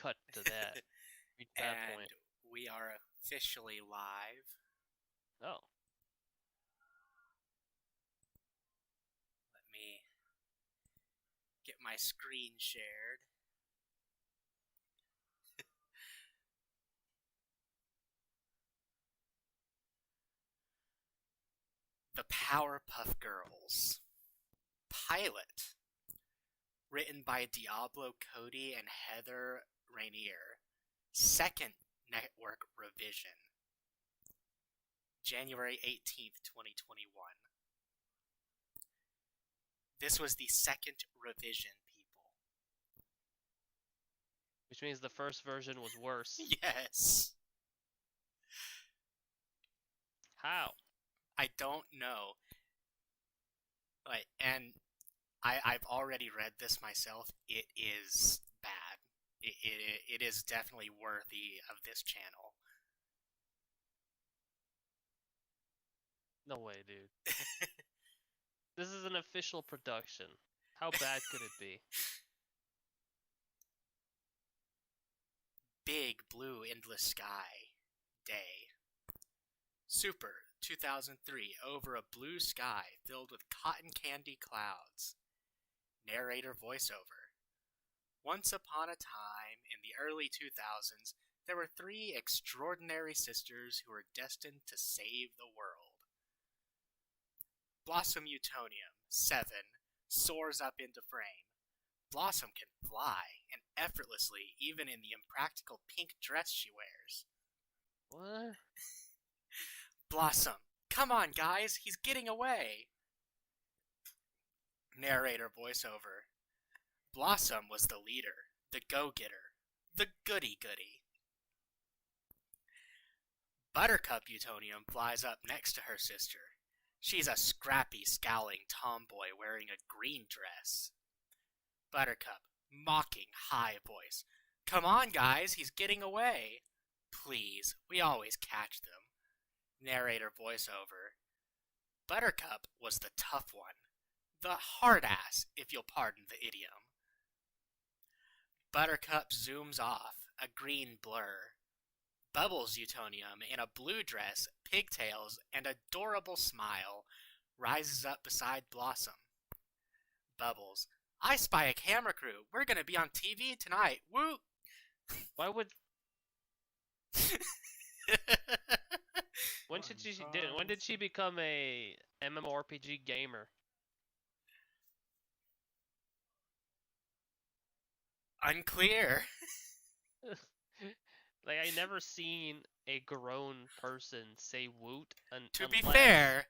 cut to that. Reach that And point. we are officially live. Oh. Let me get my screen shared. The Powerpuff Girls pilot, written by Diablo Cody and Heather Rainier. Second network revision, January 18th, 2021. This was the second revision, people. Which means the first version was worse. Yes. How? I don't know. And I've already read this myself. It is bad. It is definitely worthy of this channel. No way, dude. This is an official production. How bad could it be? Big Blue Endless Sky Day. Super 2003, over a blue sky filled with cotton candy clouds. Narrator voiceover. Once upon a time, in the early 2000s, there were 3 extraordinary sisters who were destined to save the world. Blossom Utonium, 7, soars up into frame. Blossom can fly, and effortlessly, even in the impractical pink dress she wears. What? Blossom, come on guys, he's getting away! Narrator voiceover. Blossom was the leader, the go-getter, the goody-goody. Buttercup Utonium flies up next to her sister. She's a scrappy, scowling tomboy wearing a green dress. Buttercup, mocking, high voice. Come on, guys, he's getting away. Please, we always catch them. Narrator voiceover. Buttercup was the tough one. The hard ass, if you'll pardon the idiom. Buttercup zooms off, a green blur. Bubbles Utonium, in a blue dress, pigtails, and adorable smile, rises up beside Blossom. Bubbles, I spy a camera crew. We're gonna be on TV tonight. Woo! Why would... When did she become a MMORPG gamer? Unclear. Like, I never seen a grown person say woot To be unless... fair,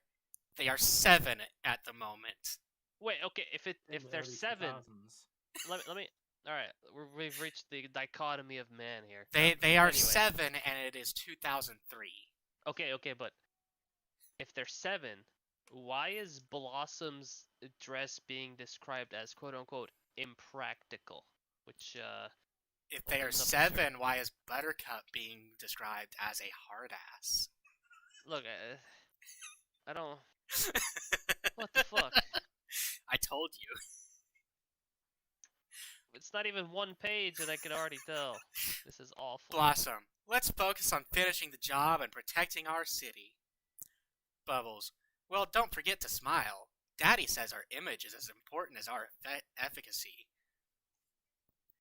they are 7 at the moment. Wait, okay, if they're 7, 2000s. let me. All right, we've reached the dichotomy of man here. They are Anyway. 7, and it is 2003. Okay, but if they're 7, why is Blossom's dress being described as quote unquote impractical? Which If they are 7, why is Buttercup being described as a hard ass? Look, I don't. What the fuck? I told you. It's not even one page, and I can already tell. This is awful. Blossom, let's focus on finishing the job and protecting our city. Bubbles, well, don't forget to smile. Daddy says our image is as important as our efficacy.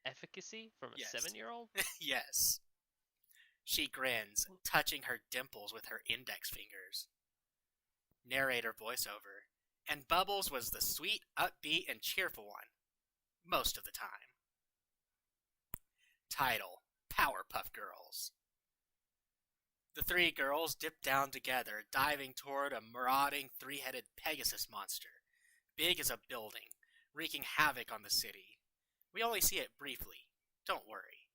Efficacy from a Yes. 7-year-old? Yes. She grins, touching her dimples with her index fingers. Narrator voiceover. And Bubbles was the sweet, upbeat, and cheerful one. Most of the time. Title: Powerpuff Girls. The 3 girls dip down together, diving toward a marauding 3-headed Pegasus monster, big as a building, wreaking havoc on the city. We only see it briefly. Don't worry.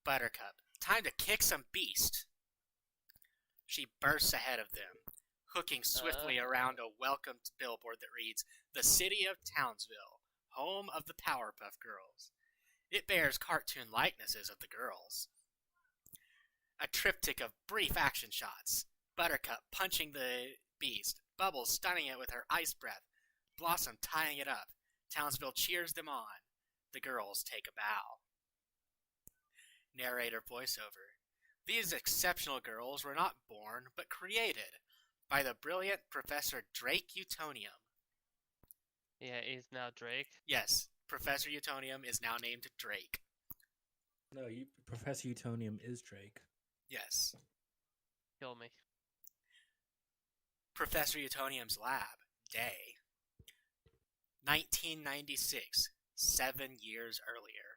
Buttercup, time to kick some beast. She bursts ahead of them, hooking swiftly around a welcome billboard that reads, "The City of Townsville, home of the Powerpuff Girls." It bears cartoon likenesses of the girls. A triptych of brief action shots. Buttercup punching the beast, Bubbles stunning it with her ice breath, Blossom tying it up. Townsville cheers them on. The girls take a bow. Narrator voiceover. These exceptional girls were not born, but created by the brilliant Professor Drake Utonium. Yeah, he's now Drake. Yes, Professor Utonium is now named Drake. No, Professor Utonium is Drake. Yes. Kill me. Professor Utonium's lab, day. 1996, 7 years earlier.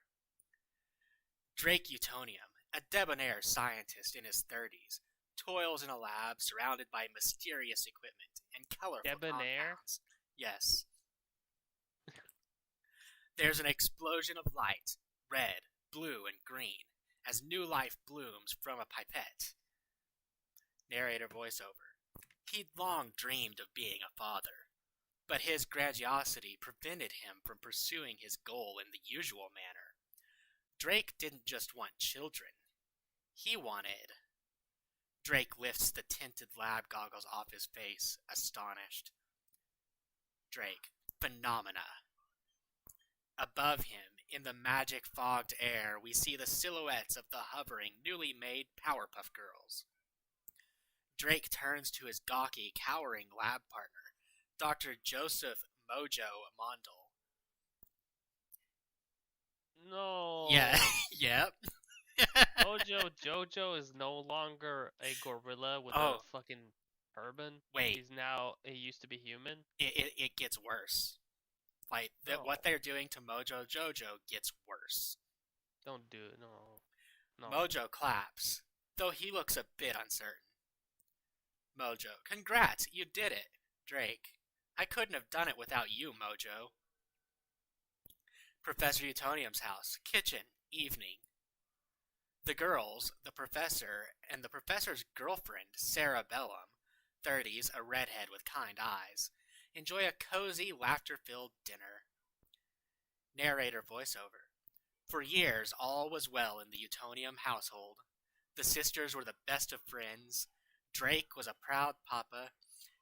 Drake Utonium, a debonair scientist in his 30s, toils in a lab surrounded by mysterious equipment and colorful Debonair? compounds. Yes. There's an explosion of light, red, blue, and green, as new life blooms from a pipette. Narrator voiceover. He'd long dreamed of being a father, but his grandiosity prevented him from pursuing his goal in the usual manner. Drake didn't just want children. He wanted... Drake lifts the tinted lab goggles off his face, astonished. Drake. Phenomena. Above him, in the magic fogged air, we see the silhouettes of the hovering, newly made Powerpuff Girls. Drake turns to his gawky, cowering lab partner, Dr. Joseph Mojo Mondel. No. Yeah, yep. Mojo Jojo is no longer a gorilla with a fucking turban. Wait. He used to be human. It gets worse. Like, what they're doing to Mojo Jojo gets worse. Don't do it, no. Mojo claps, though he looks a bit uncertain. Mojo, congrats, you did it. Drake, I couldn't have done it without you, Mojo. Professor Utonium's house, kitchen, evening. The girls, the professor, and the professor's girlfriend, Sarah Bellum, 30s, a redhead with kind eyes, enjoy a cozy, laughter-filled dinner. Narrator voiceover. For years, all was well in the Utonium household. The sisters were the best of friends. Drake was a proud papa.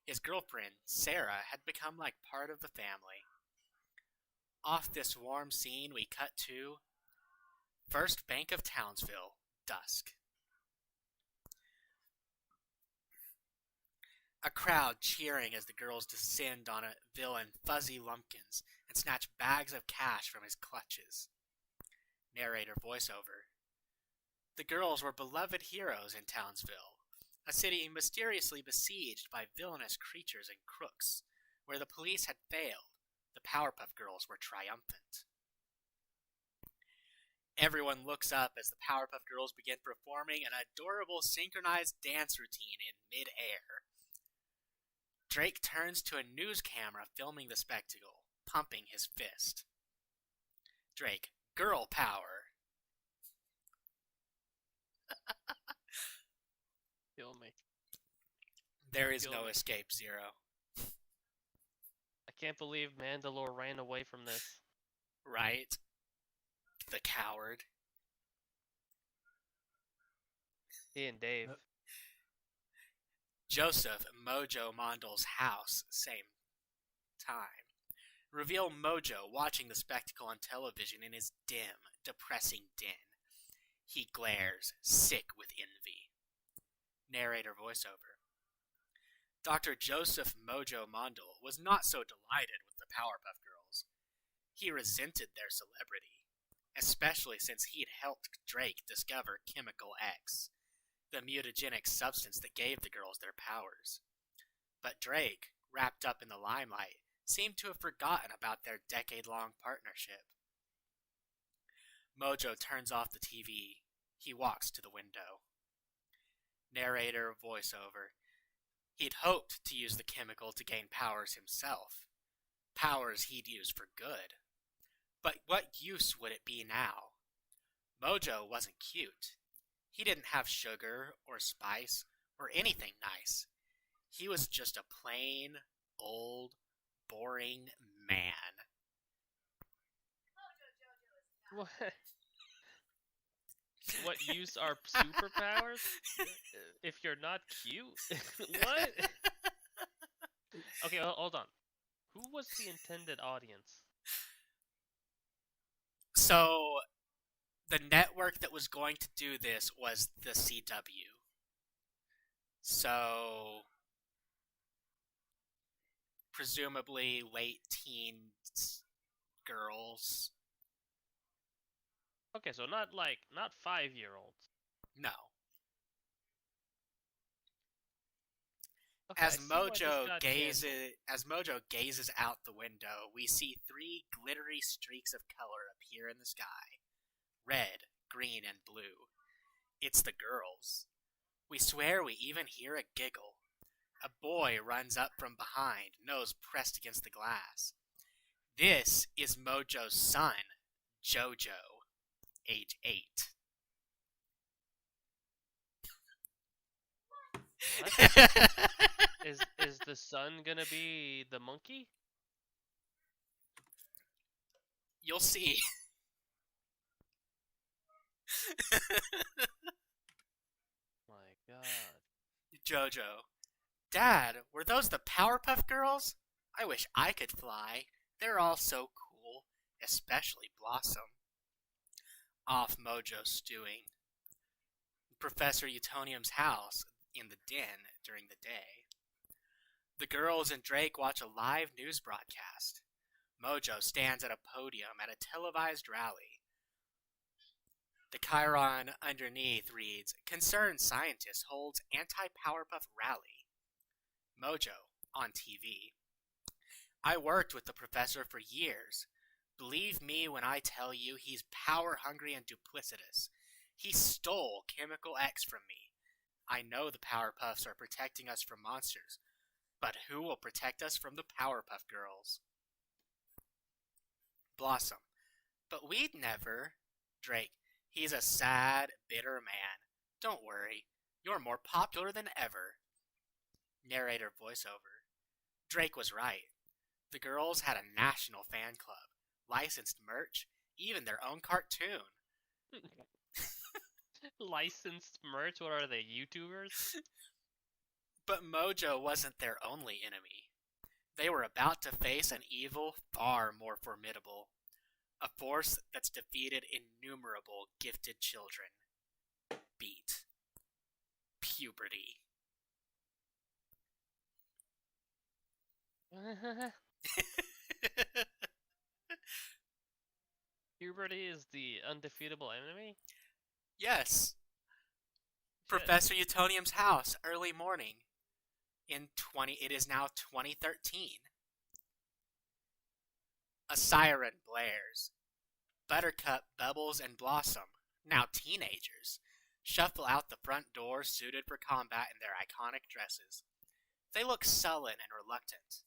His girlfriend, Sarah, had become like part of the family. Off this warm scene, we cut to First Bank of Townsville, dusk. A crowd cheering as the girls descend on a villain, Fuzzy Lumpkins, and snatch bags of cash from his clutches. Narrator voiceover. The girls were beloved heroes in Townsville, a city mysteriously besieged by villainous creatures and crooks. Where the police had failed, the Powerpuff Girls were triumphant. Everyone looks up as the Powerpuff Girls begin performing an adorable synchronized dance routine in mid-air. Drake turns to a news camera filming the spectacle, pumping his fist. Drake, girl power. Kill me. There is no escape, Zero. I can't believe Mandalore ran away from this. Right? The coward. He and Dave. Joseph Mojo Mondel's house, same time. Reveal Mojo watching the spectacle on television in his dim, depressing den. He glares, sick with envy. Narrator voiceover. Dr. Joseph Mojo Mondel was not so delighted with the Powerpuff Girls. He resented their celebrity, especially since he'd helped Drake discover Chemical X, the mutagenic substance that gave the girls their powers. But Drake, wrapped up in the limelight, seemed to have forgotten about their decade-long partnership. Mojo turns off the TV. He walks to the window. Narrator voiceover. He'd hoped to use the chemical to gain powers himself. Powers he'd use for good. But what use would it be now? Mojo wasn't cute. He didn't have sugar or spice or anything nice. He was just a plain, old, boring man. What? What use are superpowers? If you're not cute? What? Okay, hold on. Who was the intended audience? So, The network that was going to do this was the CW. So, presumably late teens girls. Okay, so not 5-year-olds. No. Okay, As I see why this Mojo got gazes out the window, we see 3 glittery streaks of color appear in the sky. Red, green, and blue. It's the girls. We swear we even hear a giggle. A boy runs up from behind, nose pressed against the glass. This is Mojo's son, Jojo, age 8. What? Is the son gonna be the monkey? You'll see. My God. Jojo. Dad, were those the Powerpuff Girls? I wish I could fly. They're all so cool, especially Blossom. Off Mojo stewing. Professor Utonium's house in the den during the day. The girls and Drake watch a live news broadcast. Mojo stands at a podium at a televised rally. The chyron underneath reads, Concerned Scientist Holds Anti-Powerpuff Rally. Mojo, on TV. I worked with the professor for years. Believe me when I tell you he's power-hungry and duplicitous. He stole Chemical X from me. I know the Powerpuffs are protecting us from monsters, but who will protect us from the Powerpuff Girls? Blossom. But we'd never. Drake. He's a sad, bitter man. Don't worry. You're more popular than ever. Narrator voiceover. Drake was right. The girls had a national fan club, licensed merch, even their own cartoon. Licensed merch? What are they, YouTubers? But Mojo wasn't their only enemy. They were about to face an evil far more formidable. A force that's defeated innumerable gifted children. Beat. Puberty. Puberty is the undefeatable enemy? Yes. Shit. Professor Utonium's house, early morning. It is now 2013. A siren blares. Buttercup, Bubbles, and Blossom, now teenagers, shuffle out the front door suited for combat in their iconic dresses. They look sullen and reluctant.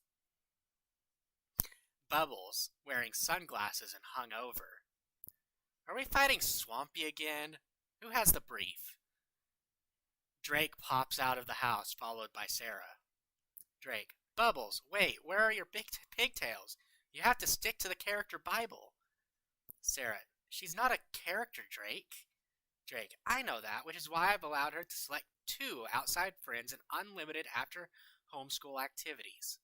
Bubbles, wearing sunglasses and hungover. Are we fighting Swampy again? Who has the brief? Drake pops out of the house, followed by Sarah. Drake. Bubbles, wait, where are your big pigtails? You have to stick to the character Bible. Sarah. She's not a character, Drake. Drake. I know that, which is why I've allowed her to select 2 outside friends and unlimited after homeschool activities.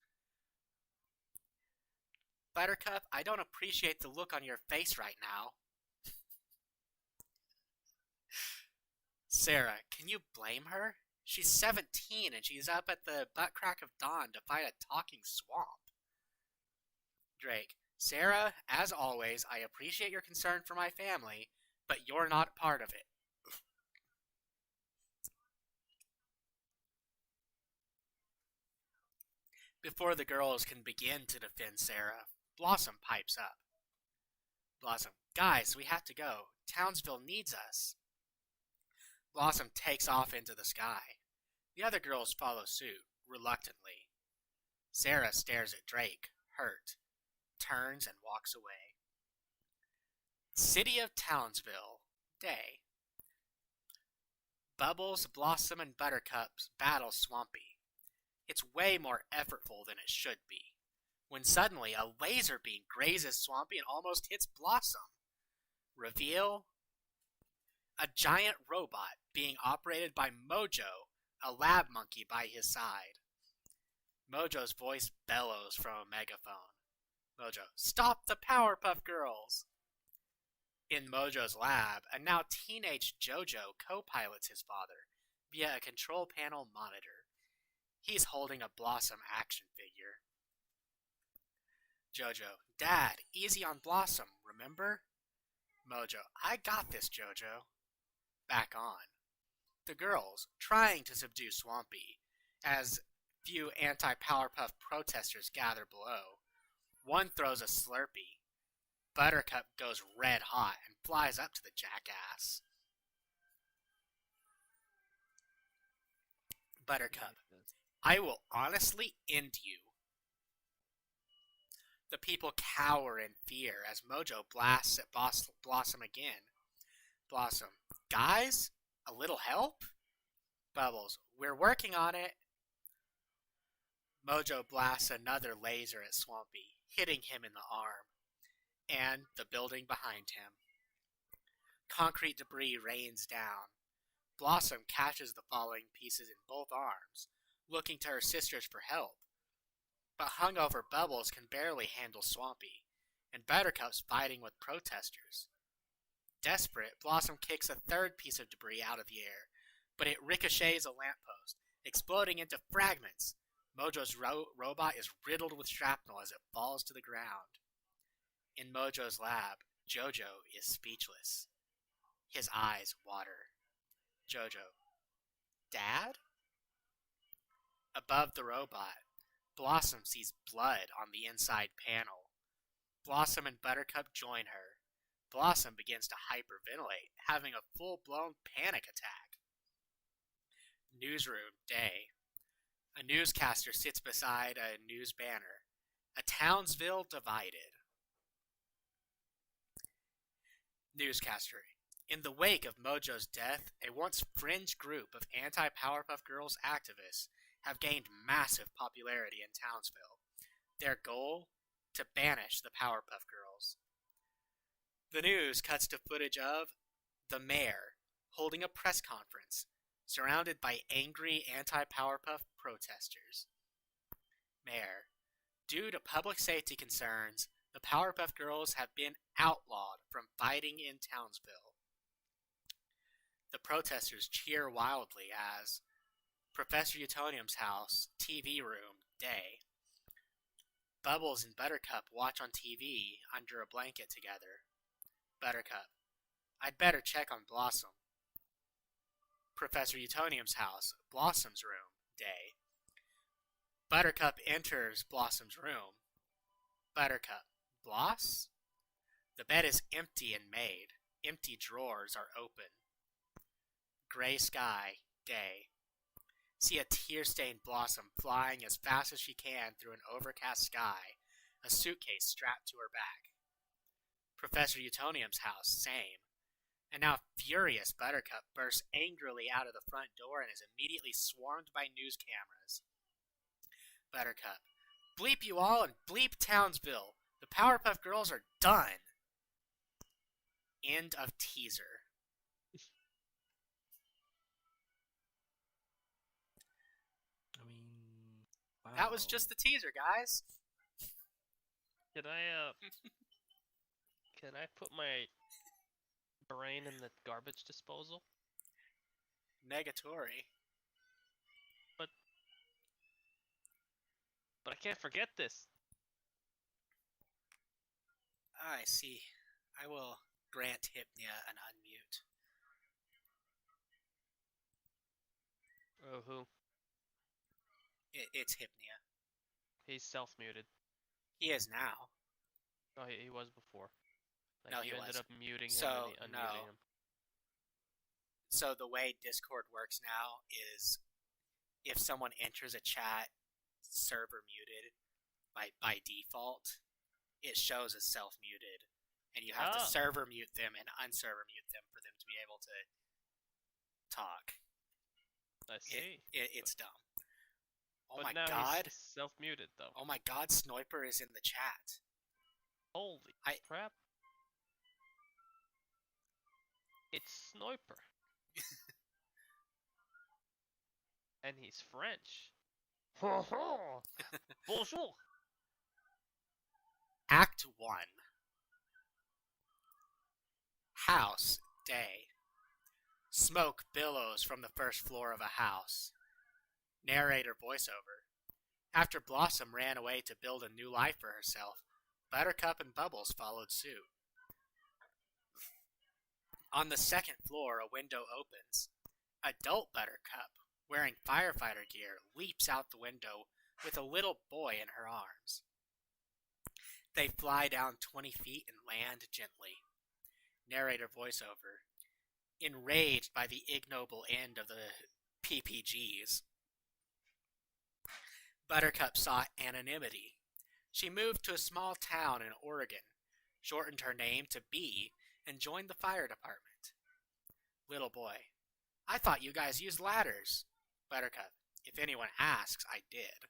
Buttercup, I don't appreciate the look on your face right now. Sarah, can you blame her? She's 17 and she's up at the butt crack of dawn to fight a talking swamp. Drake, Sarah, as always, I appreciate your concern for my family, but you're not part of it. Before the girls can begin to defend Sarah, Blossom pipes up. Blossom, guys, we have to go. Townsville needs us. Blossom takes off into the sky. The other girls follow suit, reluctantly. Sarah stares at Drake, hurt, turns and walks away. City of Townsville, day. Bubbles, Blossom, and Buttercup battle Swampy. It's way more effortful than it should be, when suddenly a laser beam grazes Swampy and almost hits Blossom. Reveal: a giant robot being operated by Mojo, a lab monkey by his side. Mojo's voice bellows from a megaphone. Mojo, stop the Powerpuff Girls! In Mojo's lab, a now teenage Jojo co-pilots his father via a control panel monitor. He's holding a Blossom action figure. Jojo, Dad, easy on Blossom, remember? Mojo, I got this, Jojo. Back on. The girls, trying to subdue Swampy, as few anti-Powerpuff protesters gather below. One throws a Slurpee. Buttercup goes red hot and flies up to the jackass. Buttercup, I will honestly end you. The people cower in fear as Mojo blasts at Blossom again. Blossom, guys, a little help? Bubbles, we're working on it. Mojo blasts another laser at Swampy, hitting him in the arm, and the building behind him. Concrete debris rains down. Blossom catches the falling pieces in both arms, looking to her sisters for help. But hungover Bubbles can barely handle Swampy, and Buttercup's fighting with protesters. Desperate, Blossom kicks a third piece of debris out of the air, but it ricochets a lamppost, exploding into fragments. Mojo's robot is riddled with shrapnel as it falls to the ground. In Mojo's lab, Jojo is speechless. His eyes water. Jojo, Dad? Above the robot, Blossom sees blood on the inside panel. Blossom and Buttercup join her. Blossom begins to hyperventilate, having a full-blown panic attack. Newsroom, day. A newscaster sits beside a news banner. A Townsville divided. Newscaster. In the wake of Mojo's death, a once fringe group of anti-Powerpuff Girls activists have gained massive popularity in Townsville. Their goal? To banish the Powerpuff Girls. The news cuts to footage of the mayor holding a press conference, surrounded by angry anti-Powerpuff protesters. Mayor, due to public safety concerns, the Powerpuff Girls have been outlawed from fighting in Townsville. The protesters cheer wildly as Professor Utonium's house, TV room, day. Bubbles and Buttercup watch on TV under a blanket together. Buttercup, I'd better check on Blossom. Professor Utonium's house, Blossom's room, day. Buttercup enters Blossom's room. Buttercup, Bloss? The bed is empty and made. Empty drawers are open. Gray sky, day. See a tear-stained Blossom flying as fast as she can through an overcast sky, a suitcase strapped to her back. Professor Utonium's house, same. And now furious Buttercup bursts angrily out of the front door and is immediately swarmed by news cameras. Buttercup, bleep you all and bleep Townsville. The Powerpuff Girls are done. End of teaser. I mean, wow. That was just the teaser, guys. Can I put my brain in the garbage disposal? Negatory. But I can't forget this. I see. I will grant Hypnia an unmute. Oh, who? It's Hypnia. He's self-muted. He is now. Oh, he was before. Like, No, you he ended was. up muting him So, and no. unmuting him. So the way Discord works now is if someone enters a chat server muted by default, it shows as self-muted. And you have to server mute them and unserver mute them for them to be able to talk. I see. It's dumb. Oh but my now god. He's self-muted, though. Oh my god, Snoiper is in the chat. Holy crap. It's Snoiper. And he's French. Bonjour. Act 1. House, day. Smoke billows from the first floor of a house. Narrator voiceover. After Blossom ran away to build a new life for herself, Buttercup and Bubbles followed suit. On the second floor, a window opens. Adult Buttercup, wearing firefighter gear, leaps out the window with a little boy in her arms. They fly down 20 feet and land gently. Narrator voiceover. Enraged by the ignoble end of the PPGs, Buttercup sought anonymity. She moved to a small town in Oregon, shortened her name to B, and joined the fire department. Little boy. I thought you guys used ladders. Buttercup. If anyone asks, I did.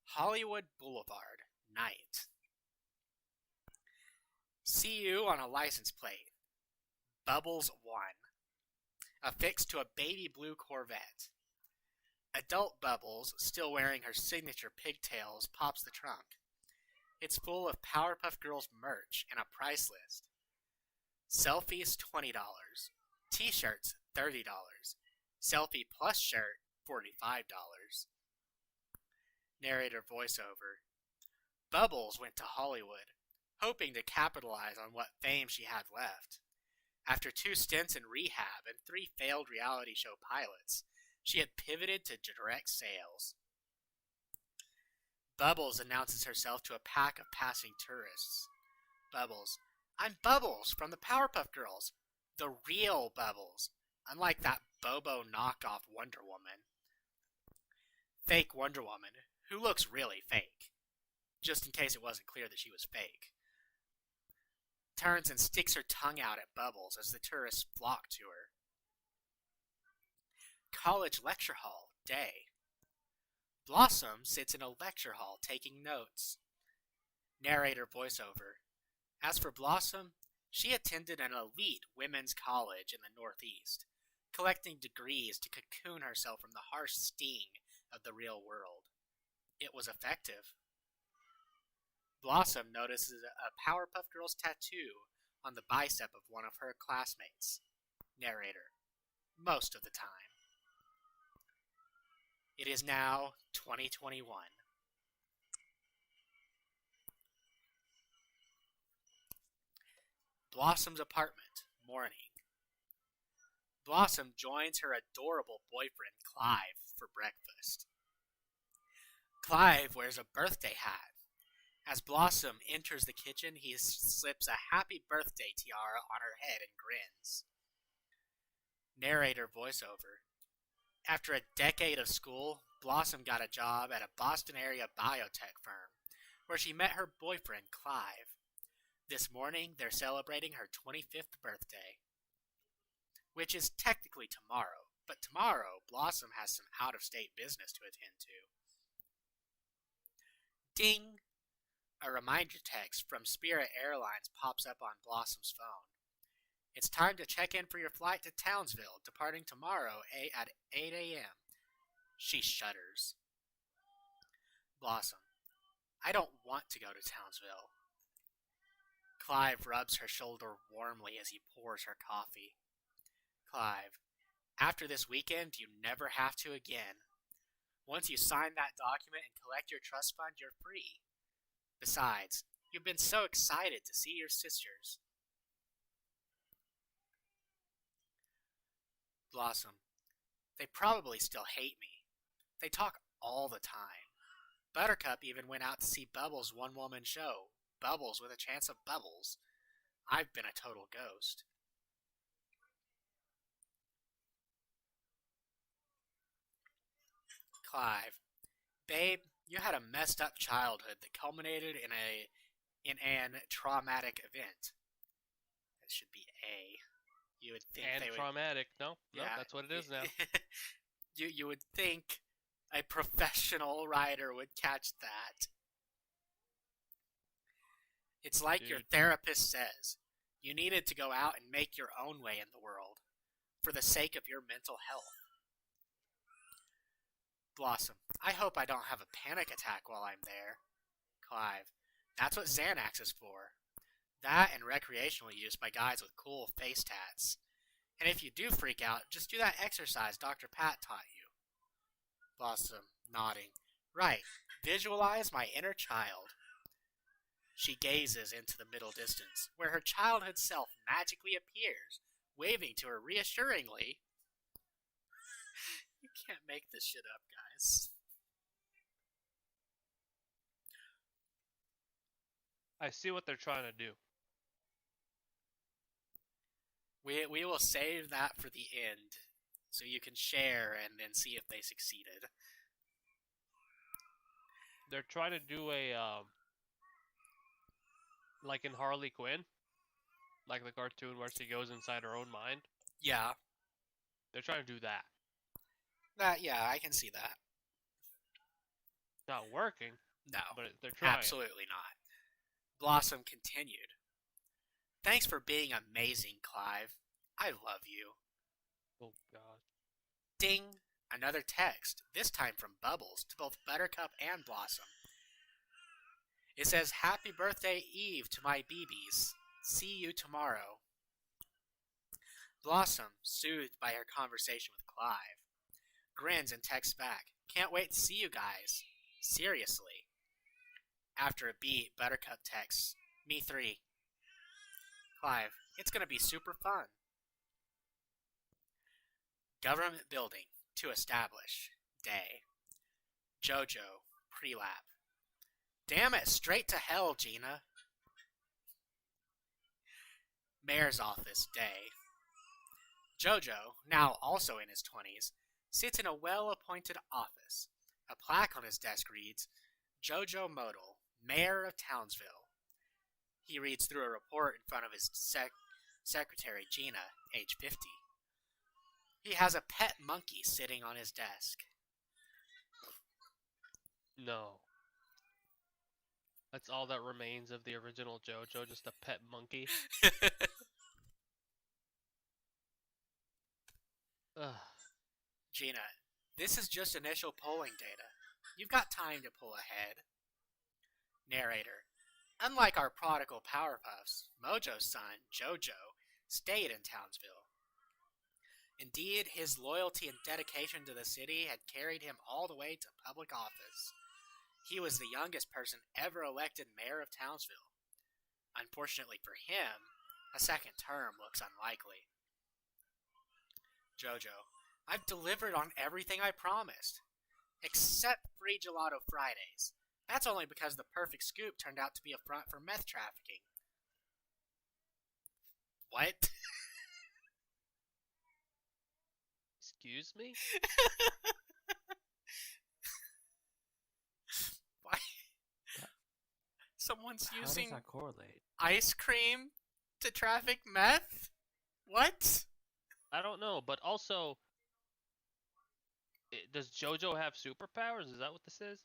Hollywood Boulevard, night. See you on a license plate. Bubbles 1. Affixed to a baby blue Corvette. Adult Bubbles, still wearing her signature pigtails, pops the trunk. It's full of Powerpuff Girls merch and a price list. Selfies $20. T-shirts $30. Selfie plus shirt $45. Narrator voiceover. Bubbles went to Hollywood, hoping to capitalize on what fame she had left. After 2 stints in rehab and 3 failed reality show pilots, she had pivoted to direct sales. Bubbles announces herself to a pack of passing tourists. Bubbles. I'm Bubbles from the Powerpuff Girls. The real Bubbles. Unlike that Bobo knockoff Wonder Woman. Fake Wonder Woman, who looks really fake. Just in case it wasn't clear that she was fake. Turns and sticks her tongue out at Bubbles as the tourists flock to her. College lecture hall, day. Blossom sits in a lecture hall taking notes. Narrator voiceover. As for Blossom, she attended an elite women's college in the Northeast, collecting degrees to cocoon herself from the harsh sting of the real world. It was effective. Blossom notices a Powerpuff Girls tattoo on the bicep of one of her classmates. Narrator. Most of the time. It is now 2021. Blossom's apartment, morning. Blossom joins her adorable boyfriend, Clive, for breakfast. Clive wears a birthday hat. As Blossom enters the kitchen, he slips a happy birthday tiara on her head and grins. Narrator voiceover. After a decade of school, Blossom got a job at a Boston area biotech firm, where she met her boyfriend, Clive. This morning, they're celebrating her 25th birthday, which is technically tomorrow, but tomorrow, Blossom has some out-of-state business to attend to. Ding! A reminder text from Spirit Airlines pops up on Blossom's phone. It's time to check in for your flight to Townsville, departing tomorrow at 8 a.m. She shudders. Blossom. I don't want to go to Townsville. Clive rubs her shoulder warmly as he pours her coffee. Clive. After this weekend, you never have to again. Once you sign that document and collect your trust fund, you're free. Besides, you've been so excited to see your sisters. Blossom. They probably still hate me. They talk all the time. Buttercup even went out to see Bubbles' one-woman show, Bubbles with a Chance of Bubbles. I've been a total ghost. Clive. Babe, you had a messed up childhood that culminated in an traumatic event. That should be A. You would think And they would... traumatic. No, Yeah, that's what it is now. you would think a professional writer would catch that. It's like your therapist says, you needed to go out and make your own way in the world, for the sake of your mental health. Blossom. I hope I don't have a panic attack while I'm there. Clive. That's what Xanax is for. That and recreational use by guys with cool face tats. And if you do freak out, just do that exercise Dr. Pat taught you. Blossom, nodding. Right. Visualize my inner child. She gazes into the middle distance, where her childhood self magically appears, waving to her reassuringly. You can't make this shit up, guys. I see what they're trying to do. We will save that for the end, so you can share and then see if they succeeded. They're trying to do a like in Harley Quinn, like the cartoon where she goes inside her own mind. Yeah. They're trying to do that. Yeah, I can see that. Not working, No, but they're trying. absolutely not. Blossom continued. Thanks for being amazing, Clive. I love you. Oh god. Ding! Another text, this time from Bubbles, to both Buttercup and Blossom. It says, Happy birthday Eve to my BBs. See you tomorrow. Blossom, soothed by her conversation with Clive, grins and texts back, Can't wait to see you guys. Seriously. After a beat, Buttercup texts, Me 3. Clive, it's gonna be super fun. Government building to establish. Day. Jojo, pre-lap. Damn it, straight to hell, Gina. Mayor's office. Day. Jojo, now also in his 20s, sits in a well-appointed office. A plaque on his desk reads, Jojo Modal, Mayor of Townsville. He reads through a report in front of his secretary, Gina, age 50. He has a pet monkey sitting on his desk. No. That's all that remains of the original JoJo, just a pet monkey. Ugh. Gina, this is just initial polling data. You've got time to pull ahead. Narrator, unlike our prodigal Powerpuffs, Mojo's son, Jojo, stayed in Townsville. Indeed, his loyalty and dedication to the city had carried him all the way to public office. He was the youngest person ever elected mayor of Townsville. Unfortunately for him, a second term looks unlikely. Jojo, I've delivered on everything I promised. Except free gelato Fridays. That's only because the perfect scoop turned out to be a front for meth trafficking. What? Excuse me? Why? Someone's How using does that correlate? ice cream to traffic meth? What? I don't know, but also, does JoJo have superpowers? Is that what this is?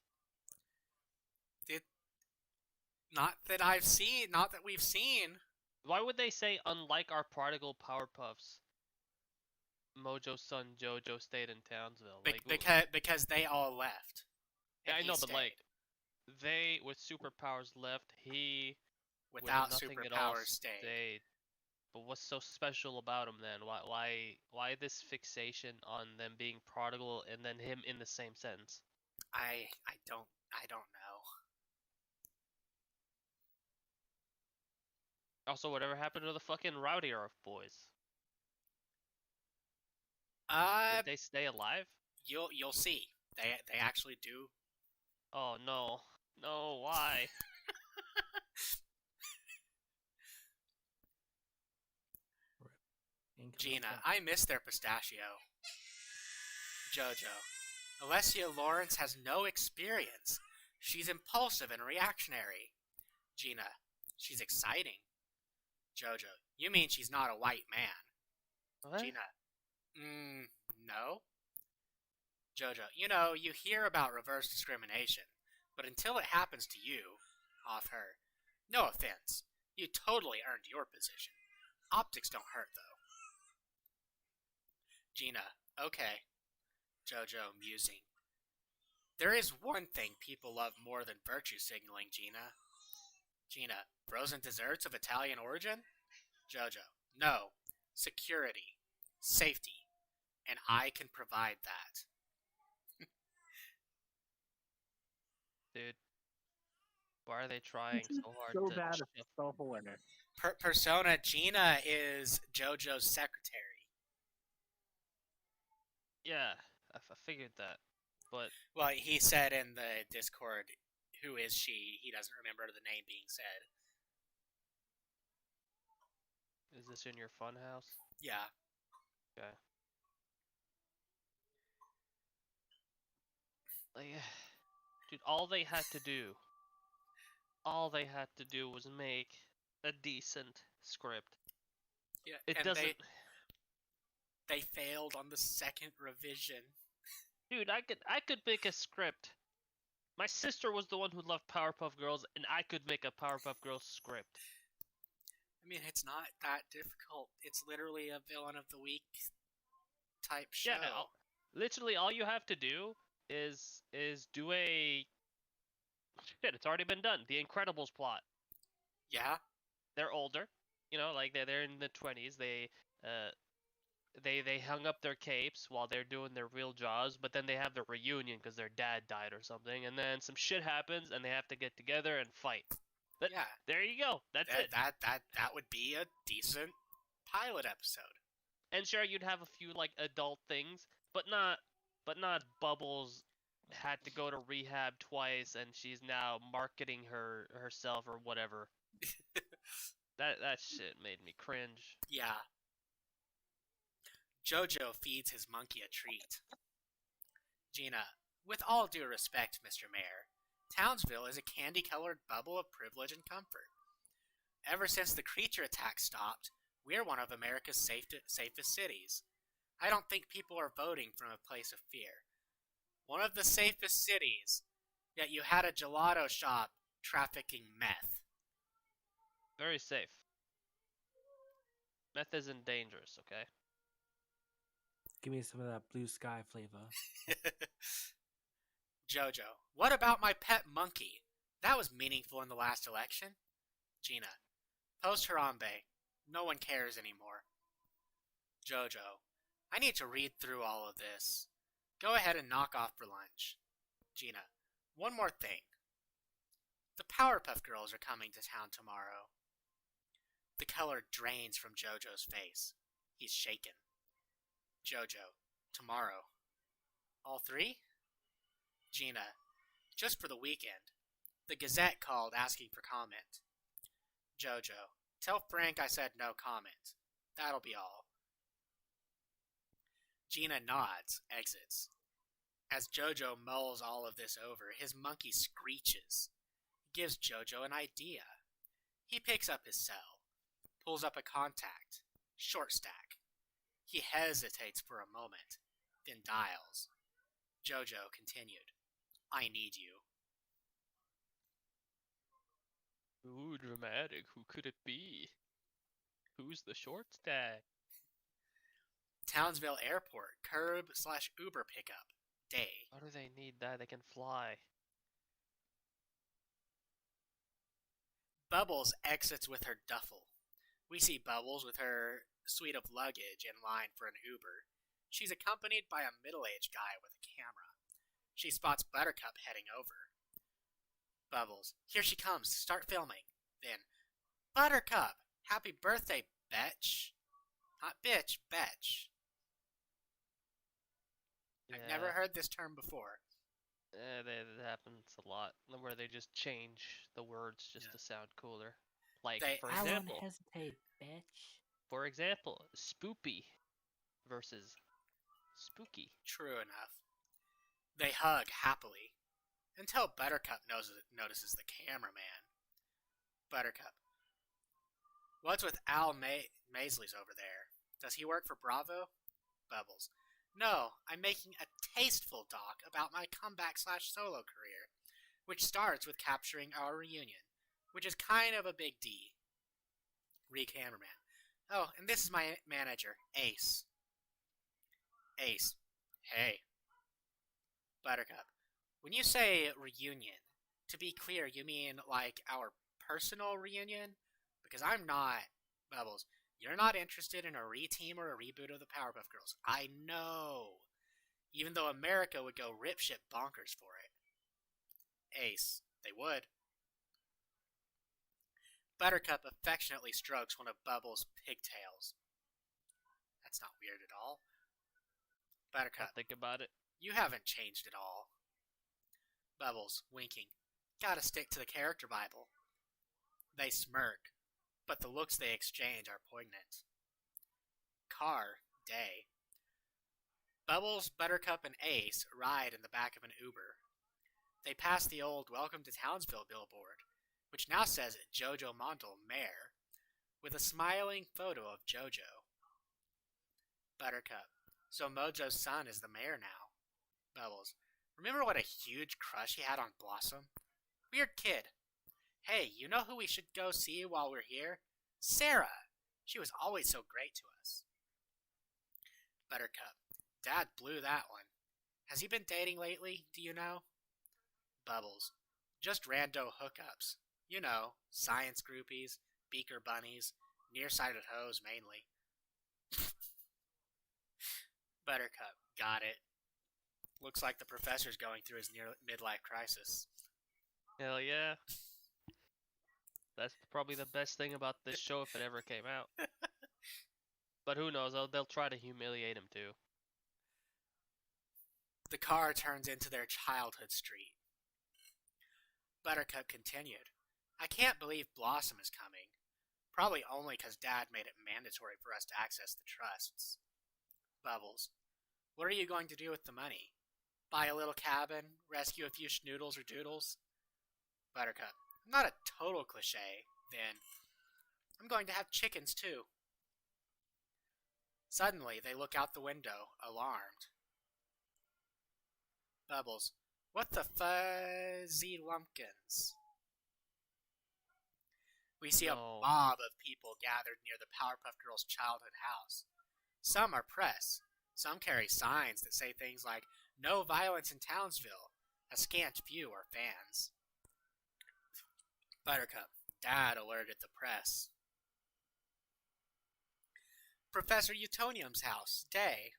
Not that I've seen. Not that we've seen. Why would they say, unlike our prodigal Powerpuffs, Mojo's son JoJo stayed in Townsville? Because they all left. Yeah, I he know, but stayed. like, they with superpowers left, he Without with nothing at all superpowers stayed. But what's so special about him then? Why this fixation on them being prodigal and then him in the same sentence? I don't know. Also, whatever happened to the fucking Rowdy boys? Did they stay alive? You'll see. They actually do. Oh no. No, why? Gina, I miss their pistachio. Jojo, Alessia Lawrence has no experience. She's impulsive and reactionary. Gina, she's exciting. Jojo, you mean she's not a white man? What? Gina, no. Jojo, you hear about reverse discrimination, but until it happens to you, off her, no offense, you totally earned your position. Optics don't hurt, though. Gina, okay. Jojo, musing. There is one thing people love more than virtue signaling, Gina. Gina, Frozen desserts of Italian origin? Jojo. No. Security. Safety. And I can provide that. Dude, why are they trying This is so hard so to bad, shove- it's so hilarious. Persona Gina is Jojo's secretary. Yeah, I figured that. But Well, he said in the Discord, who is she? He doesn't remember the name being said. is this in your funhouse? Yeah. Okay. Like, dude, all they had to do was make a decent script. Yeah. It and doesn't. They failed on the second revision. Dude, I could make a script. My sister was the one who loved Powerpuff Girls, and I could make a Powerpuff Girls script. I mean, it's not that difficult. It's literally a villain of the week type show. Yeah, literally all you have to do is do a shit. It's already been done. The Incredibles plot. Yeah. They're older, you know, like they're in the 20s. They hung up their capes while they're doing their real jobs, but then they have their reunion because their dad died or something, and then some shit happens and they have to get together and fight. Yeah. There you go. That's it. That would be a decent pilot episode. And sure, you'd have a few like adult things, but not Bubbles had to go to rehab twice and she's now marketing herself or whatever. That shit made me cringe. Yeah. Jojo feeds his monkey a treat. Gina, with all due respect, Mr. Mayor, Townsville is a candy-colored bubble of privilege and comfort. Ever since the creature attack stopped, we're one of America's safest cities. I don't think people are voting from a place of fear. One of the safest cities, yet you had a gelato shop trafficking meth. Very safe. Meth isn't dangerous, okay? Give me some of that blue sky flavor. Jojo, what about my pet monkey? That was meaningful in the last election. Gina, post Harambe. No one cares anymore. Jojo, I need to read through all of this. Go ahead and knock off for lunch. Gina, one more thing. The Powerpuff Girls are coming to town tomorrow. The color drains from Jojo's face. He's shaken. Jojo, tomorrow. All three? Gina, just for the weekend. The Gazette called asking for comment. Jojo, tell Frank I said no comment. That'll be all. Gina nods, exits. As Jojo mulls all of this over, his monkey screeches. He gives Jojo an idea. He picks up his cell, pulls up a contact, short stack. He hesitates for a moment, then dials. Jojo continued, I need you. Ooh, dramatic. Who could it be? Who's the short stack? Townsville Airport, curb/Uber pickup, day. Why do they need that? They can fly. Bubbles exits with her duffel. We see Bubbles with her suite of luggage in line for an Uber. She's accompanied by a middle-aged guy with a camera. She spots Buttercup heading over. Bubbles, here she comes, start filming. Then, Buttercup, happy birthday, betch. Not bitch, betch. Yeah. I've never heard this term before. That happens a lot, where they just change the words just to sound cooler. Like, They- for I won't example, hesitate, bitch. spoopy versus spooky. True enough. They hug happily, until Buttercup notices the cameraman. Buttercup. What's with Al Maisley's over there? Does he work for Bravo? Bubbles. No, I'm making a tasteful doc about my comeback/solo career, which starts with capturing our reunion, which is kind of a big D. Cameraman. Oh, and this is my manager, Ace. Ace. Hey. Buttercup. When you say reunion, to be clear, you mean like our personal reunion? Because I'm not. Bubbles, you're not interested in a reteam or a reboot of the Powerpuff Girls. I know. Even though America would go ripshit bonkers for it. Ace, they would. Buttercup affectionately strokes one of Bubbles' pigtails. That's not weird at all. Buttercup, Think about it. you haven't changed at all. Bubbles, winking. Gotta stick to the character Bible. They smirk, but the looks they exchange are poignant. Car, day. Bubbles, Buttercup, and Ace ride in the back of an Uber. They pass the old Welcome to Townsville billboard, which now says Jojo Mondle, Mayor, with a smiling photo of Jojo. Buttercup, so Mojo's son is the mayor now. Bubbles, remember what a huge crush he had on Blossom? Weird kid. Hey, you know who we should go see while we're here? Sarah! She was always so great to us. Buttercup, Dad blew that one. Has he been dating lately, do you know? Bubbles, just rando hookups. You know, science groupies, beaker bunnies, nearsighted hoes mainly. Buttercup, got it. Looks like the professor's going through his near midlife crisis. Hell yeah. That's probably the best thing about this show if it ever came out. But who knows, they'll try to humiliate him too. The car turns into their childhood street. Buttercup continued, I can't believe Blossom is coming. Probably only because Dad made it mandatory for us to access the trusts. Bubbles, what are you going to do with the money? Buy a little cabin, rescue a few schnoodles or doodles? Buttercup, not a total cliche, then. I'm going to have chickens too. Suddenly, they look out the window, alarmed. Bubbles, what the fuzzy lumpkins? We see a mob of people gathered near the Powerpuff Girls' childhood house. Some are press. Some carry signs that say things like, no violence in Townsville. A scant few are fans. Buttercup, Dad alerted the press. Professor Utonium's house, day.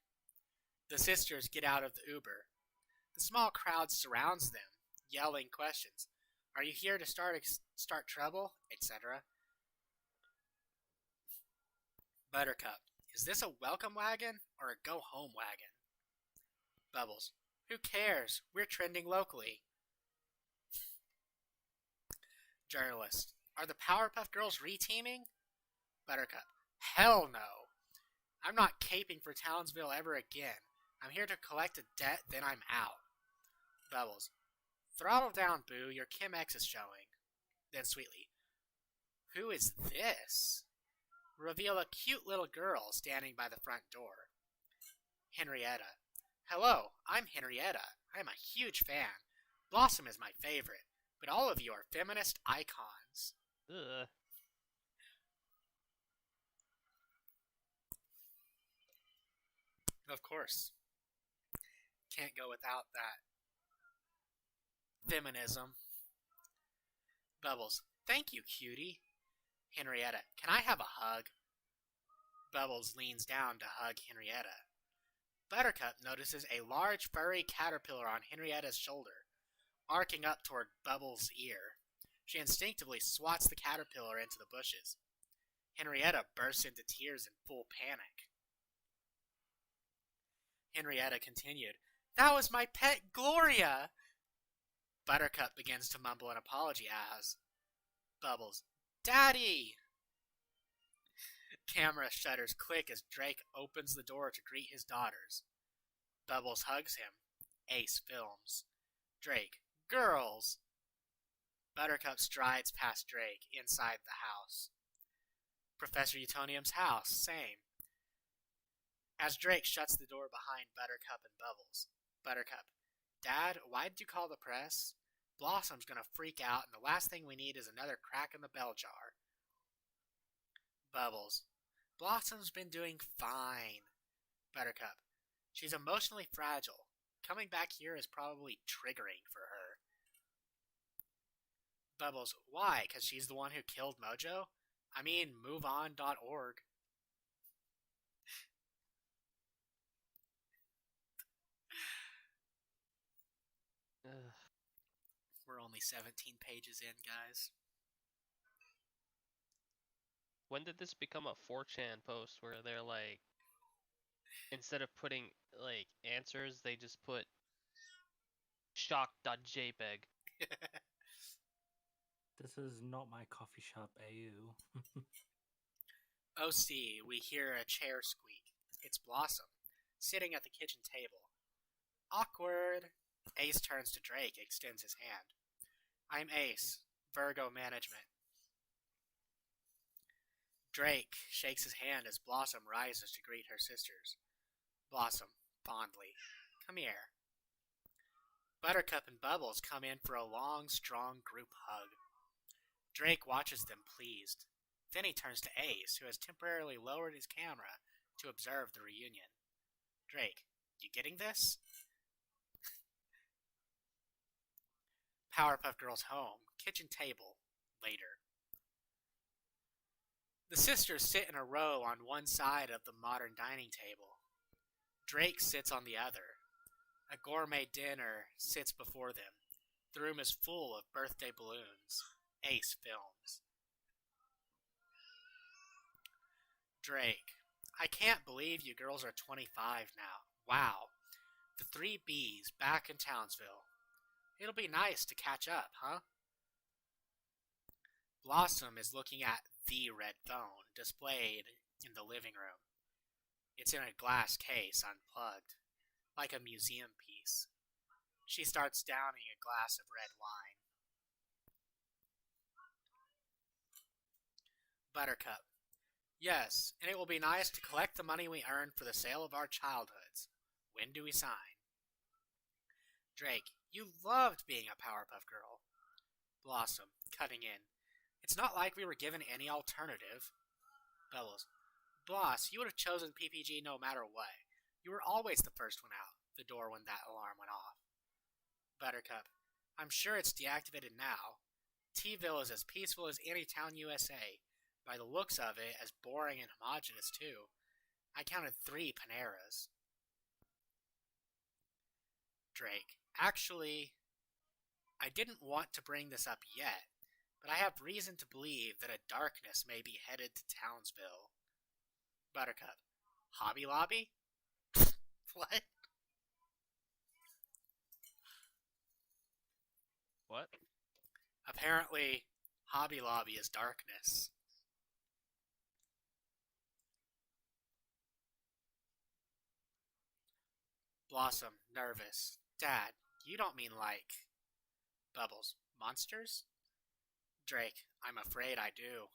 The sisters get out of the Uber. The small crowd surrounds them, yelling questions. Are you here to start trouble? Etc. Buttercup, is this a welcome wagon or a go-home wagon? Bubbles, who cares? We're trending locally. Journalist, are the Powerpuff Girls reteaming? Buttercup, hell no. I'm not caping for Townsville ever again. I'm here to collect a debt, then I'm out. Bubbles, throttle down, boo. Your Kim X is showing. Then sweetly, who is this? Reveal a cute little girl standing by the front door. Henrietta, hello, I'm Henrietta. I'm a huge fan. Blossom is my favorite, but all of you are feminist icons. Ugh. Of course. Can't go without that. Feminism. Bubbles, thank you, cutie. Henrietta, can I have a hug? Bubbles leans down to hug Henrietta. Buttercup notices a large furry caterpillar on Henrietta's shoulder, arcing up toward Bubbles' ear. She instinctively swats the caterpillar into the bushes. Henrietta bursts into tears in full panic. Henrietta continued, That was my pet Gloria! Buttercup begins to mumble an apology as Bubbles, Daddy! Camera shutters click as Drake opens the door to greet his daughters. Bubbles hugs him. Ace films. Drake, girls! Buttercup strides past Drake inside the house. Professor Utonium's house, same. As Drake shuts the door behind Buttercup and Bubbles. Buttercup, Dad, why did you call the press? Blossom's gonna freak out, and the last thing we need is another crack in the bell jar. Bubbles, Blossom's been doing fine. Buttercup, she's emotionally fragile. Coming back here is probably triggering for her. Bubbles, why? Because she's the one who killed Mojo? I mean, moveon.org. Ugh. We're only 17 pages in, guys. When did this become a 4chan post where they're like, instead of putting like answers, they just put shock.jpg? This is not my coffee shop, AU. OC, we hear a chair squeak. It's Blossom, sitting at the kitchen table. Awkward. Ace turns to Drake, extends his hand. I'm Ace, Virgo Management. Drake shakes his hand as Blossom rises to greet her sisters. Blossom, fondly, come here. Buttercup and Bubbles come in for a long, strong group hug. Drake watches them pleased. Then he turns to Ace, who has temporarily lowered his camera to observe the reunion. Drake, you getting this? Powerpuff Girls home, kitchen table, later. The sisters sit in a row on one side of the modern dining table. Drake sits on the other. A gourmet dinner sits before them. The room is full of birthday balloons. Ace films. Drake, I can't believe you girls are 25 now. Wow. The 3 Bs back in Townsville. It'll be nice to catch up, huh? Blossom is looking at the red phone displayed in the living room. It's in a glass case, unplugged, like a museum piece. She starts downing a glass of red wine. Buttercup. Yes, and it will be nice to collect the money we earned for the sale of our childhoods. When do we sign? Drake, you loved being a Powerpuff Girl. Blossom, cutting in. It's not like we were given any alternative. Bubbles. Bloss, you would have chosen PPG no matter what. You were always the first one out the door when that alarm went off. Buttercup. I'm sure it's deactivated now. T-ville is as peaceful as any town USA. By the looks of it, as boring and homogenous, too. I counted 3 Paneras. Drake. Actually, I didn't want to bring this up yet, but I have reason to believe that a darkness may be headed to Townsville. Buttercup. Hobby Lobby? What? What? Apparently, Hobby Lobby is darkness. Blossom, nervous. Dad, you don't mean like... Bubbles, monsters? Drake, I'm afraid I do.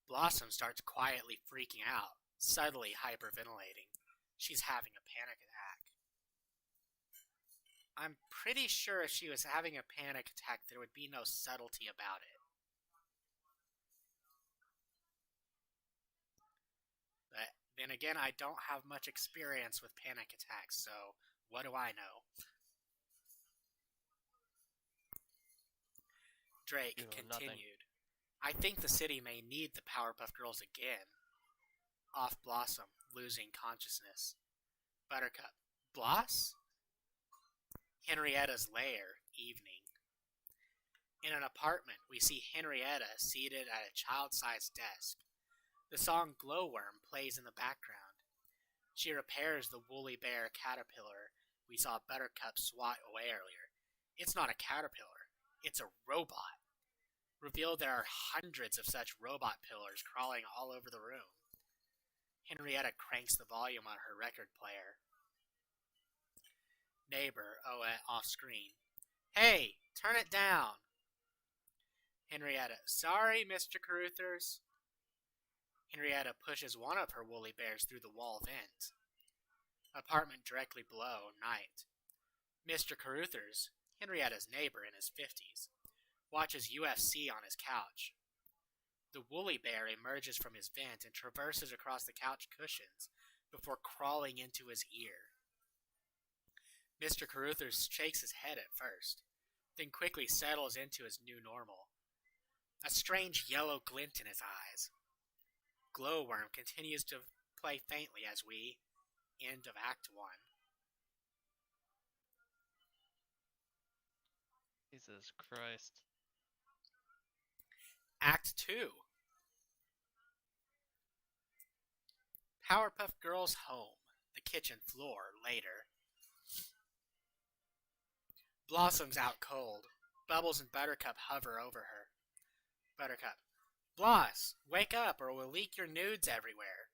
Blossom starts quietly freaking out, subtly hyperventilating. She's having a panic attack. I'm pretty sure if she was having a panic attack, there would be no subtlety about it. But then again, I don't have much experience with panic attacks, so what do I know? Drake continued. Nothing. I think the city may need the Powerpuff Girls again. Off Blossom, losing consciousness. Buttercup. Bloss? Henrietta's lair, evening. In an apartment, we see Henrietta seated at a child-sized desk. The song Glowworm plays in the background. She repairs the woolly bear caterpillar we saw Buttercup swat away earlier. It's not a caterpillar. It's a robot. Revealed there are hundreds of such robot pillars crawling all over the room. Henrietta cranks the volume on her record player. Neighbor, off screen. Hey, turn it down. Henrietta, sorry, Mr. Caruthers. Henrietta pushes one of her woolly bears through the wall vent. Apartment directly below, night. Mr. Caruthers, Henrietta's neighbor in his 50s, watches UFC on his couch. The woolly bear emerges from his vent and traverses across the couch cushions before crawling into his ear. Mr. Caruthers shakes his head at first, then quickly settles into his new normal. A strange yellow glint in his eyes. Glowworm continues to play faintly as we end of Act 1. Jesus Christ. Act 2. Powerpuff Girls' home. The kitchen floor later. Blossom's out cold. Bubbles and Buttercup hover over her. Buttercup. Bloss, wake up or we'll leak your nudes everywhere.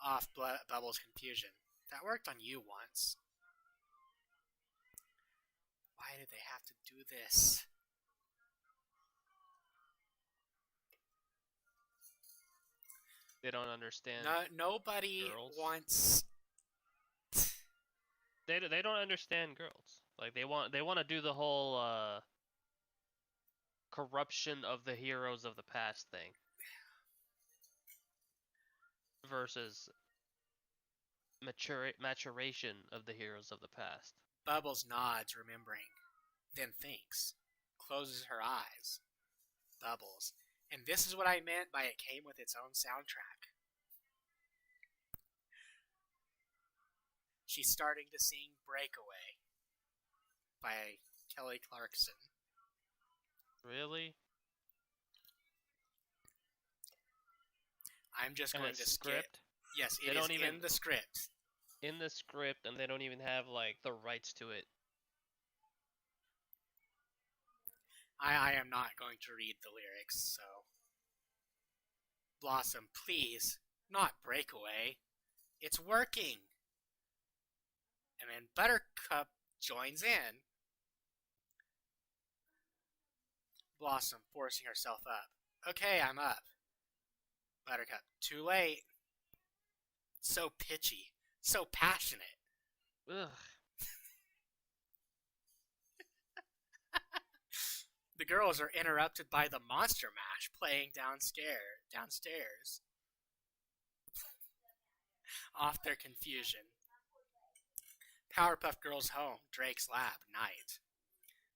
Off Bubbles' confusion. That worked on you once. Why do they have to do this? They don't understand. Nobody girls. wants. They don't understand girls. Like they want to do the whole corruption of the heroes of the past thing versus maturation of the heroes of the past. Bubbles nods, remembering, then thinks, closes her eyes. Bubbles. And this is what I meant by it came with its own soundtrack. She's starting to sing Breakaway by Kelly Clarkson. Really? I'm just And going it's to skip. script? Yes, They it don't is even- in the script. In the script, and they don't even have like the rights to it. I am not going to read the lyrics, so. Blossom, please, not Breakaway. It's working. And then Buttercup joins in. Blossom forcing herself up. Okay, I'm up. Buttercup, too late. So pitchy, so passionate. Ugh. The girls are interrupted by the Monster Mash playing downstairs. Off their confusion. Powerpuff Girls' home, Drake's lab, night.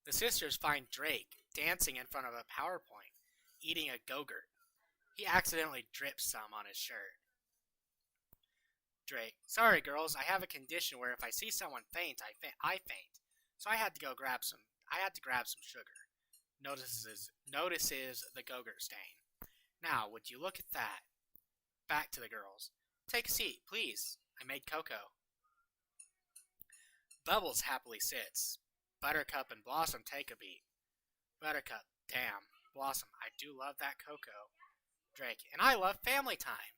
The sisters find Drake dancing in front of a PowerPoint, eating a Go-Gurt. He accidentally drips some on his shirt. Drake, sorry girls, I have a condition where if I see someone faint, I faint. So I had to grab some sugar. Notices the Go-Gurt stain. Now, would you look at that? Back to the girls. Take a seat, please. I made cocoa. Bubbles happily sits. Buttercup and Blossom take a beat. Buttercup, damn. Blossom, I do love that cocoa. Drake, and I love family time.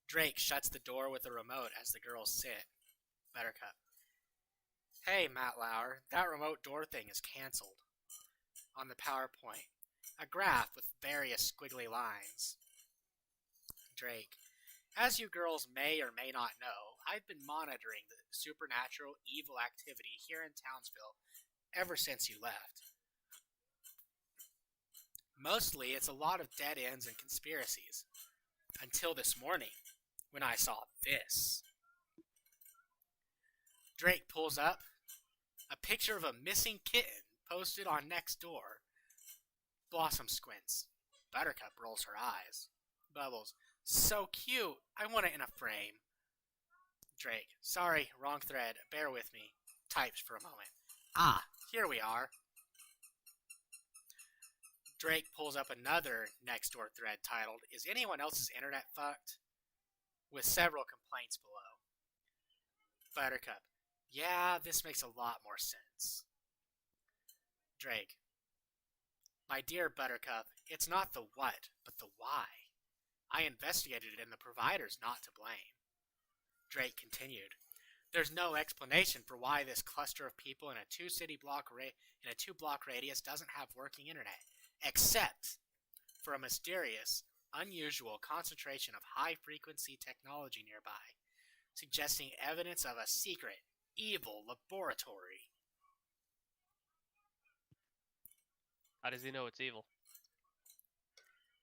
Drake shuts the door with the remote as the girls sit. Buttercup. Hey, Matt Lauer, that remote door thing is cancelled. On the PowerPoint, a graph with various squiggly lines. Drake. As you girls may or may not know, I've been monitoring the supernatural evil activity here in Townsville ever since you left. Mostly, it's a lot of dead ends and conspiracies. Until this morning, when I saw this. Drake pulls up a picture of a missing kitten posted on Nextdoor. Blossom squints. Buttercup rolls her eyes. Bubbles. So cute. I want it in a frame. Drake. Sorry, wrong thread. Bear with me. Types for a moment. Ah, here we are. Drake pulls up another Nextdoor thread titled, Is anyone else's internet fucked? With several complaints below. Buttercup. Yeah, this makes a lot more sense. Drake. My dear Buttercup, it's not the what, but the why. I investigated it and the provider's not to blame. Drake continued. There's no explanation for why this cluster of people in a two-block radius doesn't have working internet, except for a mysterious, unusual concentration of high-frequency technology nearby, suggesting evidence of a secret, evil laboratory. How does he know it's evil?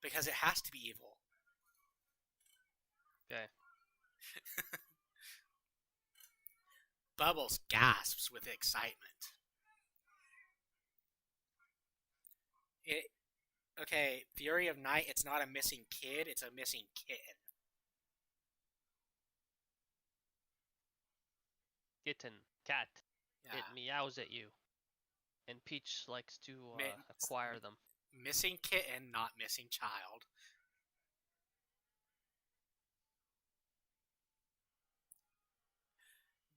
Because it has to be evil. Okay. Bubbles gasps with excitement. Okay, Fury of Night, it's not a missing kid, it's a missing kitten. Kitten, cat. Yeah. It meows at you. And Peach likes to acquire them. Missing kitten, not missing child.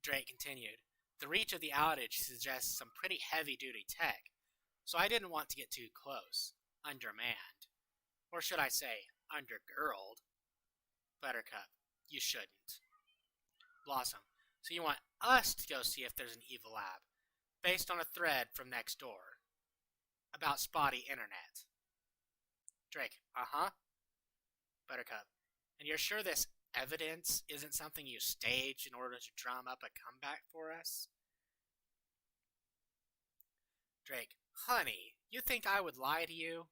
Drake continued. The reach of the outage suggests some pretty heavy-duty tech, so I didn't want to get too close. Undermanned. Or should I say, undergirled. Buttercup, you shouldn't. Blossom, so you want us to go see if there's an evil lab, based on a thread from next door. About spotty internet. Drake, uh-huh. Buttercup, and you're sure this evidence isn't something you staged in order to drum up a comeback for us? Drake, honey, you think I would lie to you?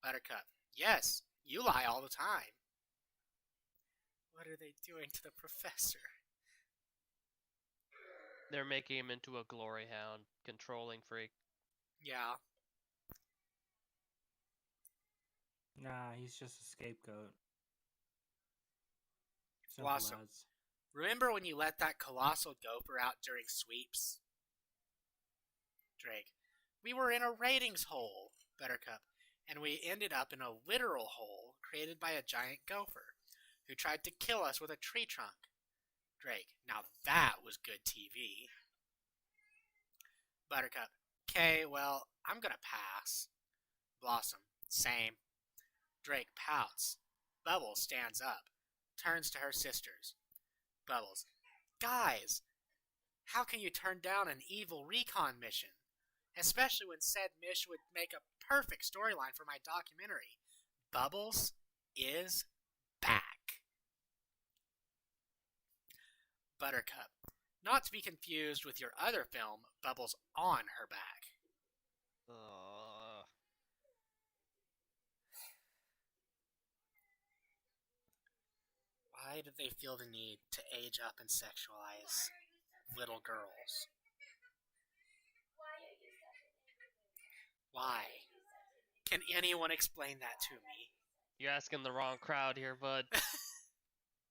Buttercup, yes, you lie all the time. What are they doing to the professor? They're making him into a glory hound, controlling freak. Yeah. Nah, he's just a scapegoat. Simple Blossom. as. Remember when you let that colossal gopher out during sweeps? Drake, we were in a ratings hole, Buttercup, and we ended up in a literal hole created by a giant gopher who tried to kill us with a tree trunk. Drake, now that was good TV. Buttercup, okay, well, I'm gonna pass. Blossom, same. Drake pouts. Bubbles stands up, turns to her sisters. Bubbles, guys, how can you turn down an evil recon mission? Especially when said mission would make a perfect storyline for my documentary. Bubbles is back. Buttercup, not to be confused with your other film, Bubbles on Her Back. Why do they feel the need to age up and sexualize little girls? Why? Can anyone explain that to me? You're asking the wrong crowd here, bud.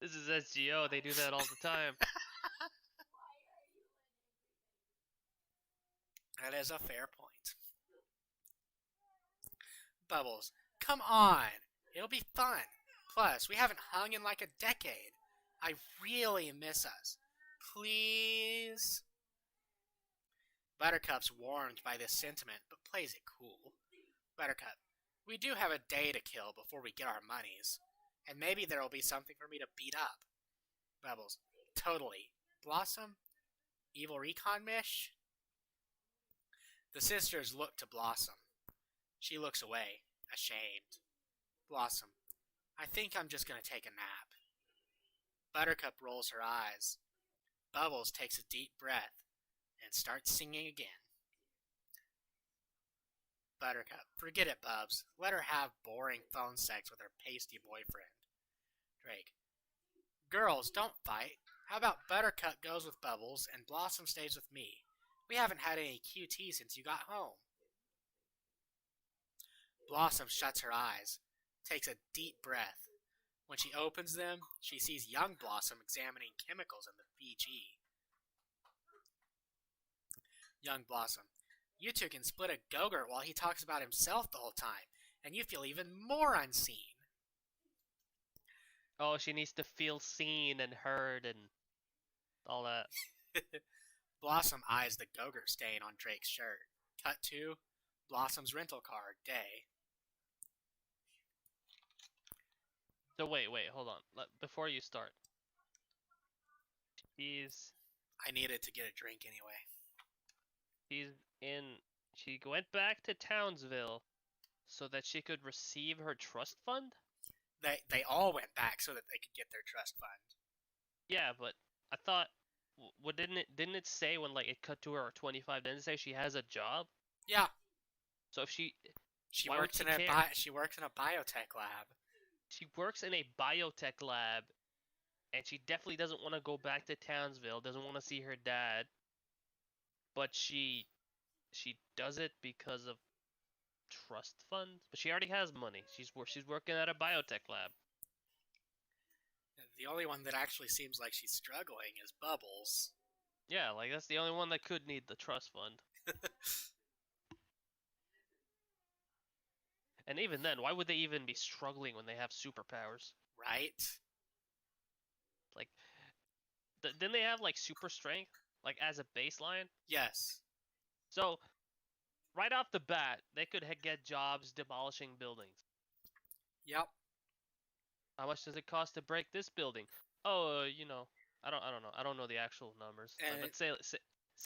This is SGO, they do that all the time. That is a fair point. Bubbles, come on! It'll be fun. Plus, we haven't hung in like a decade. I really miss us. Please? Buttercup's warmed by this sentiment, but plays it cool. Buttercup, we do have a day to kill before we get our monies. And maybe there'll be something for me to beat up. Bubbles, totally. Blossom? Evil recon mish? The sisters look to Blossom. She looks away, ashamed. Blossom, I think I'm just gonna take a nap. Buttercup rolls her eyes. Bubbles takes a deep breath and starts singing again. Buttercup, forget it, Bubs. Let her have boring phone sex with her pasty boyfriend. Drake, girls, don't fight. How about Buttercup goes with Bubbles and Blossom stays with me? We haven't had any QT since you got home. Blossom shuts her eyes, takes a deep breath. When she opens them, she sees young Blossom examining chemicals in the Fiji. Young Blossom, you two can split a Go-Gurt while he talks about himself the whole time, and you feel even more unseen. Oh, she needs to feel seen and heard and all that. Blossom eyes the Go-Gurt stain on Drake's shirt. Cut to Blossom's rental car, day. So wait, hold on. Before you start. I needed to get a drink anyway. She went back to Townsville so that she could receive her trust fund? They all went back so that they could get their trust fund. Yeah, but I thought, didn't it say when like it cut to her 25? Didn't it say she has a job? Yeah. So if she works in a biotech lab. She works in a biotech lab and she definitely doesn't want to go back to Townsville, doesn't want to see her dad, but she does it because of trust funds. But she already has money. She's working at a biotech lab. The only one that actually seems like she's struggling is Bubbles. Yeah, like that's the only one that could need the trust fund. And even then, why would they even be struggling when they have superpowers? Right? Like, didn't they have like super strength, like as a baseline? Yes. So right off the bat, they could get jobs demolishing buildings. Yep. How much does it cost to break this building? Oh, I don't know. I don't know the actual numbers. And But say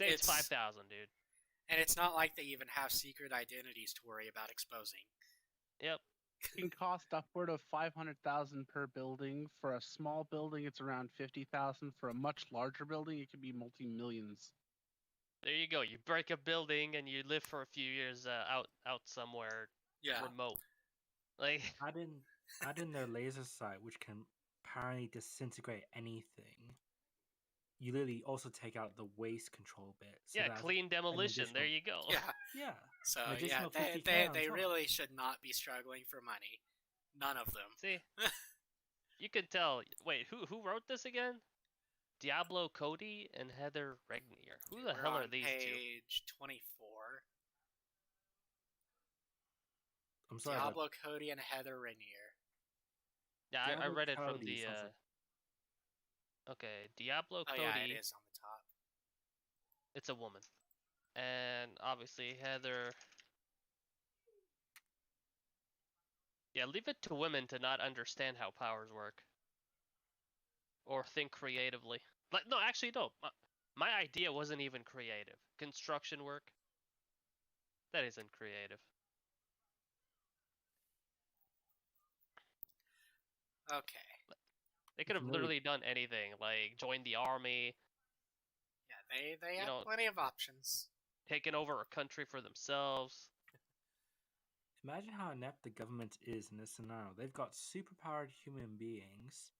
it's 5,000, dude. And it's not like they even have secret identities to worry about exposing. Yep. It can cost upward of 500,000 per building. For a small building, it's around 50,000. For a much larger building, it could be multi-millions. There you go. You break a building and you live for a few years out somewhere remote. Like add in their laser sight, which can apparently disintegrate anything. You literally also take out the waste control bit. So yeah, clean demolition. There you go. Yeah. So yeah, they really should not be struggling for money. None of them. See, you can tell. Wait, who wrote this again? Diablo Cody and Heather Regnier. Who the hell are these two? Page 24. I'm sorry. Diablo Cody and Heather Regnier. Yeah, I read it from Cody the. sounds Okay, Diablo Cody. Oh yeah, it is on the top. It's a woman, and obviously Heather. Yeah, leave it to women to not understand how powers work. Or think creatively. Like, no, actually, no. My idea wasn't even creative. Construction work. That isn't creative. Okay. They could have literally done anything, like joined the army. Yeah, they have plenty of options. Taken over a country for themselves. Imagine how inept the government is in this scenario. They've got superpowered human beings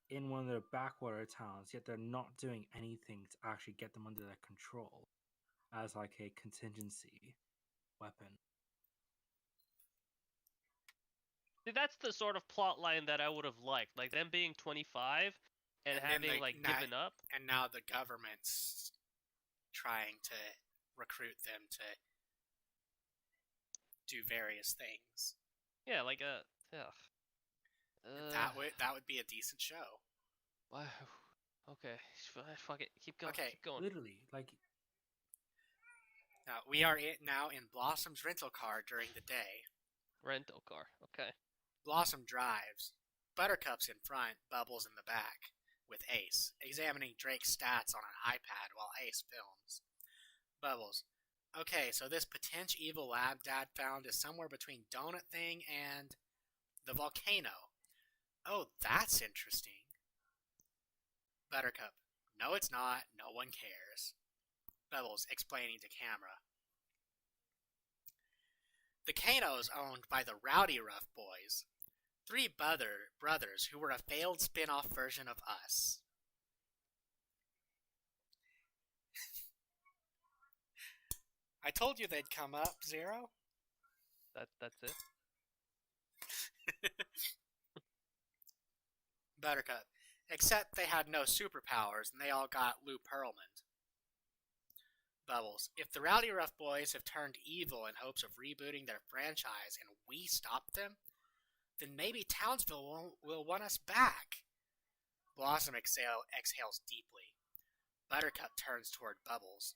in one of their backwater towns, yet they're not doing anything to actually get them under their control as like a contingency weapon. See, that's the sort of plot line that I would have liked. Like them being 25 and having given up. And now the government's trying to recruit them to do various things. Yeah, like that would be a decent show. Wow. Okay. Fuck it. Keep going. Okay. Keep going. Literally, like. Now we are now in Blossom's rental car during the day. Rental car. Okay. Blossom drives. Buttercup's in front, Bubbles in the back, with Ace, examining Drake's stats on an iPad while Ace films. Bubbles. Okay, so this potential evil lab Dad found is somewhere between Donut Thing and the volcano. Oh, that's interesting. Buttercup. No, it's not. No one cares. Bubbles explaining to camera. The Kano's owned by the Rowdy Rough Boys, three brothers who were a failed spin-off version of us. I told you they'd come up, Zero. That's it. Buttercup. Except they had no superpowers and they all got Lou Pearlman. Bubbles. If the Rowdy Rough Boys have turned evil in hopes of rebooting their franchise and we stop them, then maybe Townsville will want us back. Blossom exhales deeply. Buttercup turns toward Bubbles.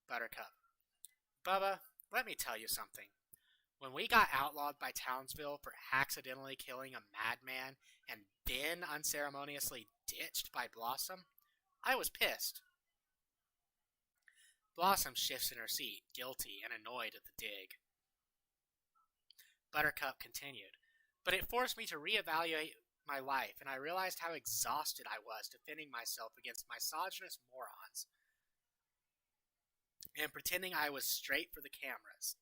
Buttercup. Bubba, let me tell you something. When we got outlawed by Townsville for accidentally killing a madman and then unceremoniously ditched by Blossom, I was pissed. Blossom shifts in her seat, guilty and annoyed at the dig. Buttercup continued, but it forced me to reevaluate my life, and I realized how exhausted I was defending myself against misogynist morons and pretending I was straight for the cameras.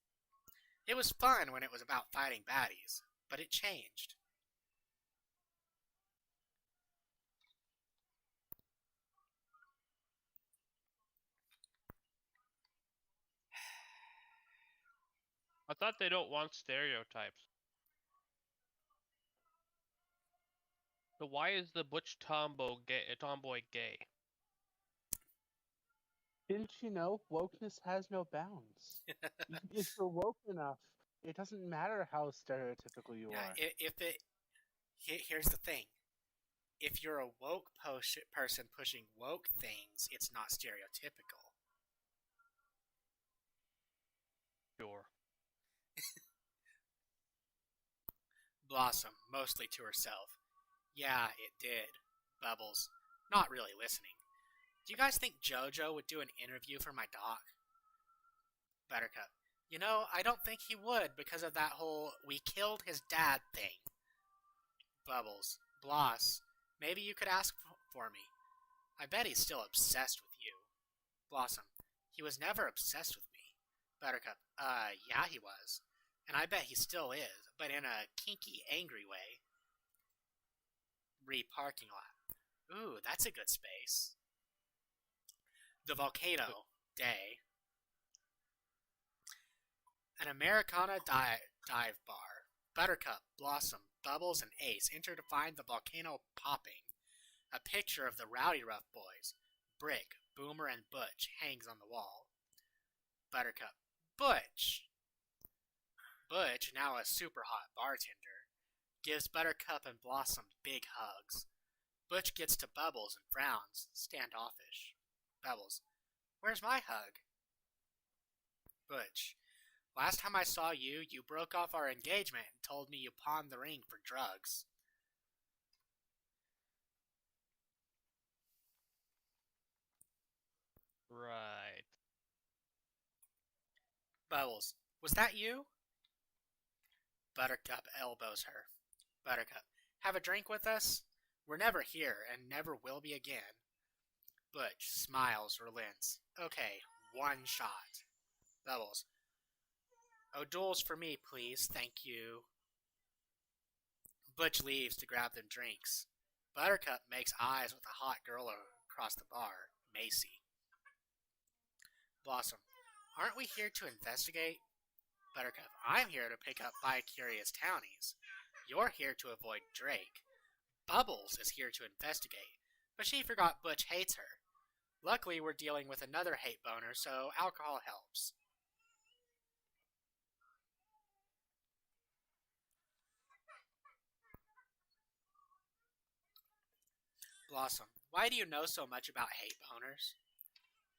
It was fun when it was about fighting baddies, but it changed. I thought they don't want stereotypes. So why is the butch tomboy gay? Didn't you know wokeness has no bounds? If you're woke enough, it doesn't matter how stereotypical you are. Here's the thing. If you're a woke person pushing woke things, it's not stereotypical. Sure. Blossom, mostly to herself. Yeah, it did. Bubbles, not really listening. Do you guys think JoJo would do an interview for my doc? Buttercup, you know, I don't think he would because of that whole "we killed his dad" thing. Bubbles, Bloss, maybe you could ask for me. I bet he's still obsessed with you. Blossom, he was never obsessed with me. Buttercup, yeah he was. And I bet he still is, but in a kinky, angry way. Parking lot. Ooh, that's a good space. The Volcano Day. An Americana dive bar. Buttercup, Blossom, Bubbles, and Ace enter to find the volcano popping. A picture of the Rowdy Rough Boys, Brick, Boomer, and Butch hangs on the wall. Buttercup, Butch! Butch, now a super hot bartender, gives Buttercup and Blossom big hugs. Butch gets to Bubbles and frowns, standoffish. Bubbles, where's my hug? Butch, last time I saw you, you broke off our engagement and told me you pawned the ring for drugs. Right. Bubbles, was that you? Buttercup elbows her. Buttercup, have a drink with us? We're never here and never will be again. Butch smiles, relents. Okay, one shot. Bubbles, O'Doul's for me, please, thank you. Butch leaves to grab them drinks. Buttercup makes eyes with a hot girl across the bar, Macy. Blossom, aren't we here to investigate? Buttercup, I'm here to pick up bi-curious townies. You're here to avoid Drake. Bubbles is here to investigate, but she forgot Butch hates her. Luckily, we're dealing with another hate boner, so alcohol helps. Blossom, why do you know so much about hate boners?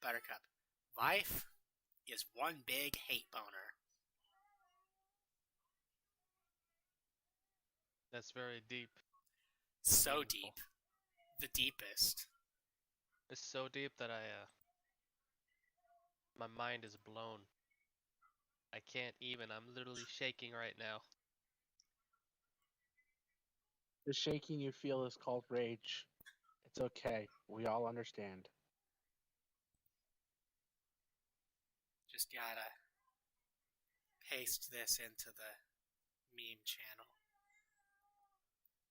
Buttercup, life is one big hate boner. That's very deep. So Meaningful. deep. The deepest. It's so deep that my mind is blown. I can't even. I'm literally shaking right now. The shaking you feel is called rage. It's okay. We all understand. Just gotta paste this into the meme channel.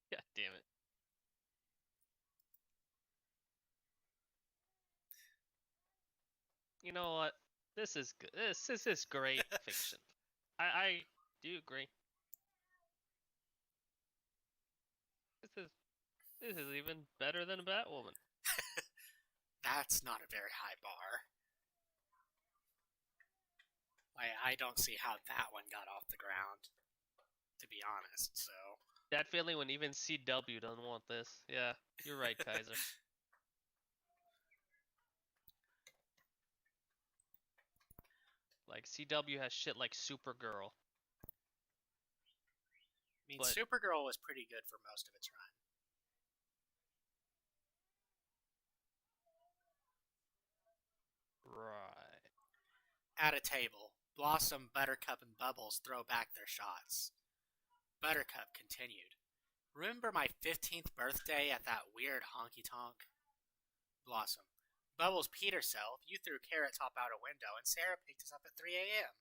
God damn it. You know what? This is good. This is great fiction. I do agree. This is even better than Batwoman. That's not a very high bar. I don't see how that one got off the ground, to be honest, so. That feeling when even CW doesn't want this. Yeah, you're right, Kaiser. Like, CW has shit like Supergirl. I mean, But- Supergirl was pretty good for most of its run. Right. At a table, Blossom, Buttercup, and Bubbles throw back their shots. Buttercup continued. Remember my 15th birthday at that weird honky-tonk? Blossom. Bubbles peed herself, you threw Carrot Top out a window, and Sarah picked us up at 3 a.m.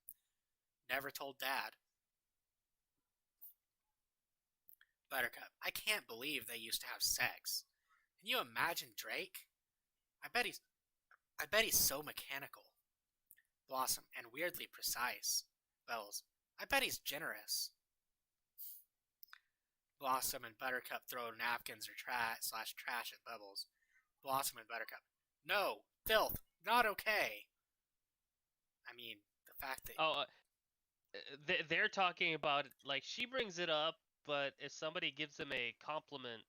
Never told Dad. Buttercup. I can't believe they used to have sex. Can you imagine Drake? I bet he's so mechanical. Blossom, and weirdly precise. Bells. I bet he's generous. Blossom and Buttercup throw napkins or trash at Bubbles. Blossom and Buttercup. No! Filth! Not okay! I mean, the fact that... Oh, they're talking about it, like, she brings it up, but if somebody gives him a compliment,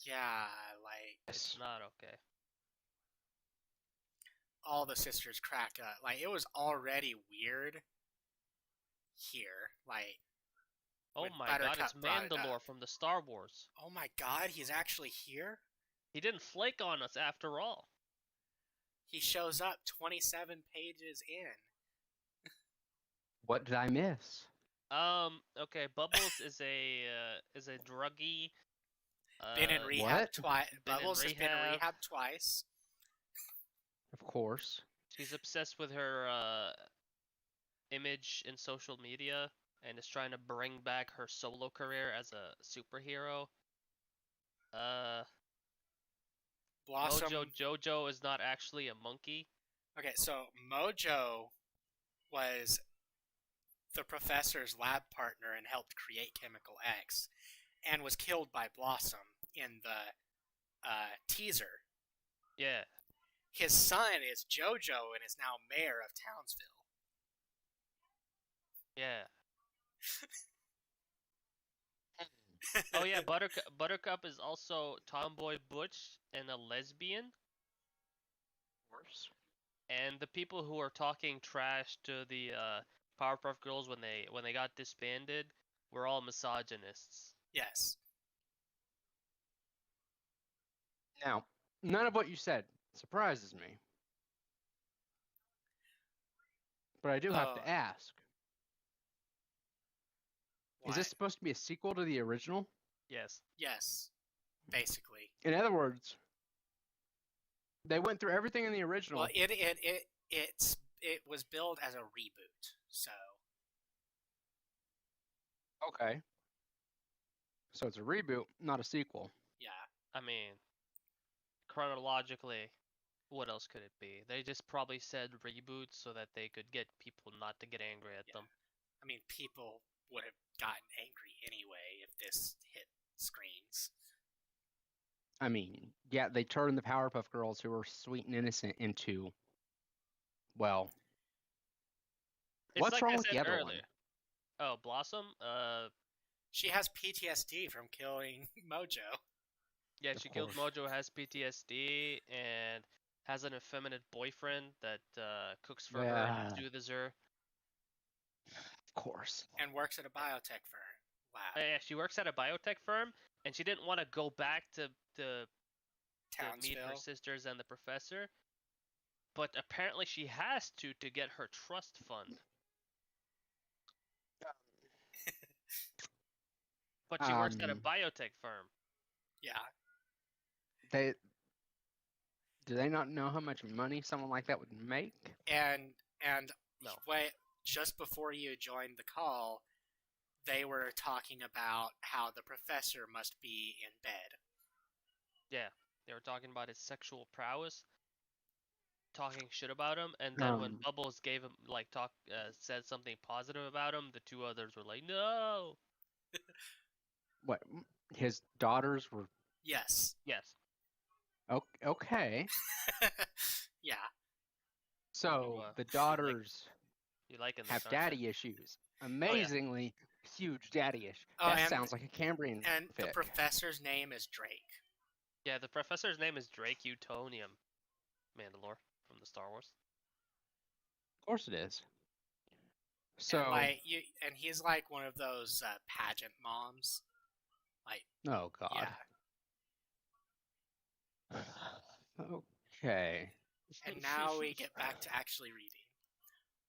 Yeah, like... it's not okay. All the sisters crack up. Like, it was already weird here. Like, Oh when my god, it's Buttercup brought it Mandalore up. from the Star Wars. Oh my god, he's actually here? He didn't flake on us after all. He shows up 27 pages in. What did I miss? Okay, Bubbles is a druggie. Been in rehab what? twice. Been in Bubbles has been in rehab. rehab twice. Of course. She's obsessed with her image in social media and is trying to bring back her solo career as a superhero. Blossom. Jojo is not actually a monkey. Okay, so Mojo was the professor's lab partner and helped create Chemical X, and was killed by Blossom in the teaser. Yeah. His son is Jojo and is now mayor of Townsville. Yeah. Oh yeah, Buttercup is also tomboy butch and a lesbian. Of course. And the people who are talking trash to the Powerpuff Girls when they got disbanded were all misogynists. Yes. Now, none of what you said surprises me. But I do have to ask. Why? Is this supposed to be a sequel to the original? Yes. Yes. Basically. In other words, they went through everything in the original. Well, it was billed as a reboot, so Okay. So it's a reboot, not a sequel. yeah. I mean, chronologically, what else could it be? They just probably said reboot so that they could get people not to get angry at them. I mean, people would have gotten angry anyway if this hit screens. I mean, yeah, they turned the Powerpuff Girls, who were sweet and innocent, into, well, It's what's like wrong I with said the other earlier. one? Oh, Blossom? She has PTSD from killing Mojo. Yeah, Of she killed course. Mojo, has PTSD, and has an effeminate boyfriend that cooks for her and Yeah. soothes her. Of course. And works at a biotech firm lab. Yeah, she works at a biotech firm, and she didn't want to go back to meet her Townsville. sisters and the professor. But apparently she has to get her trust fund. But she works at a biotech firm. Yeah. Do they not know how much money someone like that would make? And No. just before you joined the call, they were talking about how the professor must be in bed. Yeah, they were talking about his sexual prowess, talking shit about him, and then when Bubbles gave him said something positive about him, the two others were like, "No." What? His daughters were Yes. Yes. okay. Yeah. So uh, the daughters You like it? have daddy issues. Amazingly huge daddy issues. Oh, That and- sounds like a Cambrian And the fic. professor's name is Drake. Yeah, the professor's name is Drake Utonium Mandalore from the Star Wars. Of course it is. So, And he's like one of those pageant moms. oh god. Yeah. Okay. And now we get back to actually reading.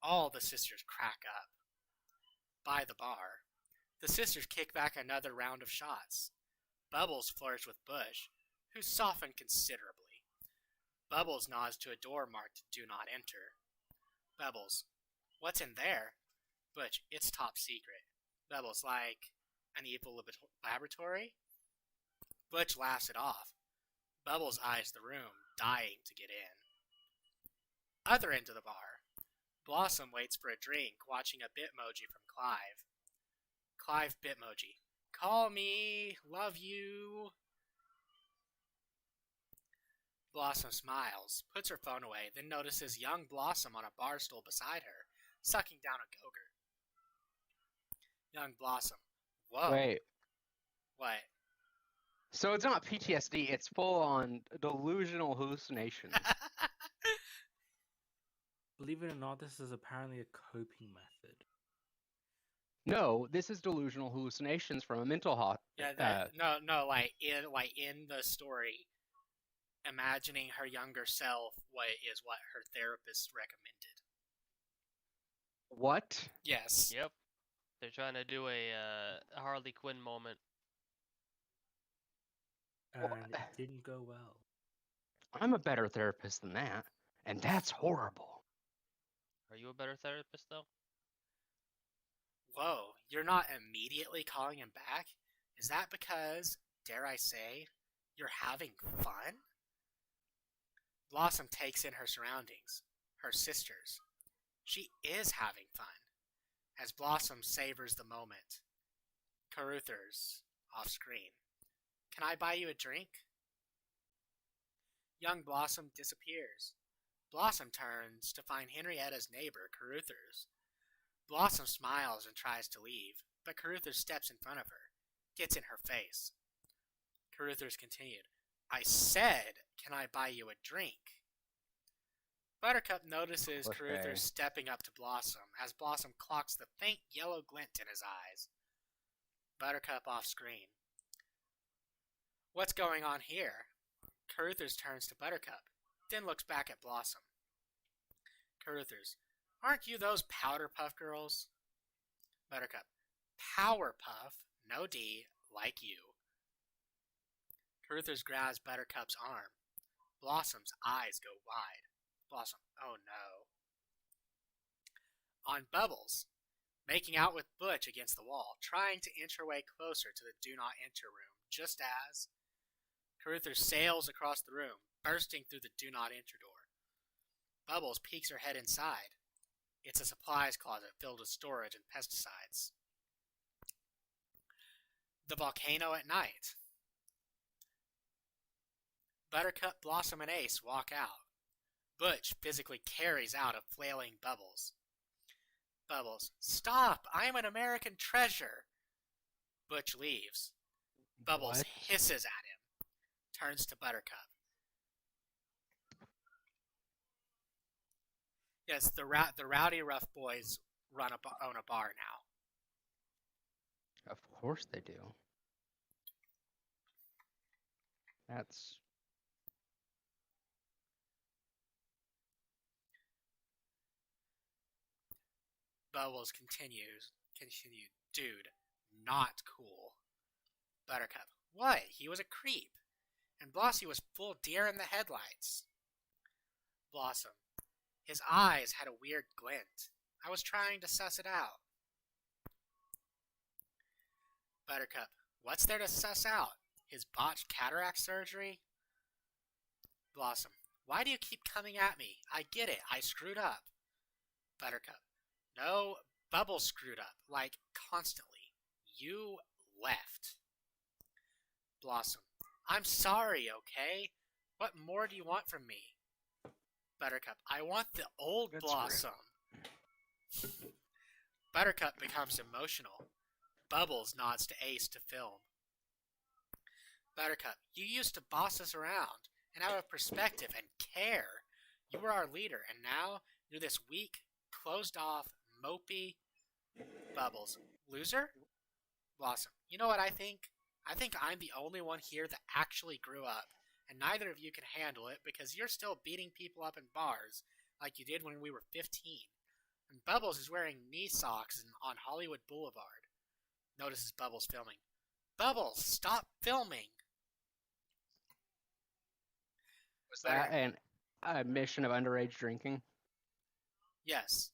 All the sisters crack up. By the bar, the sisters kick back another round of shots. Bubbles flirts with Bush, who softened considerably. Bubbles nods to a door marked "Do Not Enter." Bubbles, what's in there? Butch, it's top secret. Bubbles, like an evil laboratory? Butch laughs it off. Bubbles eyes the room, dying to get in. Other end of the bar. Blossom waits for a drink, watching a Bitmoji from Clive. Clive Bitmoji. Call me, love you. Blossom smiles, puts her phone away, then notices young Blossom on a bar stool beside her, sucking down a Go-Gurt. Young Blossom. Whoa. Wait. What? So it's not PTSD, it's full-on delusional hallucinations. Believe it or not, this is apparently a coping method. No, this is delusional hallucinations from a mental Yeah, like in the story, imagining her younger self is what her therapist recommended. What? Yes. Yep. They're trying to do a Harley Quinn moment. And it didn't go well. I'm a better therapist than that, and that's horrible. Are you a better therapist, though? Whoa, you're not immediately calling him back? Is that because, dare I say, you're having fun? Blossom takes in her surroundings, her sisters. She is having fun, as Blossom savors the moment. Caruthers, off screen. Can I buy you a drink? Young Blossom disappears. Blossom turns to find Henrietta's neighbor, Caruthers. Blossom smiles and tries to leave, but Caruthers steps in front of her, gets in her face. Caruthers continued, I said, can I buy you a drink? Buttercup notices Okay. Caruthers stepping up to Blossom, as Blossom clocks the faint yellow glint in his eyes. Buttercup off screen. What's going on here? Caruthers turns to Buttercup, then looks back at Blossom. Caruthers, aren't you those Powerpuff Girls? Buttercup, Powerpuff, no D, like you. Caruthers grabs Buttercup's arm. Blossom's eyes go wide. Blossom, oh no. On Bubbles, making out with Butch against the wall, trying to inch her way closer to the do not enter room, just as Caruthers sails across the room, bursting through the do not enter door. Bubbles peeks her head inside. It's a supplies closet filled with storage and pesticides. The volcano at night. Buttercup, Blossom, and Ace walk out. Butch physically carries out a flailing Bubbles. Bubbles, stop! I am an American treasure! Butch leaves. Bubbles What? hisses at him. Turns to Buttercup. Yes, the Rowdy Rough Boys own a bar now. Of course they do. That's... Bubbles continued, dude, not cool. Buttercup, what? He was a creep. And Blossy was full deer in the headlights. Blossom, his eyes had a weird glint. I was trying to suss it out. Buttercup, what's there to suss out? His botched cataract surgery? Blossom, why do you keep coming at me? I get it, I screwed up. Buttercup, no, Bubbles screwed up, like, constantly. You left. Blossom, I'm sorry, okay? What more do you want from me? Buttercup, I want the old That's Blossom. Buttercup becomes emotional. Bubbles nods to Ace to film. Buttercup, you used to boss us around and have a perspective and care. You were our leader, and now you're this weak, closed-off, mopey... Bubbles, loser? Blossom, you know what I think? I think I'm the only one here that actually grew up, and neither of you can handle it because you're still beating people up in bars like you did when we were 15. And Bubbles is wearing knee socks on Hollywood Boulevard. Notices Bubbles filming. Bubbles, stop filming! Was that an admission of underage drinking? Yes.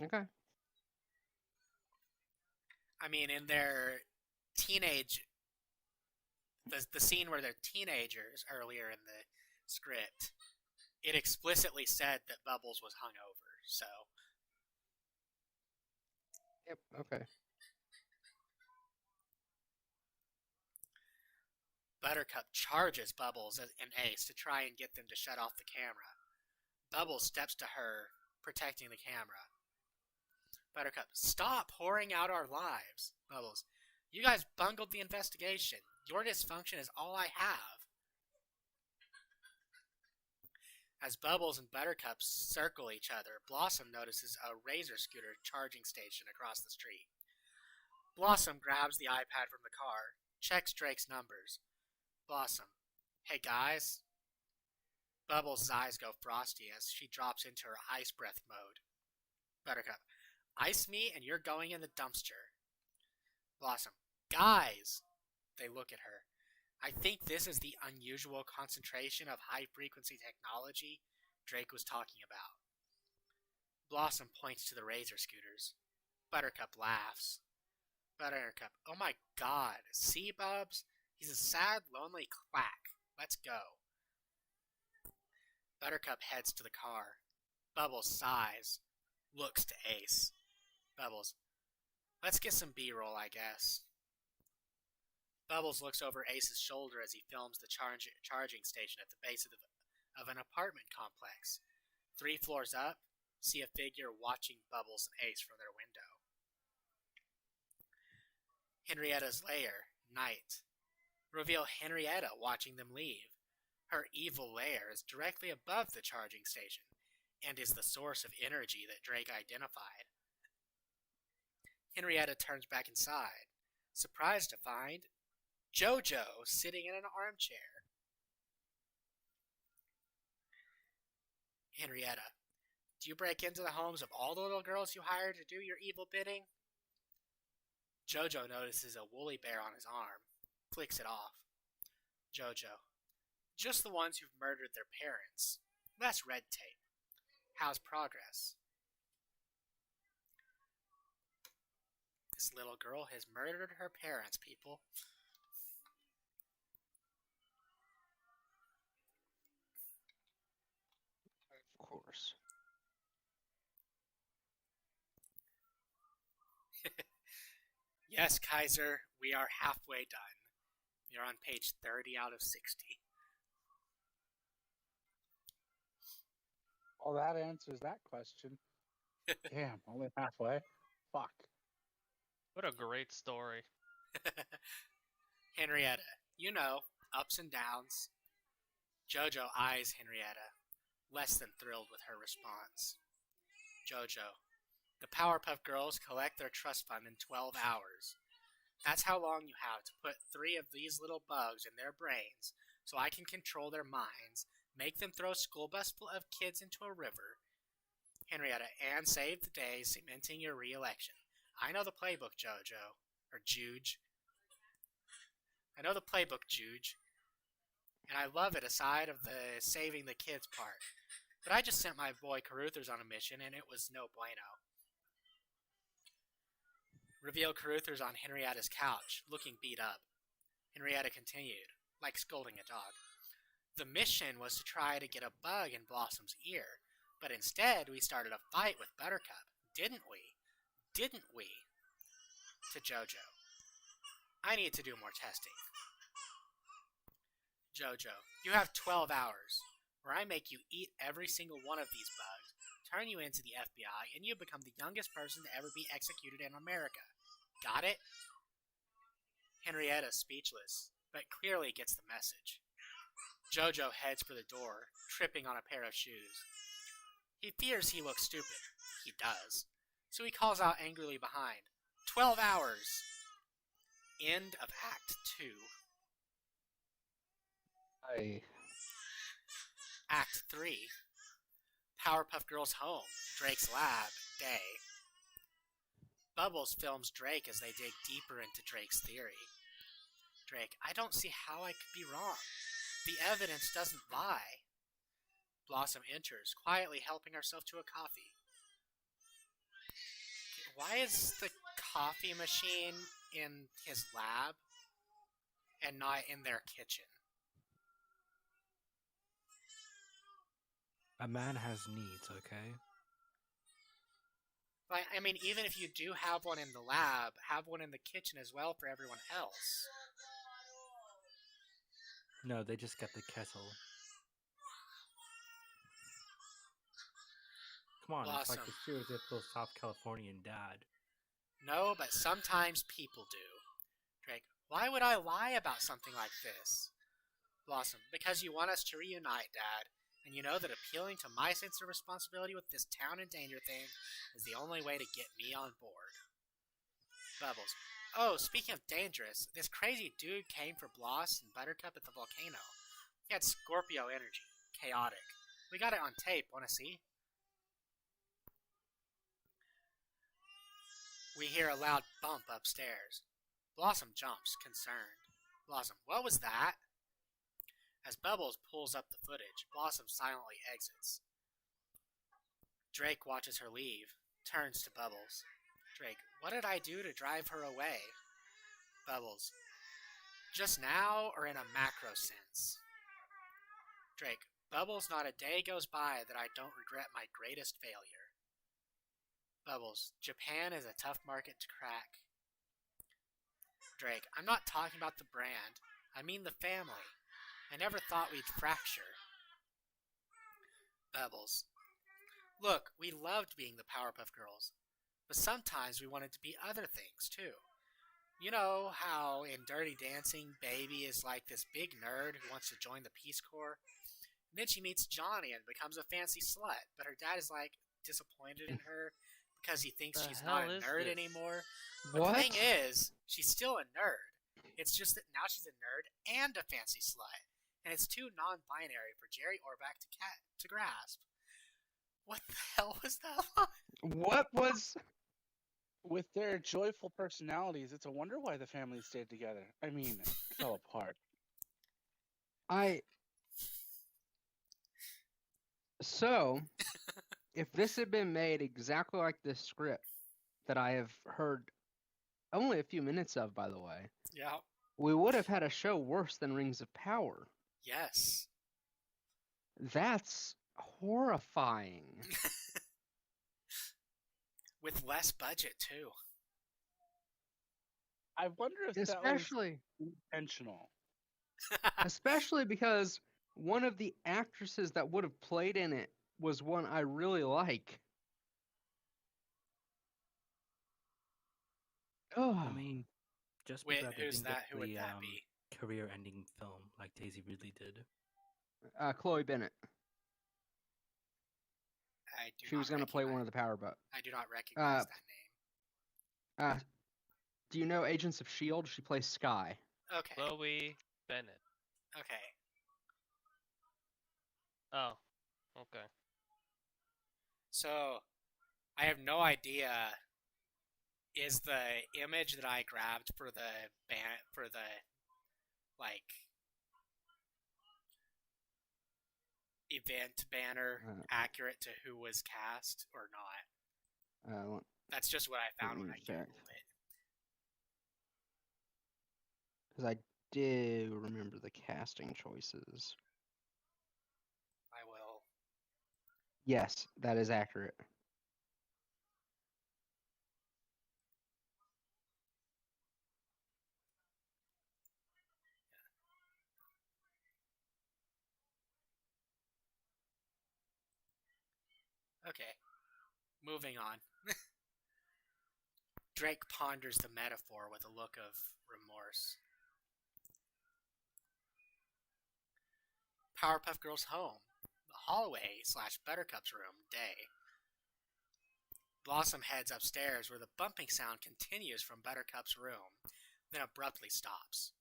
Okay. I mean, in their teenage... The scene where they're teenagers earlier in the script, It explicitly said that Bubbles was hungover, so... Yep. Okay. Buttercup charges Bubbles and Ace to try and get them to shut off the camera. Bubbles steps to her, protecting the camera. Buttercup, stop whoring out our lives. Bubbles, you guys bungled the investigation. Your dysfunction is all I have. As Bubbles and Buttercup circle each other, Blossom notices a Razor scooter charging station across the street. Blossom grabs the iPad from the car, checks Drake's numbers. Blossom, hey guys. Bubbles' eyes go frosty as she drops into her ice breath mode. Buttercup, ice me and you're going in the dumpster. Blossom, guys! They look at her. I think this is the unusual concentration of high-frequency technology Drake was talking about. Blossom points to the Razor scooters. Buttercup laughs. Buttercup, oh my god, see, Bubs? He's a sad, lonely quack. Let's go. Buttercup heads to the car. Bubbles sighs. Looks to Ace. Bubbles, let's get some B-roll, I guess. Bubbles looks over Ace's shoulder as he films the charging station at the base of an apartment complex. 3 floors up, see a figure watching Bubbles and Ace from their window. Henrietta's lair, night. Reveal Henrietta watching them leave. Her evil lair is directly above the charging station and is the source of energy that Drake identified. Henrietta turns back inside, surprised to find JoJo sitting in an armchair. Henrietta, do you break into the homes of all the little girls you hired to do your evil bidding? JoJo notices a woolly bear on his arm, flicks it off. JoJo, just the ones who've murdered their parents. Less red tape. How's progress? This little girl has murdered her parents, people. Of course. Yes, Kaiser, we are halfway done. You're on page 30 out of 60. Well, that answers that question. Damn, only halfway. Fuck. What a great story. Henrietta, you know, ups and downs. JoJo eyes Henrietta, less than thrilled with her response. JoJo, the Powerpuff Girls collect their trust fund in 12 hours. That's how long you have to put 3 of these little bugs in their brains so I can control their minds, make them throw a school bus full of kids into a river. Henrietta, and save the day, cementing your re-election. I know the playbook, JoJo. Or Juge. I know the playbook, Juge. And I love it aside of the saving the kids part. But I just sent my boy Caruthers on a mission and it was no bueno. Reveal Caruthers on Henrietta's couch, looking beat up. Henrietta continued, like scolding a dog. The mission was to try to get a bug in Blossom's ear, but instead we started a fight with Buttercup, didn't we? Didn't we? To JoJo. I need to do more testing. JoJo, you have 12 hours, where I make you eat every single one of these bugs, turn you into the FBI, and you become the youngest person to ever be executed in America. Got it? Henrietta's speechless, but clearly gets the message. JoJo heads for the door, tripping on a pair of shoes. He fears he looks stupid. He does. So he calls out angrily behind, 12 hours! End of Act 2. Act 3. Powerpuff Girls home, Drake's lab, day. Bubbles films Drake as they dig deeper into Drake's theory. Drake, I don't see how I could be wrong. The evidence doesn't lie. Blossom enters, quietly helping herself to a coffee. Why is the coffee machine in his lab and not in their kitchen? A man has needs, okay? But, I mean, even if you do have one in the lab, have one in the kitchen as well for everyone else. No, they just get the kettle. Come on, it's like Blossom. the stereotypical South Californian dad. No, but sometimes people do. Drake, why would I lie about something like this? Blossom, because you want us to reunite, Dad, and you know that appealing to my sense of responsibility with this town in danger thing is the only way to get me on board. Bubbles, oh, speaking of dangerous, this crazy dude came for Bloss and Buttercup at the volcano. He had Scorpio energy. Chaotic. We got it on tape, wanna see? We hear a loud bump upstairs. Blossom jumps, concerned. Blossom, what was that? As Bubbles pulls up the footage, Blossom silently exits. Drake watches her leave, turns to Bubbles. Drake, what did I do to drive her away? Bubbles, just now or in a macro sense? Drake, Bubbles, not a day goes by that I don't regret my greatest failure. Bubbles, Japan is a tough market to crack. Drake, I'm not talking about the brand. I mean the family. I never thought we'd fracture. Bubbles, look, we loved being the Powerpuff Girls, but sometimes we wanted to be other things too. You know how in Dirty Dancing, Baby is like this big nerd who wants to join the Peace Corps? And then she meets Johnny and becomes a fancy slut, but her dad is like disappointed in her because he thinks she's not a nerd anymore. But What? the thing is, she's still a nerd. It's just that now she's a nerd and a fancy slut. And it's too non-binary for Jerry Orbach to grasp. What the hell was that line? What was? With their joyful personalities, it's a wonder why the family stayed together. I mean, it fell apart. So, if this had been made exactly like this script that I have heard only a few minutes of, by the way, Yeah. we would have had a show worse than Rings of Power. Yes. That's horrifying. With less budget, too. I wonder if Especially, that was intentional. especially because one of the actresses that would have played in it was one I really like. Oh, I mean, just Wait, because they who's didn't that? get Who would the that be? career-ending film like Daisy Ridley did. Chloe Bennett. She was going to play one of the Powerpuff. I do not recognize that name. Do you know Agents of S.H.I.E.L.D.? She plays Skye. Okay. Chloe Bennett. Okay. Oh, okay. So, I have no idea. Is the image that I grabbed for the like event banner accurate to who was cast or not? That's just what I found when I googled it. Because I do remember the casting choices. I will. Yes, that is accurate. Okay. Moving on. Drake ponders the metaphor with a look of remorse. Powerpuff Girls' home. The hallway / Buttercup's room. Day. Blossom heads upstairs where the bumping sound continues from Buttercup's room, then abruptly stops.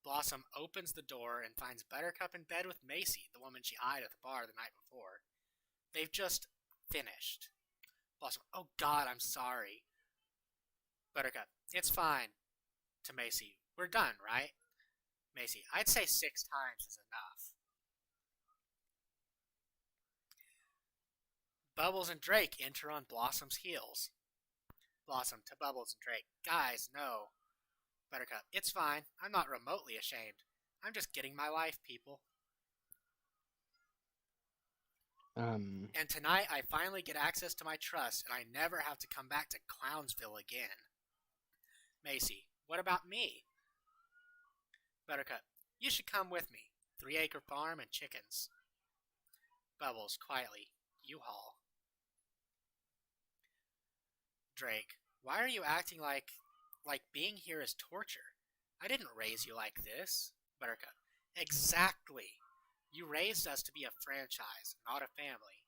Blossom opens the door and finds Buttercup in bed with Macy, the woman she eyed at the bar the night before. They've just finished. Blossom, oh God, I'm sorry. Buttercup, it's fine. To Macy, we're done, right? Macy, I'd say 6 times is enough. Bubbles and Drake enter on Blossom's heels. Blossom to Bubbles and Drake, guys, no. Buttercup, it's fine. I'm not remotely ashamed. I'm just getting my life, people. And tonight I finally get access to my trust, and I never have to come back to Clownsville again. Macy, what about me? Buttercup, you should come with me. 3-acre farm and chickens. Bubbles, quietly, U-Haul. Drake, why are you acting like being here is torture? I didn't raise you like this. Buttercup, exactly. You raised us to be a franchise, not a family.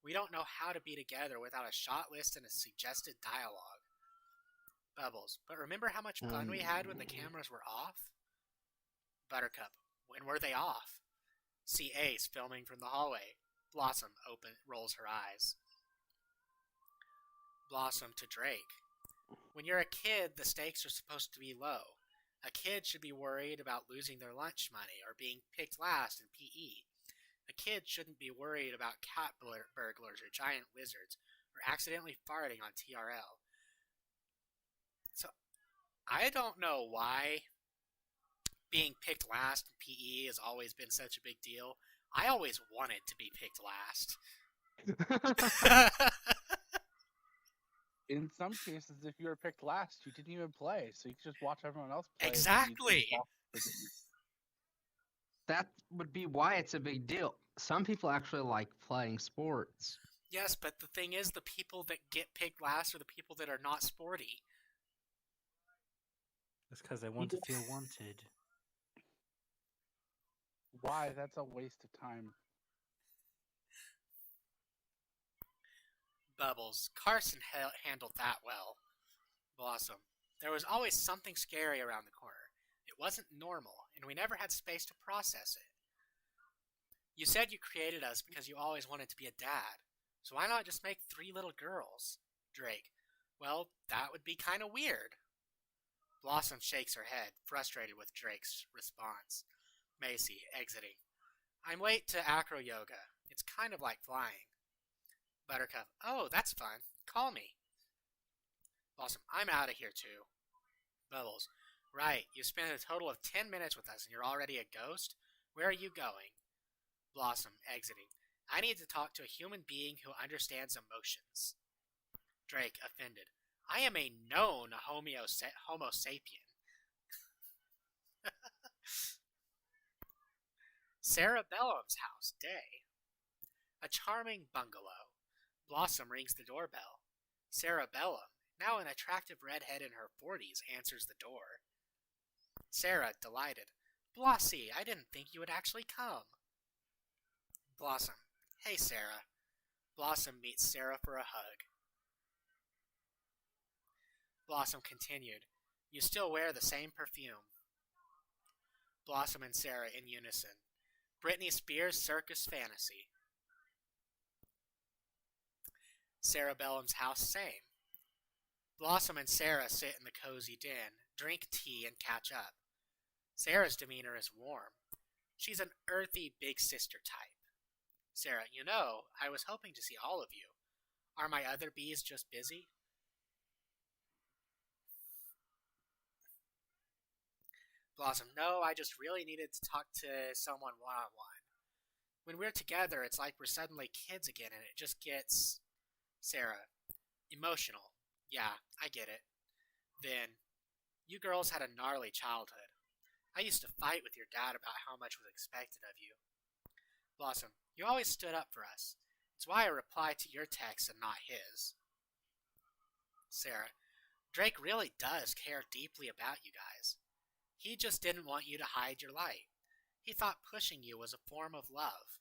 We don't know how to be together without a shot list and a suggested dialogue. Bubbles, but remember how much fun we had when the cameras were off? Buttercup, when were they off? See Ace filming from the hallway. Blossom rolls her eyes. Blossom to Drake. When you're a kid, the stakes are supposed to be low. A kid should be worried about losing their lunch money or being picked last in PE. A kid shouldn't be worried about cat burglars or giant lizards or accidentally farting on TRL. So, I don't know why being picked last in PE has always been such a big deal. I always wanted to be picked last. In some cases, if you were picked last, you didn't even play, so you could just watch everyone else play. Exactly. That would be why it's a big deal. Some people actually like playing sports. Yes, but the thing is, the people that get picked last are the people that are not sporty. That's because they want to feel wanted. Why? That's a waste of time. Bubbles. Carson handled that well. Blossom. There was always something scary around the corner. It wasn't normal, and we never had space to process it. You said you created us because you always wanted to be a dad. So why not just make 3 little girls? Drake. Well, that would be kind of weird. Blossom shakes her head, frustrated with Drake's response. Macy, exiting. I'm late to acro yoga. It's kind of like flying. Buttercup. Oh, that's fun. Call me. Blossom. I'm out of here too. Bubbles. Right. You spent a total of 10 minutes with us and you're already a ghost? Where are you going? Blossom. Exiting. I need to talk to a human being who understands emotions. Drake. Offended. I am a known homo sapien. Sarah Bellum's house. Day. A charming bungalow. Blossom rings the doorbell. Sarah Bellum, now an attractive redhead in her 40s, answers the door. Sarah, delighted. Blossie, I didn't think you would actually come. Blossom. Hey, Sarah. Blossom meets Sarah for a hug. Blossom continued. You still wear the same perfume. Blossom and Sarah in unison. Britney Spears' Circus Fantasy. Sarah Bellum's house, same. Blossom and Sarah sit in the cozy den, drink tea, and catch up. Sarah's demeanor is warm. She's an earthy big sister type. Sarah, you know, I was hoping to see all of you. Are my other bees just busy? Blossom, no, I just really needed to talk to someone one-on-one. When we're together, it's like we're suddenly kids again, and it just gets... Sarah, emotional. Yeah, I get it. Then, you girls had a gnarly childhood. I used to fight with your dad about how much was expected of you. Blossom, you always stood up for us. It's why I replied to your text and not his. Sarah, Drake really does care deeply about you guys. He just didn't want you to hide your light. He thought pushing you was a form of love.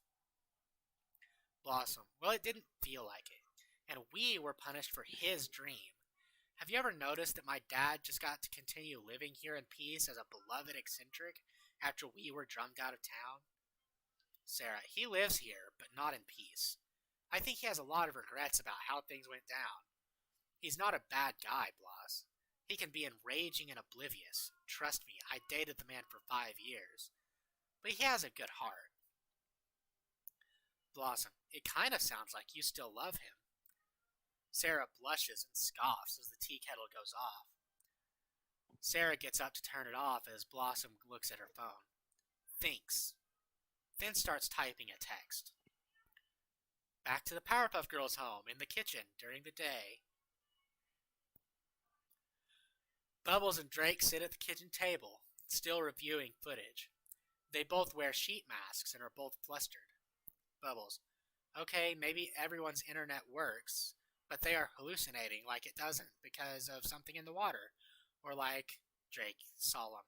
Blossom, well, it didn't feel like it. And we were punished for his dream. Have you ever noticed that my dad just got to continue living here in peace as a beloved eccentric after we were drummed out of town? Sarah, he lives here, but not in peace. I think he has a lot of regrets about how things went down. He's not a bad guy, Blas. He can be enraging and oblivious. Trust me, I dated the man for 5 years. But he has a good heart. Blossom, it kind of sounds like you still love him. Sarah blushes and scoffs as the tea kettle goes off. Sarah gets up to turn it off as Blossom looks at her phone. Thinks. Then starts typing a text. Back to the Powerpuff Girls' home in the kitchen during the day. Bubbles and Drake sit at the kitchen table, still reviewing footage. They both wear sheet masks and are both flustered. Bubbles: okay, maybe everyone's internet works, but they are hallucinating like it doesn't because of something in the water. Or like Drake: solemn.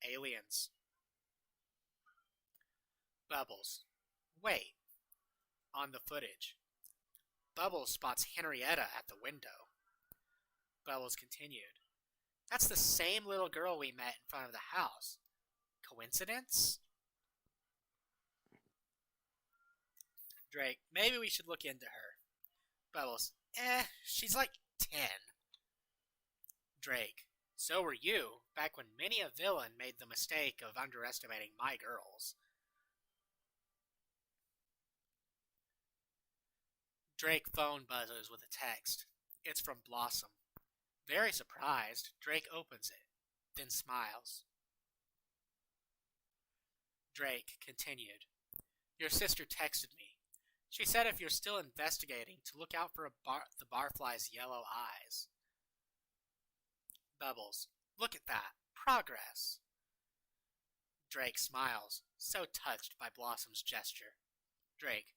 Aliens. Bubbles: wait. On the footage, Bubbles spots Henrietta at the window. Bubbles continued: that's the same little girl we met in front of the house. Coincidence? Drake: maybe we should look into her. Bubbles: she's like 10. Drake: so were you, back when many a villain made the mistake of underestimating my girls. Drake phone buzzes with a text. It's from Blossom. Very surprised, Drake opens it, then smiles. Drake continued: your sister texted me. She said if you're still investigating, to look out for the barfly's yellow eyes. Bubbles: look at that. Progress. Drake smiles, so touched by Blossom's gesture. Drake: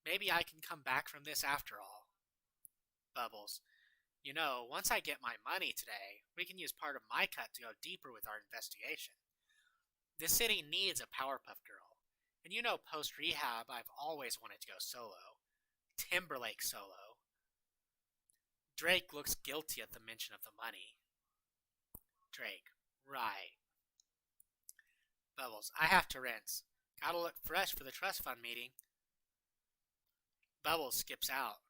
maybe I can come back from this after all. Bubbles: you know, once I get my money today, we can use part of my cut to go deeper with our investigation. This city needs a Powerpuff Girl, and you know post-rehab I've always wanted to go solo. Timberlake solo. Drake looks guilty at the mention of the money. Drake: right. Bubbles: I have to rinse. Gotta look fresh for the trust fund meeting. Bubbles skips out.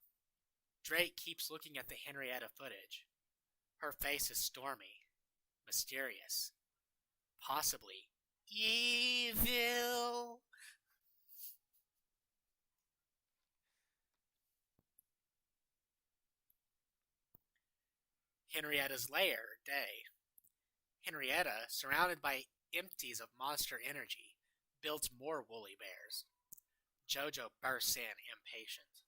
Drake keeps looking at the Henrietta footage. Her face is stormy, mysterious, possibly evil. Henrietta's lair, day. Henrietta, surrounded by empties of monster energy, builds more woolly bears. Jojo bursts in, impatient.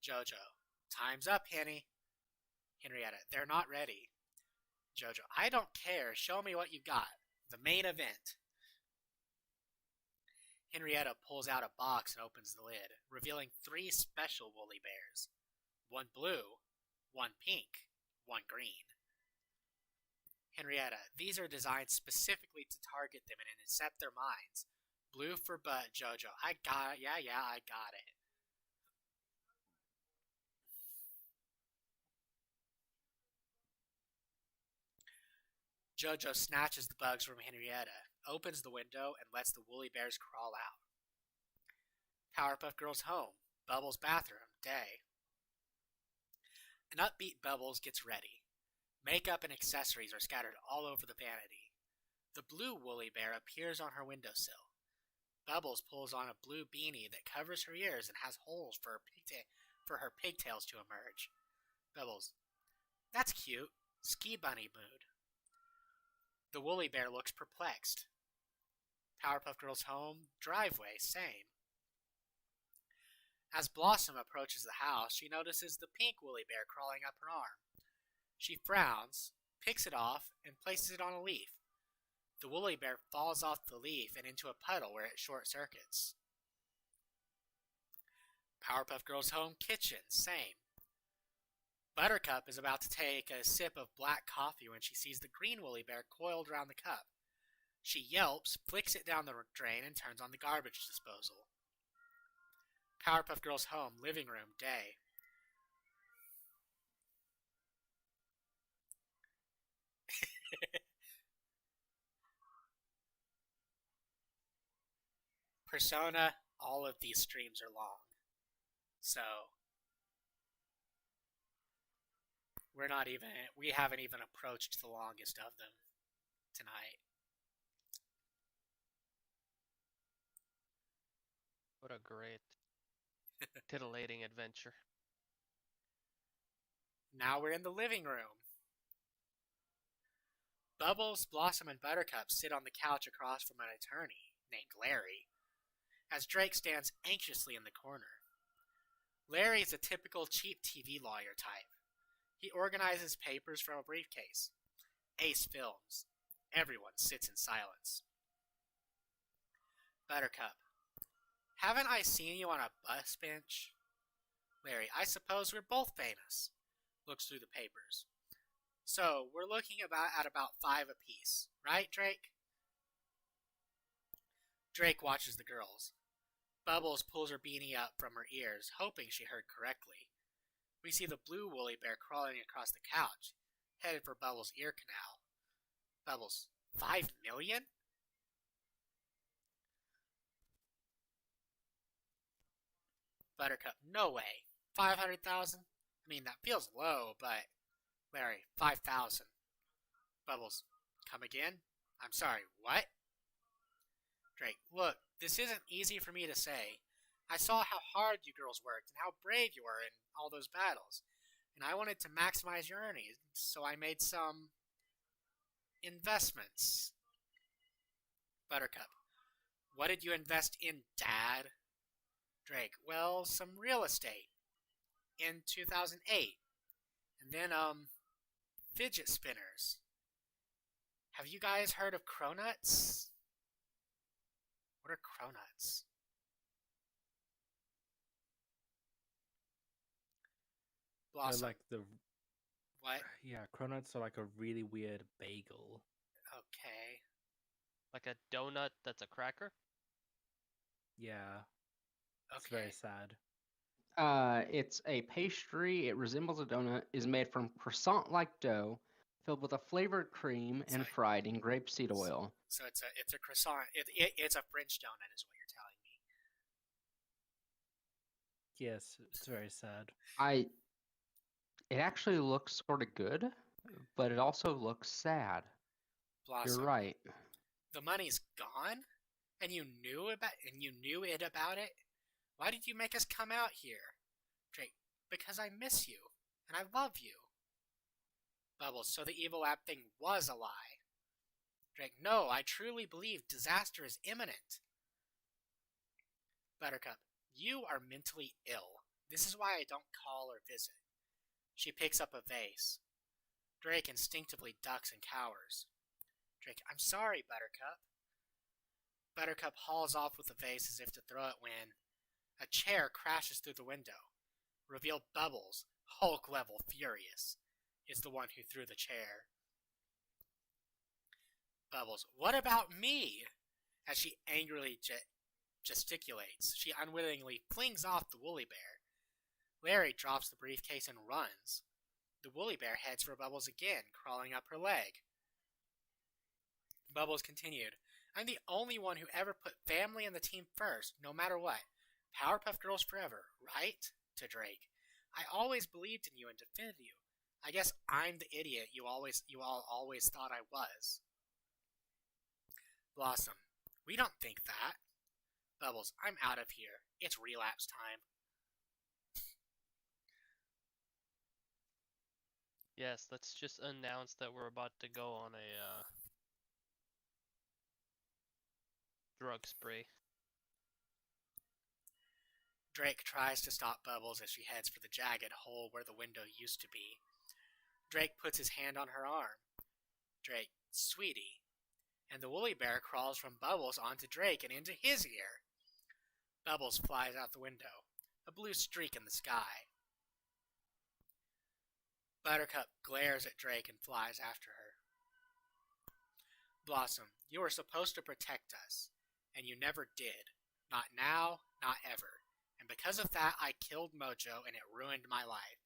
Jojo: time's up, Henny. Henrietta: they're not ready. Jojo: I don't care. Show me what you got. The main event. Henrietta pulls out a box and opens the lid, revealing 3 special woolly bears. 1 blue, 1 pink, 1 green. Henrietta: these are designed specifically to target them and intercept their minds. Blue for butt. Jojo: I got it. Yeah, I got it. Jojo snatches the bugs from Henrietta, opens the window, and lets the woolly bears crawl out. Powerpuff Girls' home. Bubbles' bathroom. Day. An upbeat Bubbles gets ready. Makeup and accessories are scattered all over the vanity. The blue woolly bear appears on her windowsill. Bubbles pulls on a blue beanie that covers her ears and has holes for her pigtails to emerge. Bubbles: that's cute. Ski bunny mood. The woolly bear looks perplexed. Powerpuff Girls' home, driveway, same. As Blossom approaches the house, she notices the pink woolly bear crawling up her arm. She frowns, picks it off, and places it on a leaf. The woolly bear falls off the leaf and into a puddle where it short circuits. Powerpuff Girls' home, kitchen, same. Buttercup is about to take a sip of black coffee when she sees the green woolly bear coiled around the cup. She yelps, flicks it down the drain, and turns on the garbage disposal. Powerpuff Girls' home, living room, day. Persona, all of these streams are long. So, we haven't even approached the longest of them tonight. What a great, titillating adventure. Now we're in the living room. Bubbles, Blossom, and Buttercup sit on the couch across from an attorney named Larry, as Drake stands anxiously in the corner. Larry's a typical cheap TV lawyer type. He organizes papers from a briefcase. Ace films. Everyone sits in silence. Buttercup. Haven't I seen you on a bus bench? Larry. I suppose we're both famous. Looks through the papers. So, we're looking at about 5 apiece. Right, Drake? Drake watches the girls. Bubbles pulls her beanie up from her ears, hoping she heard correctly. We see the blue woolly bear crawling across the couch, headed for Bubbles' ear canal. Bubbles, 5 million? Buttercup, no way. 500,000? I mean, that feels low, but... Larry, 5,000. Bubbles, come again? I'm sorry, what? Drake, look, this isn't easy for me to say. I saw how hard you girls worked and how brave you were in all those battles, and I wanted to maximize your earnings, so I made some investments. Buttercup, what did you invest in, Dad? Drake, well, some real estate in 2008, and then, fidget spinners. Have you guys heard of cronuts? What are cronuts? Blossom. They're like the What? yeah, cronuts are like a really weird bagel. Okay. Like a donut that's a cracker? Yeah, it's Okay. very sad. It's a pastry. It resembles a donut. Is made from croissant-like dough, filled with a flavored cream and So- fried in grapeseed oil. So it's a croissant. It's a French donut, is what you're telling me. Yes, it's very sad. It actually looks sort of good, but it also looks sad. Blossom. You're right. The money's gone, and you knew it about it. Why did you make us come out here? Drake, because I miss you, and I love you. Bubbles, so the evil app thing was a lie. Drake, no, I truly believe disaster is imminent. Buttercup, you are mentally ill. This is why I don't call or visit. She picks up a vase. Drake instinctively ducks and cowers. Drake, I'm sorry, Buttercup. Buttercup hauls off with the vase as if to throw it when a chair crashes through the window. Reveal Bubbles, Hulk-level furious, is the one who threw the chair. Bubbles, what about me? As she angrily gesticulates, she unwittingly flings off the woolly bear. Larry drops the briefcase and runs. The woolly bear heads for Bubbles again, crawling up her leg. Bubbles continued, I'm the only one who ever put family and the team first, no matter what. Powerpuff Girls forever, right? To Drake. I always believed in you and defended you. I guess I'm the idiot you all always thought I was. Blossom, we don't think that. Bubbles, I'm out of here. It's relapse time. Yes, let's just announce that we're about to go on a drug spree. Drake tries to stop Bubbles as she heads for the jagged hole where the window used to be. Drake puts his hand on her arm. Drake, sweetie. And the woolly bear crawls from Bubbles onto Drake and into his ear. Bubbles flies out the window, a blue streak in the sky. Buttercup glares at Drake and flies after her. Blossom, you were supposed to protect us, and you never did. Not now, not ever. And because of that, I killed Mojo and it ruined my life.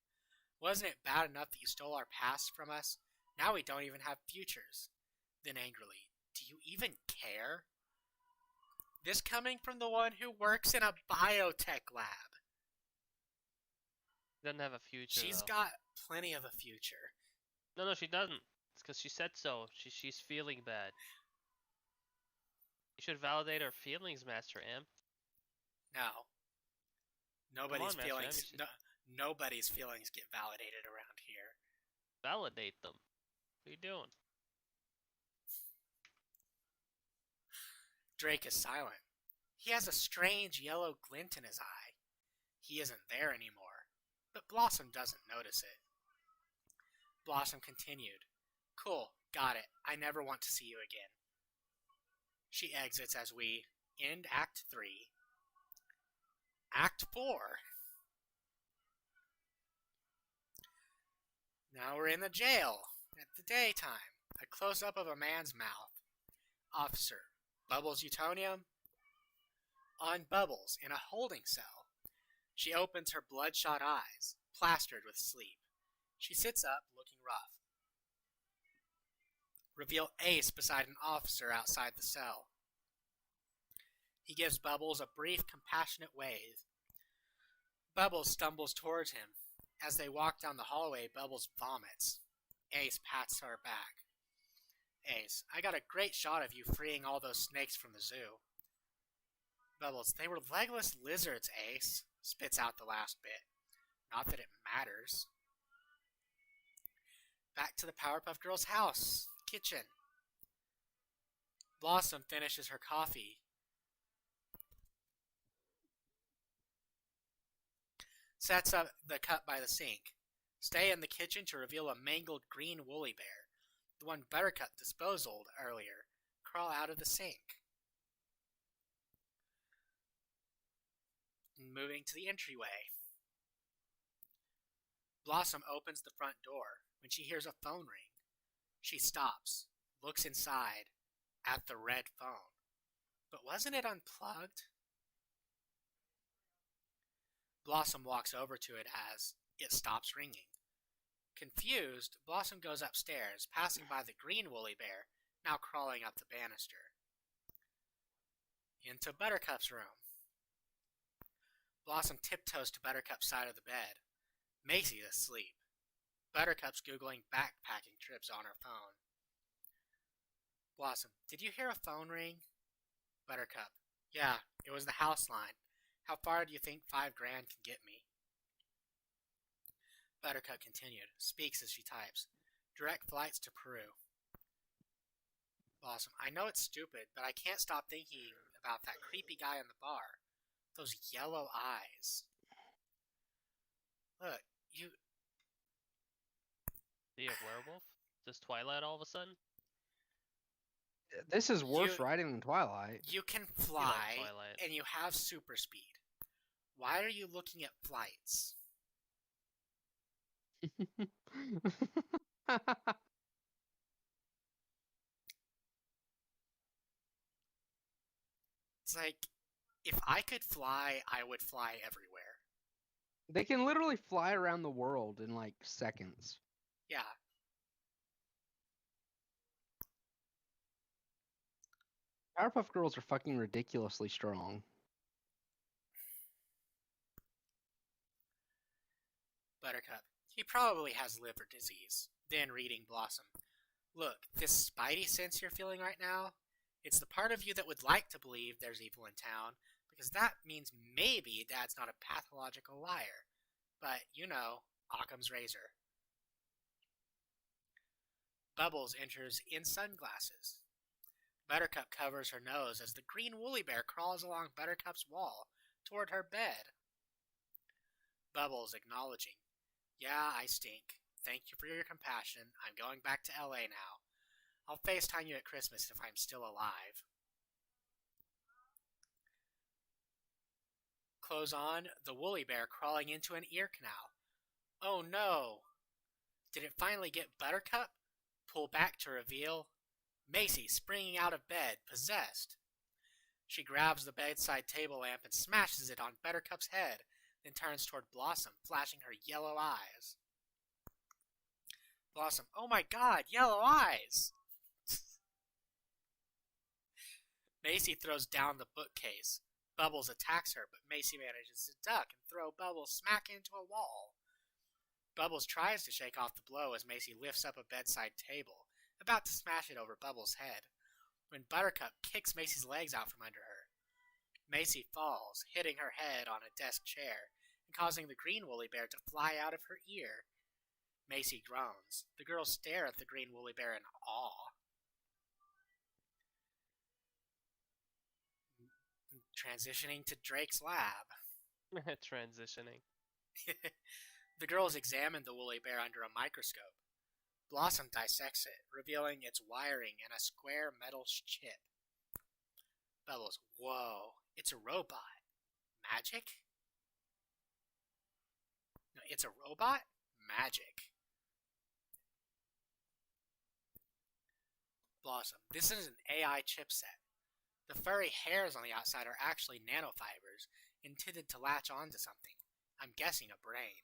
Wasn't it bad enough that you stole our past from us? Now we don't even have futures. Then angrily, do you even care? This coming from the one who works in a biotech lab. Doesn't have a future. She's though. got plenty of a future. No, she doesn't. It's because she said so. She's feeling bad. You should validate her feelings, Master M. No. Nobody's Master M, feelings. you should- Nobody's feelings get validated around here. Validate them. What are you doing? Drake is silent. He has a strange yellow glint in his eye. he isn't there anymore, but Blossom doesn't notice it. Blossom continued, "Cool, got it. I never want to see you again." She exits as we end Act 3. Act 4. Now we're in the jail at the daytime. A close-up of a man's mouth. Officer, Bubbles Utonium? On Bubbles in a holding cell. She opens her bloodshot eyes, plastered with sleep. She sits up, looking rough. Reveal Ace beside an officer outside the cell. He gives Bubbles a brief, compassionate wave. Bubbles stumbles towards him. As they walk down the hallway, Bubbles vomits. Ace pats her back. Ace, I got a great shot of you freeing all those snakes from the zoo. Bubbles, they were legless lizards, Ace. Spits out the last bit. Not that it matters. Back to the Powerpuff Girls' house. Kitchen. Blossom finishes her coffee. Sets up the cup by the sink. Stay in the kitchen to reveal a mangled green woolly bear. The one Buttercup disposed of earlier. Crawl out of the sink. Moving to the entryway. Blossom opens the front door when she hears a phone ring. She stops, looks inside, at the red phone. But wasn't it unplugged? Blossom walks over to it as it stops ringing. Confused, Blossom goes upstairs, passing by the green woolly bear, now crawling up the banister. Into Buttercup's room. Blossom tiptoes to Buttercup's side of the bed. Macy's asleep. Buttercup's Googling backpacking trips on her phone. Blossom, did you hear a phone ring? Buttercup, yeah, it was the house line. How far do you think $5,000 can get me? Buttercup continued, speaks as she types. Direct flights to Peru. Blossom, I know it's stupid, but I can't stop thinking about that creepy guy in the bar. Those yellow eyes. Look, you... The werewolf? Just Twilight all of a sudden? This is worse writing than Twilight. You can You fly, like Twilight. and you have super speed. Why are you looking at flights? It's like, if I could fly, I would fly everywhere. They can literally fly around the world in like seconds. Yeah. Powerpuff Girls are fucking ridiculously strong. Buttercup. He probably has liver disease. Then reading Blossom. Look, this spidey sense you're feeling right now, it's the part of you that would like to believe there's evil in town, because that means maybe Dad's not a pathological liar. But, you know, Occam's razor. Bubbles enters in sunglasses. Buttercup covers her nose as the green woolly bear crawls along Buttercup's wall toward her bed. Bubbles acknowledging. Yeah, I stink. Thank you for your compassion. I'm going back to LA now. I'll FaceTime you at Christmas if I'm still alive. Close on, the woolly bear crawling into an ear canal. Oh no! Did it finally get Buttercup? Pull back to reveal Macy springing out of bed, possessed. She grabs the bedside table lamp and smashes it on Buttercup's head, then turns toward Blossom, flashing her yellow eyes. Blossom, oh my god, yellow eyes! Macy throws down the bookcase. Bubbles attacks her, but Macy manages to duck and throw Bubbles smack into a wall. Bubbles tries to shake off the blow as Macy lifts up a bedside table, about to smash it over Bubbles' head, when Buttercup kicks Macy's legs out from under her. Macy falls, hitting her head on a desk chair, and causing the green woolly bear to fly out of her ear. Macy groans. The girls stare at the green woolly bear in awe. Transitioning to Drake's lab. Transitioning. The girls examine the woolly bear under a microscope. Blossom dissects it, revealing its wiring and a square metal chip. Bubbles, whoa, it's a robot. Magic? No, it's a robot? Magic. Blossom, this is an AI chipset. The furry hairs on the outside are actually nanofibers intended to latch onto something. I'm guessing a brain.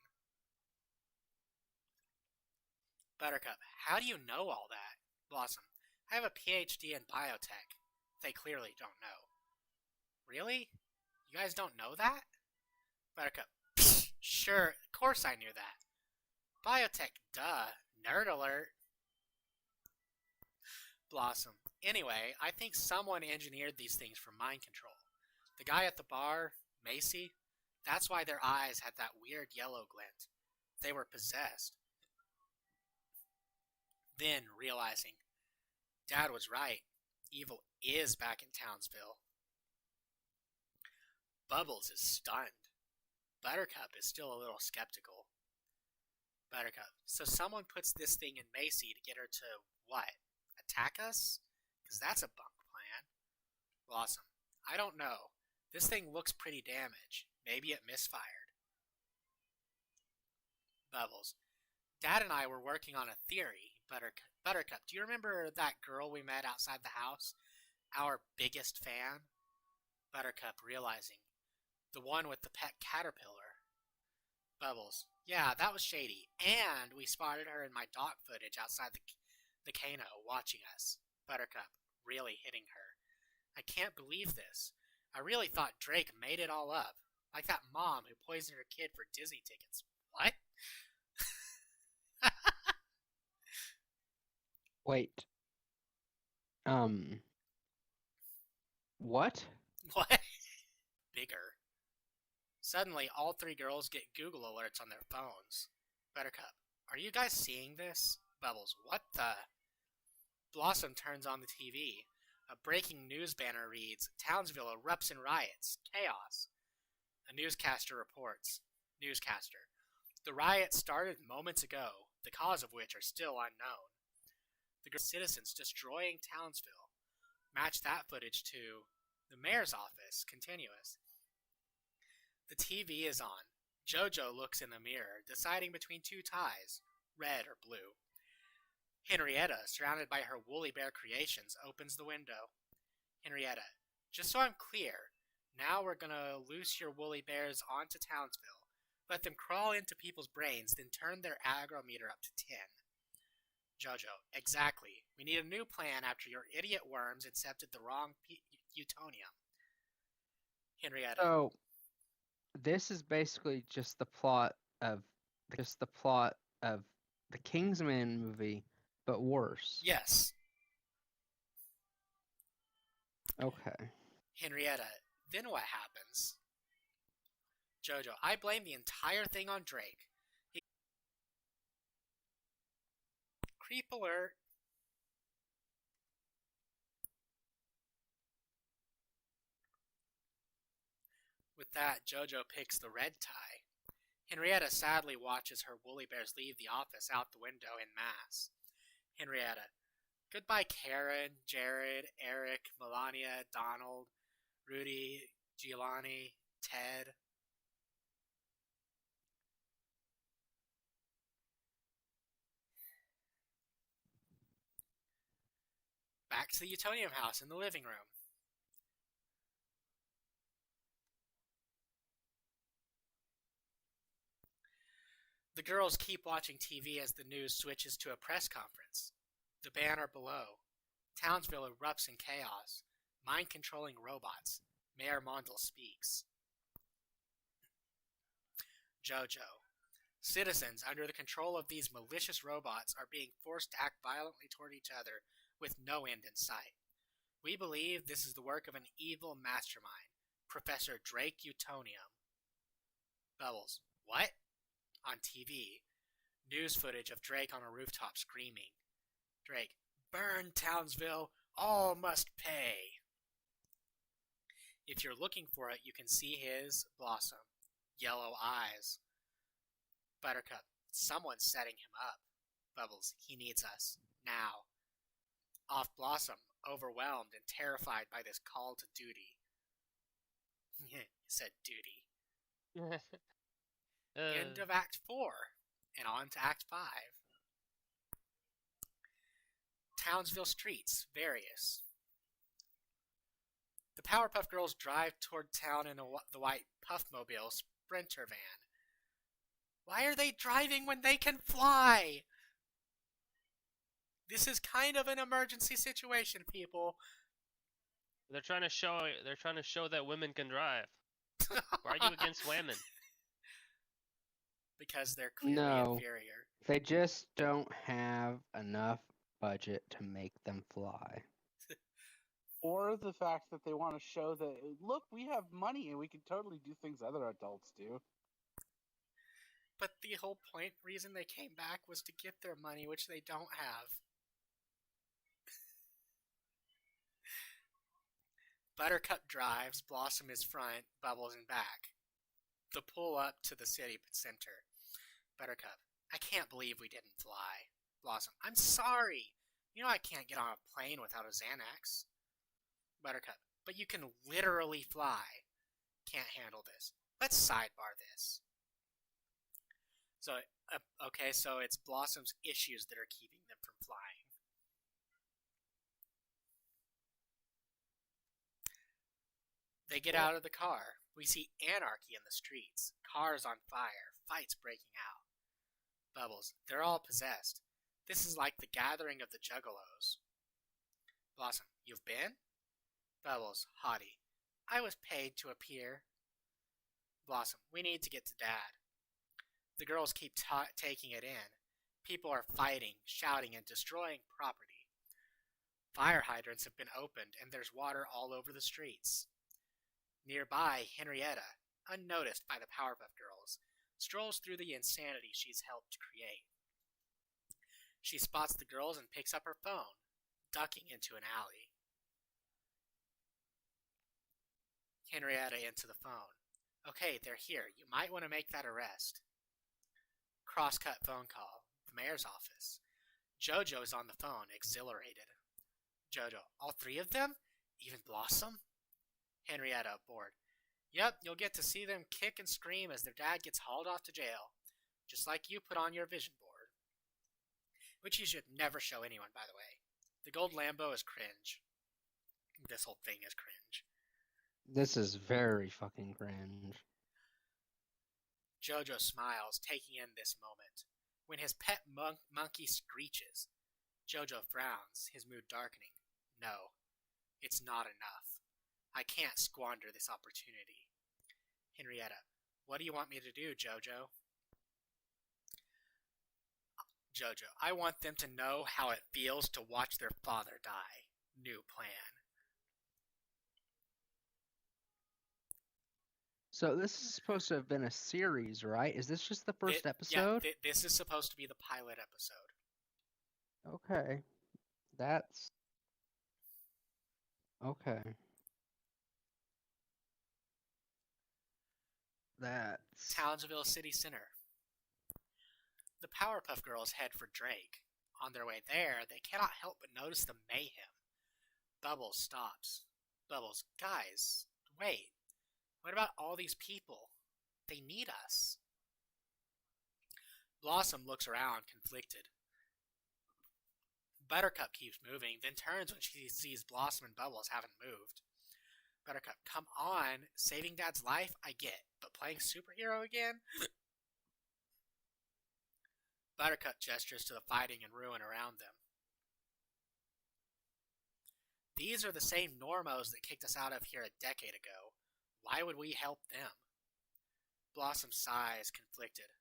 Buttercup, how do you know all that? Blossom, I have a PhD in biotech. They clearly don't know. Really? You guys don't know that? Buttercup, sure, of course I knew that. Biotech, duh. Nerd alert. Blossom, anyway, I think someone engineered these things for mind control. The guy at the bar, Macy, that's why their eyes had that weird yellow glint. They were possessed. Then, realizing, Dad was right. Evil is back in Townsville. Bubbles is stunned. Buttercup is still a little skeptical. Buttercup, so someone puts this thing in Macy to get her to, what, attack us? Because that's a bunk plan. Blossom, I don't know. This thing looks pretty damaged. Maybe it misfired. Bubbles, Dad and I were working on a theory. Buttercup, do you remember that girl we met outside the house? Our biggest fan? Buttercup, realizing. The one with the pet caterpillar. Bubbles, yeah, that was shady. And we spotted her in my dock footage outside the Kano watching us. Buttercup, really hitting her. I can't believe this. I really thought Drake made it all up. Like that mom who poisoned her kid for Disney tickets. What? Wait. What? What? Bigger. Suddenly, all three girls get Google alerts on their phones. Buttercup, are you guys seeing this? Bubbles, what the? Blossom turns on the TV. A breaking news banner reads, Townsville erupts in riots. Chaos. A newscaster reports. Newscaster. The riots started moments ago, the cause of which are still unknown. The citizens destroying Townsville. Match that footage to the mayor's office. Continuous. The TV is on. Jojo looks in the mirror, deciding between two ties, red or blue. Henrietta, surrounded by her woolly bear creations, opens the window. Henrietta, just so I'm clear, now we're gonna loose your woolly bears onto Townsville, let them crawl into people's brains, then turn their agrometer up to 10. Jojo, exactly. We need a new plan after your idiot worms accepted the wrong Utonium. Henrietta. So, this is basically just the plot of the Kingsman movie, but worse. Yes. Okay. Henrietta, then what happens? Jojo, I blame the entire thing on Drake. Creep alert. With that, Jojo picks the red tie. Henrietta sadly watches her woolly bears leave the office out the window en masse. Henrietta, goodbye Karen, Jared, Eric, Melania, Donald, Rudy, Giuliani, Ted. Back to the Utonium house in the living room. The girls keep watching TV as the news switches to a press conference. The banner below. Townsville erupts in chaos. Mind-controlling robots. Mayor Mondel speaks. Jojo. Citizens under the control of these malicious robots are being forced to act violently toward each other with no end in sight. We believe this is the work of an evil mastermind, Professor Drake Utonium. Bubbles. What? On TV. News footage of Drake on a rooftop screaming. Drake. Burn Townsville! All must pay! If you're looking for it, you can see his Blossom. Yellow eyes. Buttercup, someone's setting him up. Bubbles, he needs us. Now. Off Blossom, overwhelmed and terrified by this call to duty. He said duty. End of Act 4, and on to Act 5. Townsville streets, various. The Powerpuff Girls drive toward town in the white Puffmobile Sprinter van. Why are they driving when they can fly? This is kind of an emergency situation, people. They're trying to show that women can drive. Why are you against women? Because they're clearly inferior. They just don't have enough budget to make them fly. Or the fact that they want to show that, look, we have money and we can totally do things other adults do. But the whole reason they came back was to get their money, which they don't have. Buttercup drives, Blossom is front, Bubbles in back. The pull up to the city center. Buttercup, I can't believe we didn't fly. Blossom, I'm sorry. You know I can't get on a plane without a Xanax. Buttercup, but you can literally fly. Can't handle this. Let's sidebar this. So, okay, so it's Blossom's issues that are keeping them from flying. They get out of the car. We see anarchy in the streets. Cars on fire. Fights breaking out. Bubbles, they're all possessed. This is like the gathering of the Juggalos. Blossom, you've been? Bubbles, haughty. I was paid to appear. Blossom, we need to get to Dad. The girls keep taking it in. People are fighting, shouting, and destroying property. Fire hydrants have been opened, and there's water all over the streets. Nearby, Henrietta, unnoticed by the Powerpuff Girls, strolls through the insanity she's helped create. She spots the girls and picks up her phone, ducking into an alley. Henrietta into the phone. Okay, they're here. You might want to make that arrest. Cross-cut phone call. The mayor's office. Jojo's on the phone, exhilarated. Jojo, all three of them? Even Blossom? Henrietta, bored. Yep, you'll get to see them kick and scream as their dad gets hauled off to jail. Just like you put on your vision board. Which you should never show anyone, by the way. The gold Lambo is cringe. This whole thing is cringe. This is very fucking cringe. Jojo smiles, taking in this moment. When his pet monkey screeches, Jojo frowns, his mood darkening. No, it's not enough. I can't squander this opportunity. Henrietta, what do you want me to do, Jojo? Jojo, I want them to know how it feels to watch their father die. New plan. So this is supposed to have been a series, right? Is this just the first episode? Yeah, this is supposed to be the pilot episode. Okay. That's... Okay. That's... Townsville City Center. The Powerpuff Girls head for Drake. On their way there, they cannot help but notice the mayhem. Bubbles stops. Bubbles, guys, wait. What about all these people? They need us. Blossom looks around, conflicted. Buttercup keeps moving, then turns when she sees Blossom and Bubbles haven't moved. Buttercup, come on. Saving Dad's life, I get. But playing superhero again? Buttercup gestures to the fighting and ruin around them. These are the same normos that kicked us out of here a decade ago. Why would we help them? Blossom sighs, conflicted.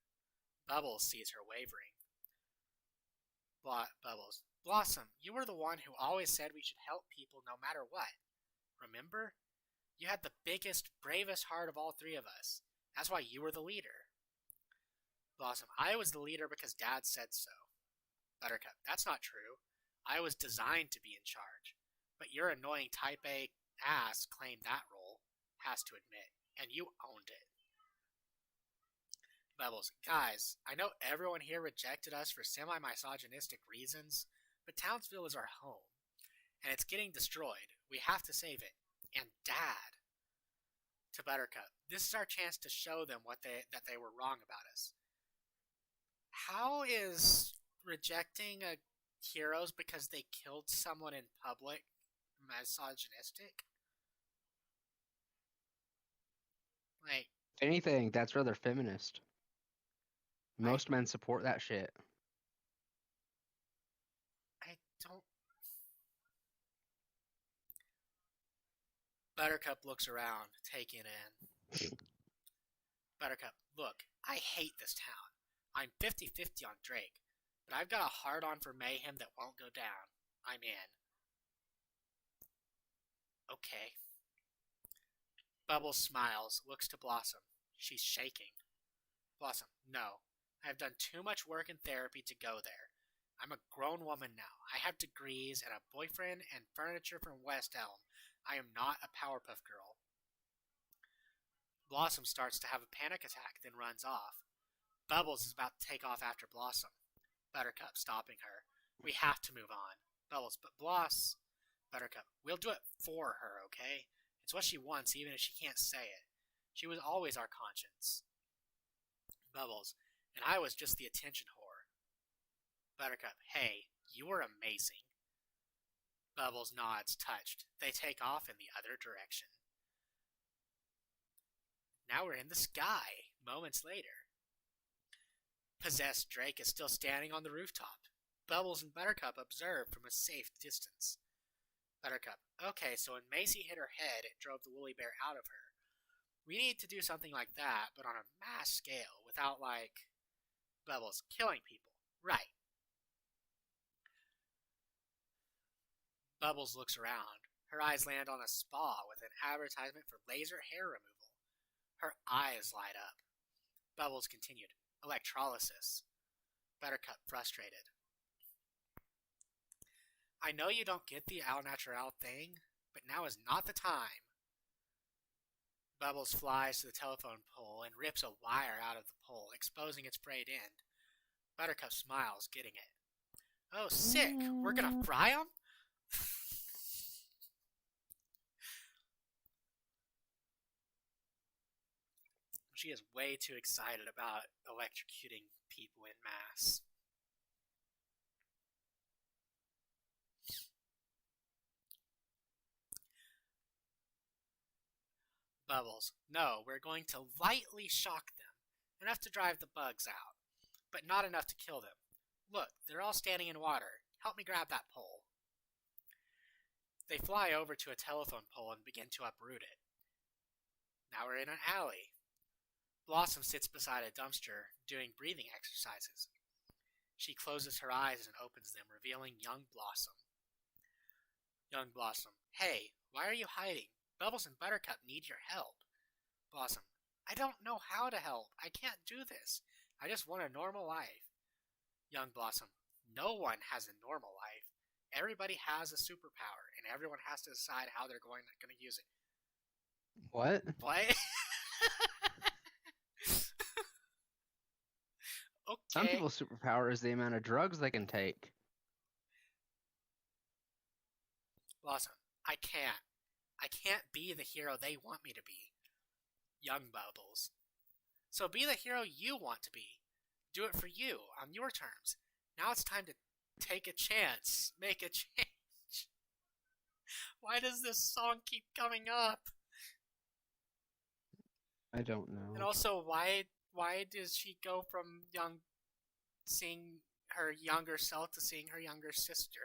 Bubbles sees her wavering. Bubbles. Blossom, you were the one who always said we should help people no matter what. Remember? You had the biggest, bravest heart of all three of us. That's why you were the leader. Blossom, I was the leader because Dad said so. Buttercup, that's not true. I was designed to be in charge. But your annoying type A ass claimed that role, has to admit, and you owned it. Bubbles, guys, I know everyone here rejected us for semi-misogynistic reasons, but Townsville is our home, and it's getting destroyed. We have to save it. And Dad. To Buttercup, this is our chance to show them that they were wrong about us. How is rejecting a heroes because they killed someone in public misogynistic? Like, If anything, that's rather feminist. Most men support that shit. I don't... Buttercup looks around, taking in. Buttercup, look, I hate this town. I'm 50-50 on Drake, but I've got a hard-on for mayhem that won't go down. I'm in. Okay. Bubbles smiles, looks to Blossom. She's shaking. Blossom, no. I have done too much work in therapy to go there. I'm a grown woman now. I have degrees and a boyfriend and furniture from West Elm. I am not a Powerpuff Girl. Blossom starts to have a panic attack, then runs off. Bubbles is about to take off after Blossom. Buttercup stopping her. We have to move on. Bubbles, but Buttercup, we'll do it for her, okay? It's what she wants, even if she can't say it. She was always our conscience. Bubbles, and I was just the attention whore. Buttercup, hey, you were amazing. Bubbles nods, touched. They take off in the other direction. Now we're in the sky, moments later. Possessed Drake is still standing on the rooftop. Bubbles and Buttercup observe from a safe distance. Buttercup, okay, so when Macy hit her head, it drove the woolly bear out of her. We need to do something like that, but on a mass scale, without, like, Bubbles killing people. Right. Bubbles looks around. Her eyes land on a spa with an advertisement for laser hair removal. Her eyes light up. Bubbles continued. Electrolysis. Buttercup frustrated. I know you don't get the au naturel thing, but now is not the time. Bubbles flies to the telephone pole and rips a wire out of the pole, exposing its frayed end. Buttercup smiles, getting it. Oh, sick! We're gonna fry 'em? She is way too excited about electrocuting people in mass. Bubbles, no, we're going to lightly shock them, enough to drive the bugs out, but not enough to kill them. Look, they're all standing in water. Help me grab that pole. They fly over to a telephone pole and begin to uproot it. Now we're in an alley. Blossom sits beside a dumpster, doing breathing exercises. She closes her eyes and opens them, revealing young Blossom. Young Blossom, hey, why are you hiding? Bubbles and Buttercup need your help. Blossom, I don't know how to help. I can't do this. I just want a normal life. Young Blossom, no one has a normal life. Everybody has a superpower, and everyone has to decide how they're going to use it. What? What? Okay. Some people's superpower is the amount of drugs they can take. Blossom, I can't be the hero they want me to be. Young Bubbles. So be the hero you want to be. Do it for you, on your terms. Now it's time to take a chance. Make a change. Why does this song keep coming up? I don't know. And also, why does she go from seeing her younger self to seeing her younger sister?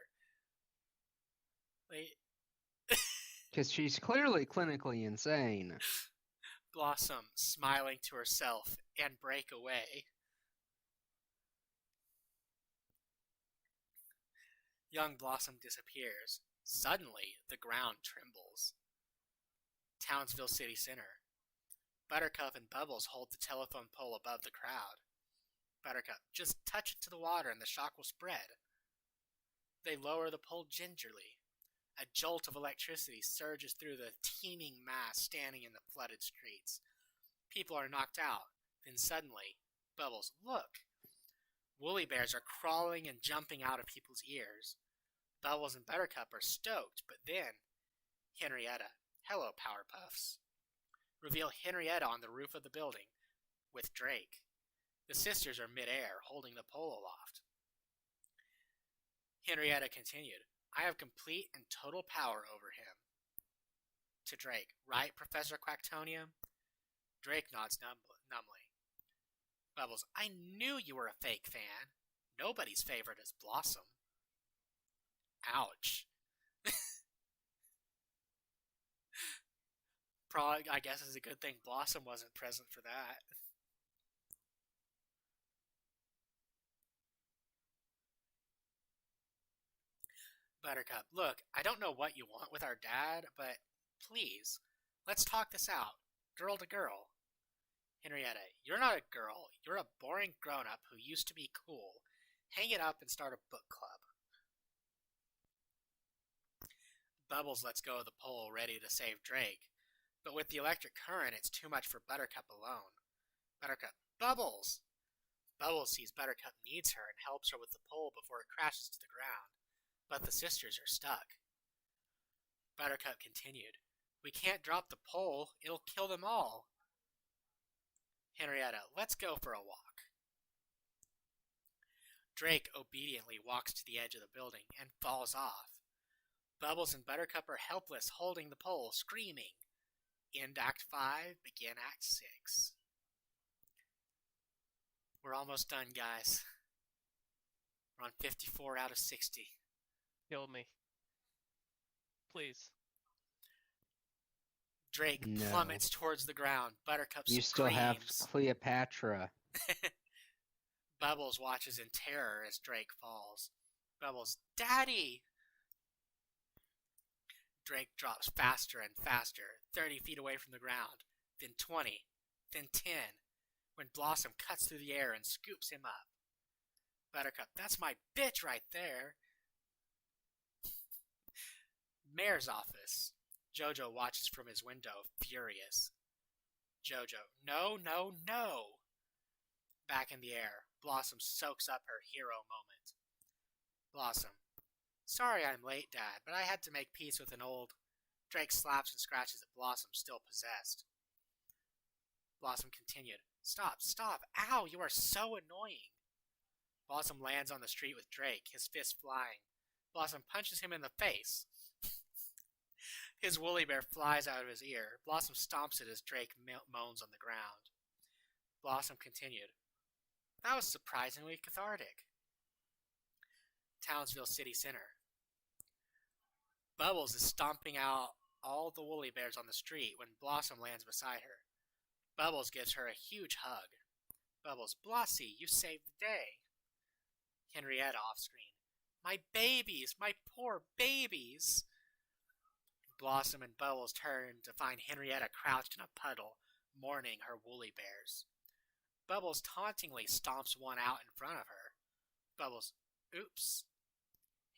Like, Because she's clearly clinically insane. Blossom, smiling to herself, and break away. Young Blossom disappears. Suddenly, the ground trembles. Townsville City Center. Buttercup and Bubbles hold the telephone pole above the crowd. Buttercup, just touch it to the water and the shock will spread. They lower the pole gingerly. A jolt of electricity surges through the teeming mass standing in the flooded streets. People are knocked out. Then suddenly, Bubbles, look! Woolly bears are crawling and jumping out of people's ears. Bubbles and Buttercup are stoked, but then Henrietta, hello, Powerpuffs, reveal Henrietta on the roof of the building with Drake. The sisters are midair, holding the pole aloft. Henrietta continued, I have complete and total power over him. To Drake, right, Professor Quacktonium? Drake nods numbly. Bubbles, I knew you were a fake fan. Nobody's favorite is Blossom. Ouch. Probably, I guess it's a good thing Blossom wasn't present for that. Buttercup, look, I don't know what you want with our dad, but please, let's talk this out, girl to girl. Henrietta, you're not a girl. You're a boring grown-up who used to be cool. Hang it up and start a book club. Bubbles lets go of the pole, ready to save Drake. But with the electric current, it's too much for Buttercup alone. Buttercup, Bubbles! Bubbles sees Buttercup needs her and helps her with the pole before it crashes to the ground. But the sisters are stuck. Buttercup continued, we can't drop the pole. It'll kill them all. Henrietta, let's go for a walk. Drake obediently walks to the edge of the building and falls off. Bubbles and Buttercup are helpless, holding the pole, screaming. End Act 5, begin Act 6. We're almost done, guys. We're on 54 out of 60. Kill me. Please. Drake No. plummets towards the ground. Buttercup You screams. still have Cleopatra. Bubbles watches in terror as Drake falls. Bubbles, Daddy! Drake drops faster and faster, 30 feet away from the ground, then 20, then 10, when Blossom cuts through the air and scoops him up. Buttercup, that's my bitch right there! Mayor's office. Jojo watches from his window, furious. Jojo, no, no, no! Back in the air, Blossom soaks up her hero moment. Blossom, sorry I'm late, Dad, but I had to make peace with an old... Drake slaps and scratches at Blossom, still possessed. Blossom continued, Stop, stop, ow, you are so annoying. Blossom lands on the street with Drake, his fist flying. Blossom punches him in the face. His woolly bear flies out of his ear. Blossom stomps it as Drake moans on the ground. Blossom continued, That was surprisingly cathartic. Townsville City Center. Bubbles is stomping out all the woolly bears on the street when Blossom lands beside her. Bubbles gives her a huge hug. Bubbles, Blossie, you saved the day. Henrietta off screen. My babies, my poor babies. Blossom and Bubbles turn to find Henrietta crouched in a puddle, mourning her woolly bears. Bubbles tauntingly stomps one out in front of her. Bubbles, oops.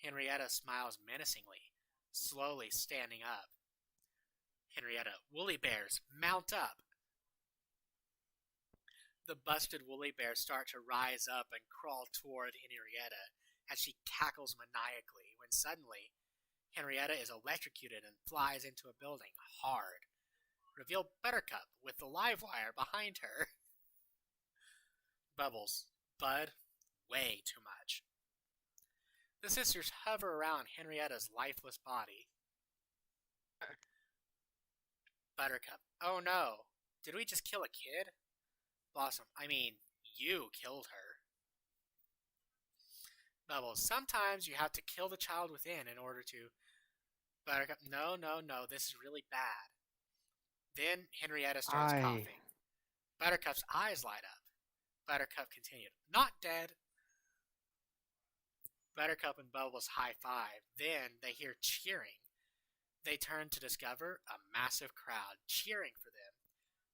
Henrietta smiles menacingly, slowly standing up. Henrietta, woolly bears, mount up. The busted woolly bears start to rise up and crawl toward Henrietta as she cackles maniacally when suddenly Henrietta is electrocuted and flies into a building hard. Reveal Buttercup with the live wire behind her. Bubbles, Bud, way too much. The sisters hover around Henrietta's lifeless body. Buttercup, oh no, did we just kill a kid? Blossom, I mean, you killed her. Bubbles, sometimes you have to kill the child within in order to... Buttercup, no, no, no, this is really bad. Then Henrietta starts coughing. Buttercup's eyes light up. Buttercup continued, not dead. Buttercup and Bubbles high-five. Then they hear cheering. They turn to discover a massive crowd cheering for them.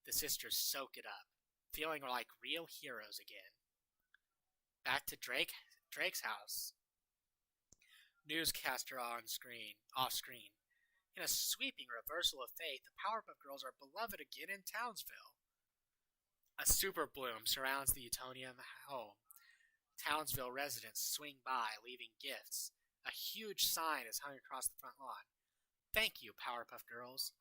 The sisters soak it up, feeling like real heroes again. Back to Drake's house. Newscaster off screen. In a sweeping reversal of fate, the Powerpuff Girls are beloved again in Townsville. A super bloom surrounds the Utonium home. Townsville residents swing by, leaving gifts. A huge sign is hung across the front lawn. Thank you, Powerpuff Girls.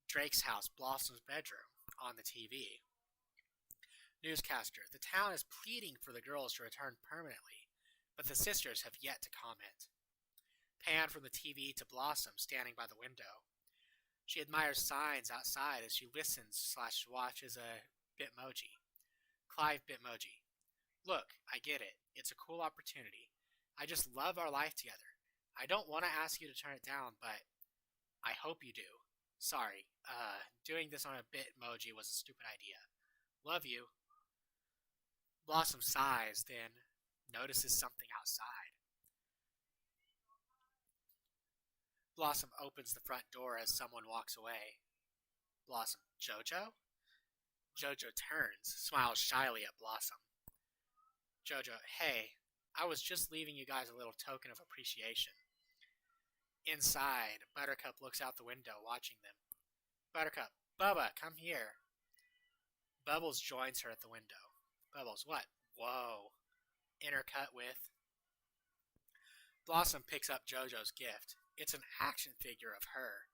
Drake's house, Blossom's bedroom, on the TV. Newscaster, the town is pleading for the girls to return permanently, but the sisters have yet to comment. Pan from the TV to Blossom, standing by the window. She admires signs outside as she listens/watches a Bitmoji. Clive Bitmoji. Look, I get it. It's a cool opportunity. I just love our life together. I don't want to ask you to turn it down, but I hope you do. Sorry, doing this on a Bitmoji was a stupid idea. Love you. Blossom sighs, then notices something outside. Blossom opens the front door as someone walks away. Blossom, Jojo? Jojo turns, smiles shyly at Blossom. Jojo, hey, I was just leaving you guys a little token of appreciation. Inside, Buttercup looks out the window, watching them. Buttercup, Bubba, come here. Bubbles joins her at the window. Bubbles, what? Whoa. Intercut with. Blossom picks up Jojo's gift. It's an action figure of her,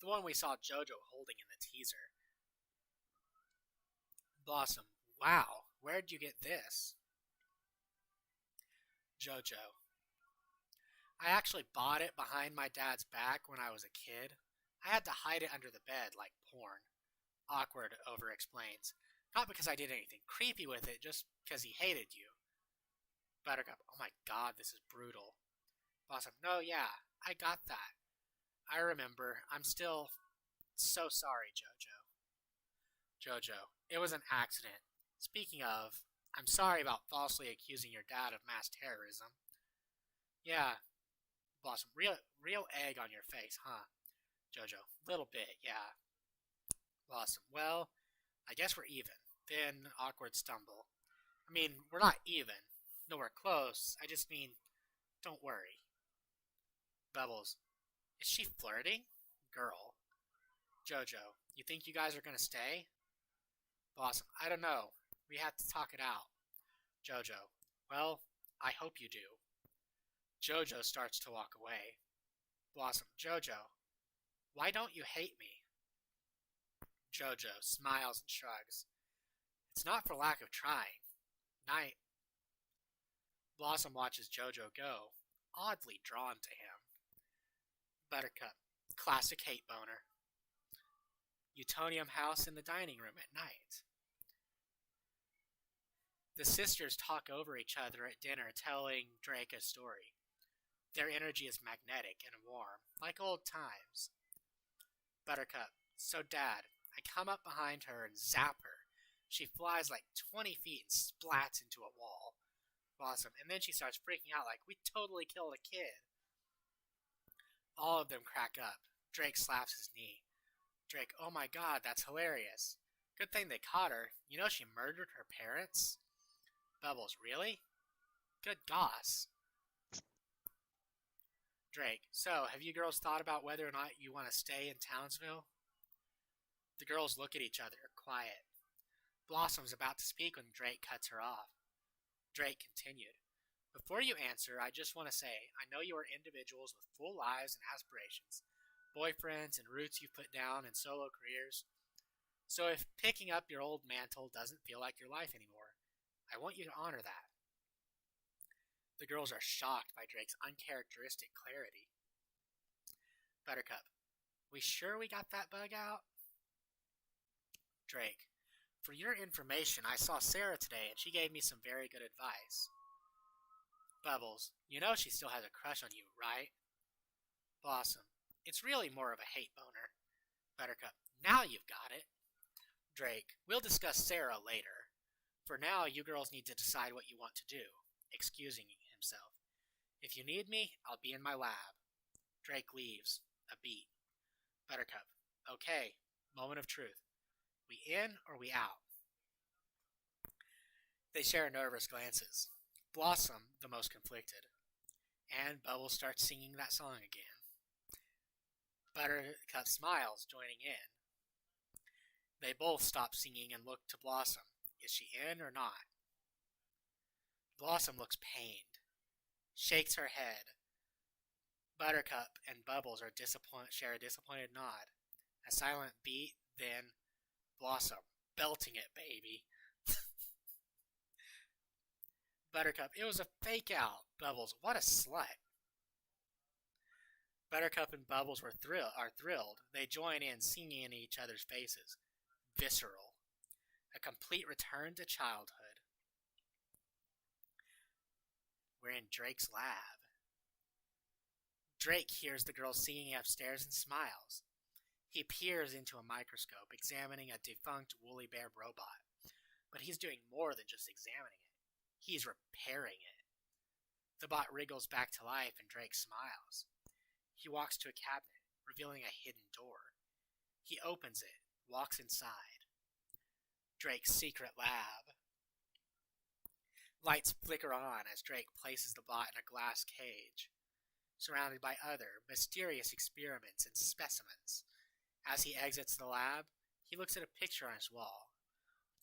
the one we saw Jojo holding in the teaser. Blossom, wow, where'd you get this? Jojo, I actually bought it behind my dad's back when I was a kid. I had to hide it under the bed like porn. Awkward over-explains. Not because I did anything creepy with it, just because he hated you. Buttercup, oh my god, this is brutal. Blossom, no, yeah, I got that. I remember. I'm still so sorry, Jojo. Jojo, it was an accident. Speaking of, I'm sorry about falsely accusing your dad of mass terrorism. Yeah. Blossom, real egg on your face, huh? Jojo, little bit, yeah. Blossom, well, I guess we're even. Then, awkward stumble. I mean, we're not even. Nowhere close. I just mean, don't worry. Bubbles, is she flirting? Girl. Jojo, you think you guys are gonna stay? Blossom, I don't know. We have to talk it out. Jojo, well, I hope you do. Jojo starts to walk away. Blossom, Jojo, why don't you hate me? Jojo smiles and shrugs. It's not for lack of trying. Night. Blossom watches Jojo go, oddly drawn to him. Buttercup, classic hate boner. Utonium house in the dining room at night. The sisters talk over each other at dinner, telling Drake a story. Their energy is magnetic and warm, like old times. Buttercup, so Dad, I come up behind her and zap her. She flies like 20 feet and splats into a wall. Blossom, and then she starts freaking out like, we totally killed a kid. All of them crack up. Drake slaps his knee. Drake, oh my god, that's hilarious. Good thing they caught her. You know she murdered her parents? Bubbles, really? Good goss. Drake, so, have you girls thought about whether or not you want to stay in Townsville? The girls look at each other, quiet. Blossom's about to speak when Drake cuts her off. Drake continued. Before you answer, I just want to say, I know you are individuals with full lives and aspirations, boyfriends and roots you've put down and solo careers. So if picking up your old mantle doesn't feel like your life anymore, I want you to honor that. The girls are shocked by Drake's uncharacteristic clarity. Buttercup, we sure we got that bug out? Drake, for your information, I saw Sarah today and she gave me some very good advice. Bubbles, you know she still has a crush on you, right? Blossom, it's really more of a hate boner. Buttercup, now you've got it. Drake, we'll discuss Sarah later. For now, you girls need to decide what you want to do, excusing himself. If you need me, I'll be in my lab. Drake leaves. A beat. Buttercup, okay, moment of truth. We in or we out? They share nervous glances. Blossom, the most conflicted. And Bubbles starts singing that song again. Buttercup smiles, joining in. They both stop singing and look to Blossom. Is she in or not? Blossom looks pained, shakes her head. Buttercup and Bubbles share a disappointed nod. A silent beat, then Blossom, belting it, baby. Buttercup, it was a fake out. Bubbles, what a slut. Buttercup and Bubbles are thrilled. They join in, singing in each other's faces. Visceral. A complete return to childhood. We're in Drake's lab. Drake hears the girls singing upstairs and smiles. He peers into a microscope, examining a defunct woolly bear robot. But he's doing more than just examining it. He's repairing it. The bot wriggles back to life and Drake smiles. He walks to a cabinet, revealing a hidden door. He opens it, walks inside. Drake's secret lab. Lights flicker on as Drake places the bot in a glass cage, surrounded by other mysterious experiments and specimens. As he exits the lab, he looks at a picture on his wall.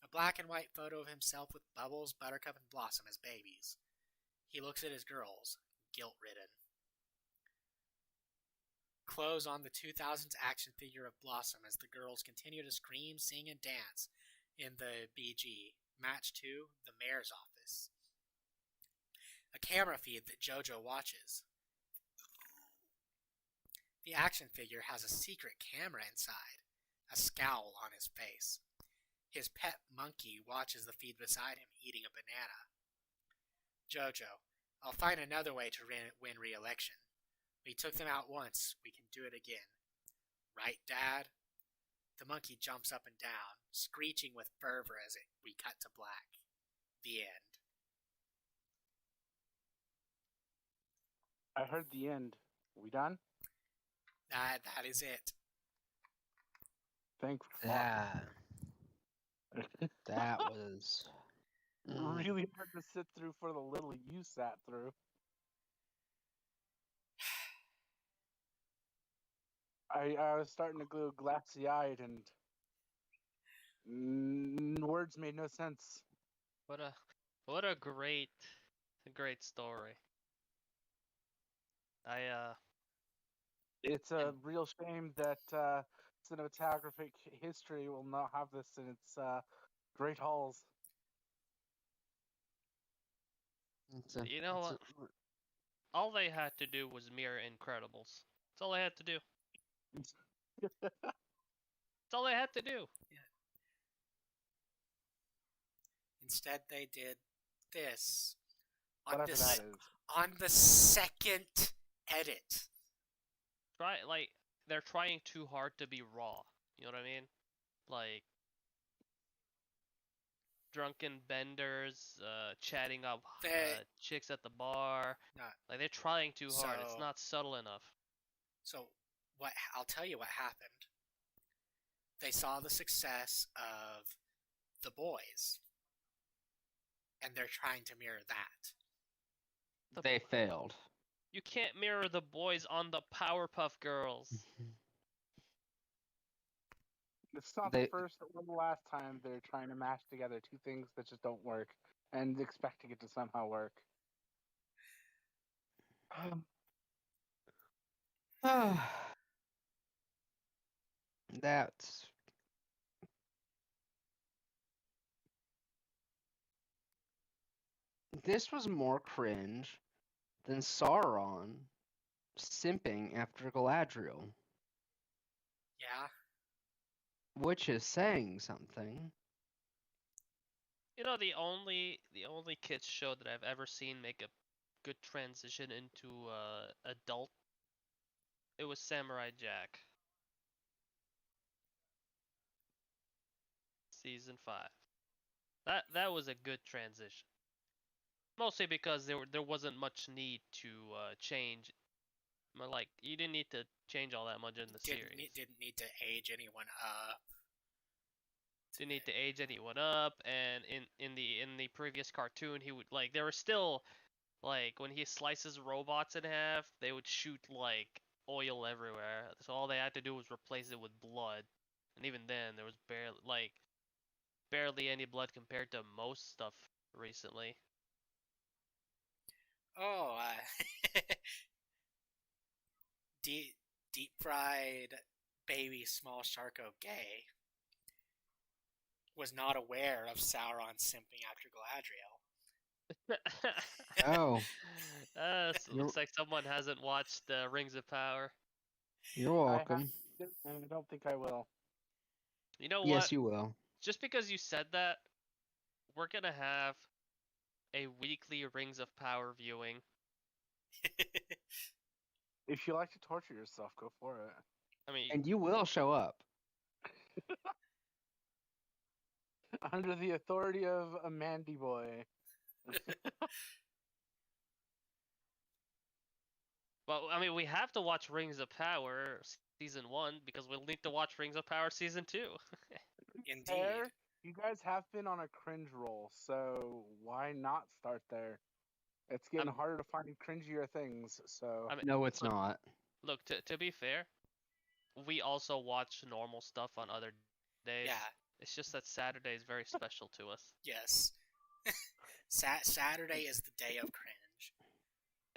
A black and white photo of himself with Bubbles, Buttercup, and Blossom as babies. He looks at his girls, guilt-ridden. Close on the 2000s action figure of Blossom as the girls continue to scream, sing, and dance in the BG. Match 2, the mayor's office. A camera feed that JoJo watches. The action figure has a secret camera inside, a scowl on his face. His pet monkey watches the feed beside him, eating a banana. JoJo, I'll find another way to win re-election. We took them out once, we can do it again. Right, Dad? The monkey jumps up and down, screeching with fervor as we cut to black. The end. I heard the end. We done? That is it. Thank That was really hard to sit through for the little you sat through. I was starting to go glassy-eyed and words made no sense. What a great story. It's a real shame that cinematographic history will not have this in its great halls. You know what? All they had to do was mirror Incredibles. That's all they had to do. That's all they had to do. Yeah. Instead, they did this Whatever that is. on the second edit. They're trying too hard to be raw. You know what I mean? Like drunken benders, chatting up chicks at the bar. Like they're trying too hard. It's not subtle enough. So I'll tell you what happened. They saw the success of The Boys, and they're trying to mirror that. They failed. You can't mirror The Boys on the Powerpuff Girls. It's not the first or the last time they're trying to mash together two things that just don't work and expecting it to somehow work. This was more cringe than Sauron simping after Galadriel. Yeah. Which is saying something. You know, the only kids show that I've ever seen make a good transition into adult, it was Samurai Jack. Season 5. That was a good transition. Mostly because there wasn't much need to change. Like, you didn't need to change all that much in the series. Didn't need to age anyone up. Didn't need to age anyone up, and in the previous cartoon, he would, like, there were still, like, when he slices robots in half, they would shoot like oil everywhere. So all they had to do was replace it with blood. and even then there was barely any blood compared to most stuff recently. Oh, deep fried baby small Sharko gay was not aware of Sauron simping after Galadriel. Oh. So it looks like someone hasn't watched Rings of Power. You're I have welcome. to, and I don't think I will. You know Yes, what? you will. Just because you said that, we're gonna have a weekly Rings of Power viewing. If you like to torture yourself, go for it. I mean, And you will show up. Under the authority of a Mandy boy. well, I mean, we have to watch Rings of Power season 1 because we'll need to watch Rings of Power season 2. Indeed. Fair. You guys have been on a cringe roll, so why not start there? It's getting harder to find cringier things, so... I mean, No, it's look, not. Look, to be fair, we also watch normal stuff on other days. Yeah. It's just that Saturday is very special to us. Yes. Saturday is the day of cringe.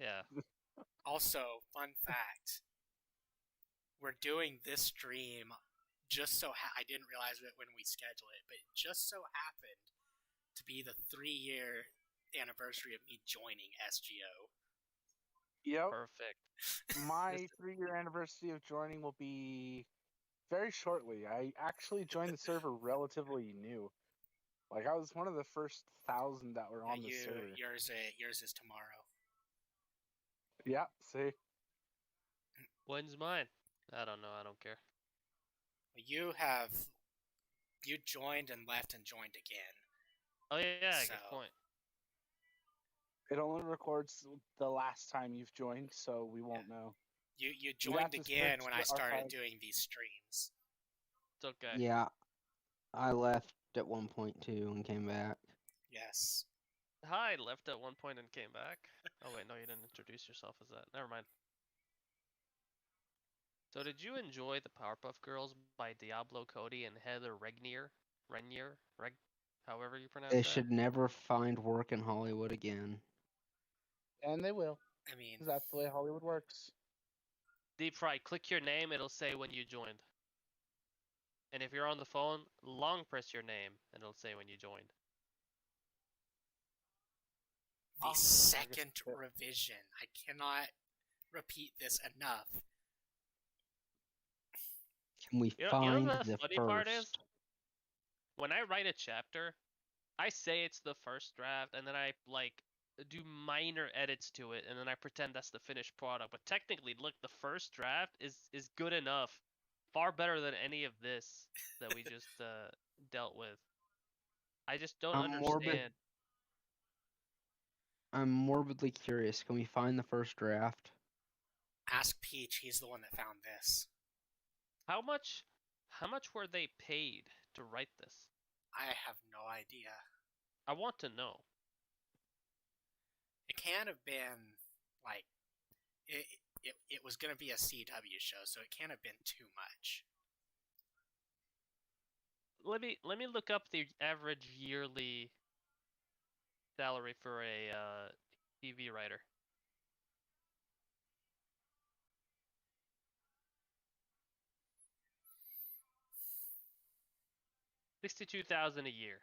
Yeah. Also, fun fact. We're doing this stream just so I didn't realize it when we scheduled it, but it just so happened to be the 3-year anniversary of me joining SGO. Yep. Perfect. My 3-year anniversary of joining will be very shortly. I actually joined the server relatively new. Like, I was one of the first 1,000 that were on the server. Yours is tomorrow. Yeah, see? When's mine? I don't know. I don't care. You joined and left and joined again. Oh yeah, So- good point. It only records the last time you've joined, so we won't know. You have joined to again search when the I started archive. doing these streams. It's okay. Yeah. I left at one point too and came back. Yes. Hi, left at one point and came back. Oh wait, no, you didn't introduce yourself as that. Never mind. So did you enjoy the Powerpuff Girls by Diablo Cody and Heather Regnier? However you pronounce They that. should never find work in Hollywood again. And they will, I mean, because that's the way Hollywood works. Deep Fry, click your name, it'll say when you joined. And if you're on the phone, long press your name, and it'll say when you joined. the Oh, second I guess- revision. I cannot repeat this enough. Can we You know find what the the funny first? part is? When I write a chapter, I say it's the first draft, and then I do minor edits to it, and then I pretend that's the finished product. But technically, look, the first draft is good enough, far better than any of this that we just dealt with. I just don't understand. I'm morbidly curious. Can we find the first draft? Ask Peach. He's the one that found this. How much were they paid to write this? I have no idea. I want to know. It can't have been like it was gonna be a CW show, so it can't have been too much. Let me look up the average yearly salary for a TV writer. $62,000 a year.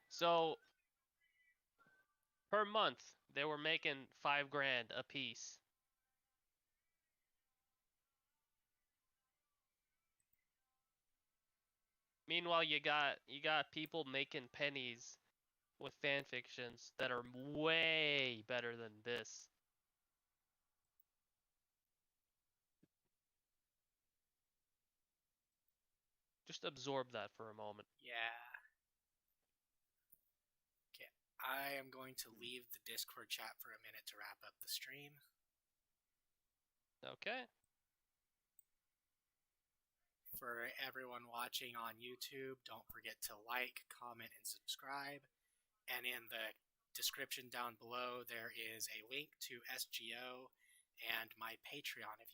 So per month they were making $5,000 a piece. Meanwhile, you got people making pennies with fan fictions that are way better than this. Just absorb that for a moment. Yeah. Okay, I am going to leave the Discord chat for a minute to wrap up the stream. Okay. For everyone watching on YouTube, don't forget to like, comment, and subscribe. And in the description down below, there is a link to SGO and my Patreon if you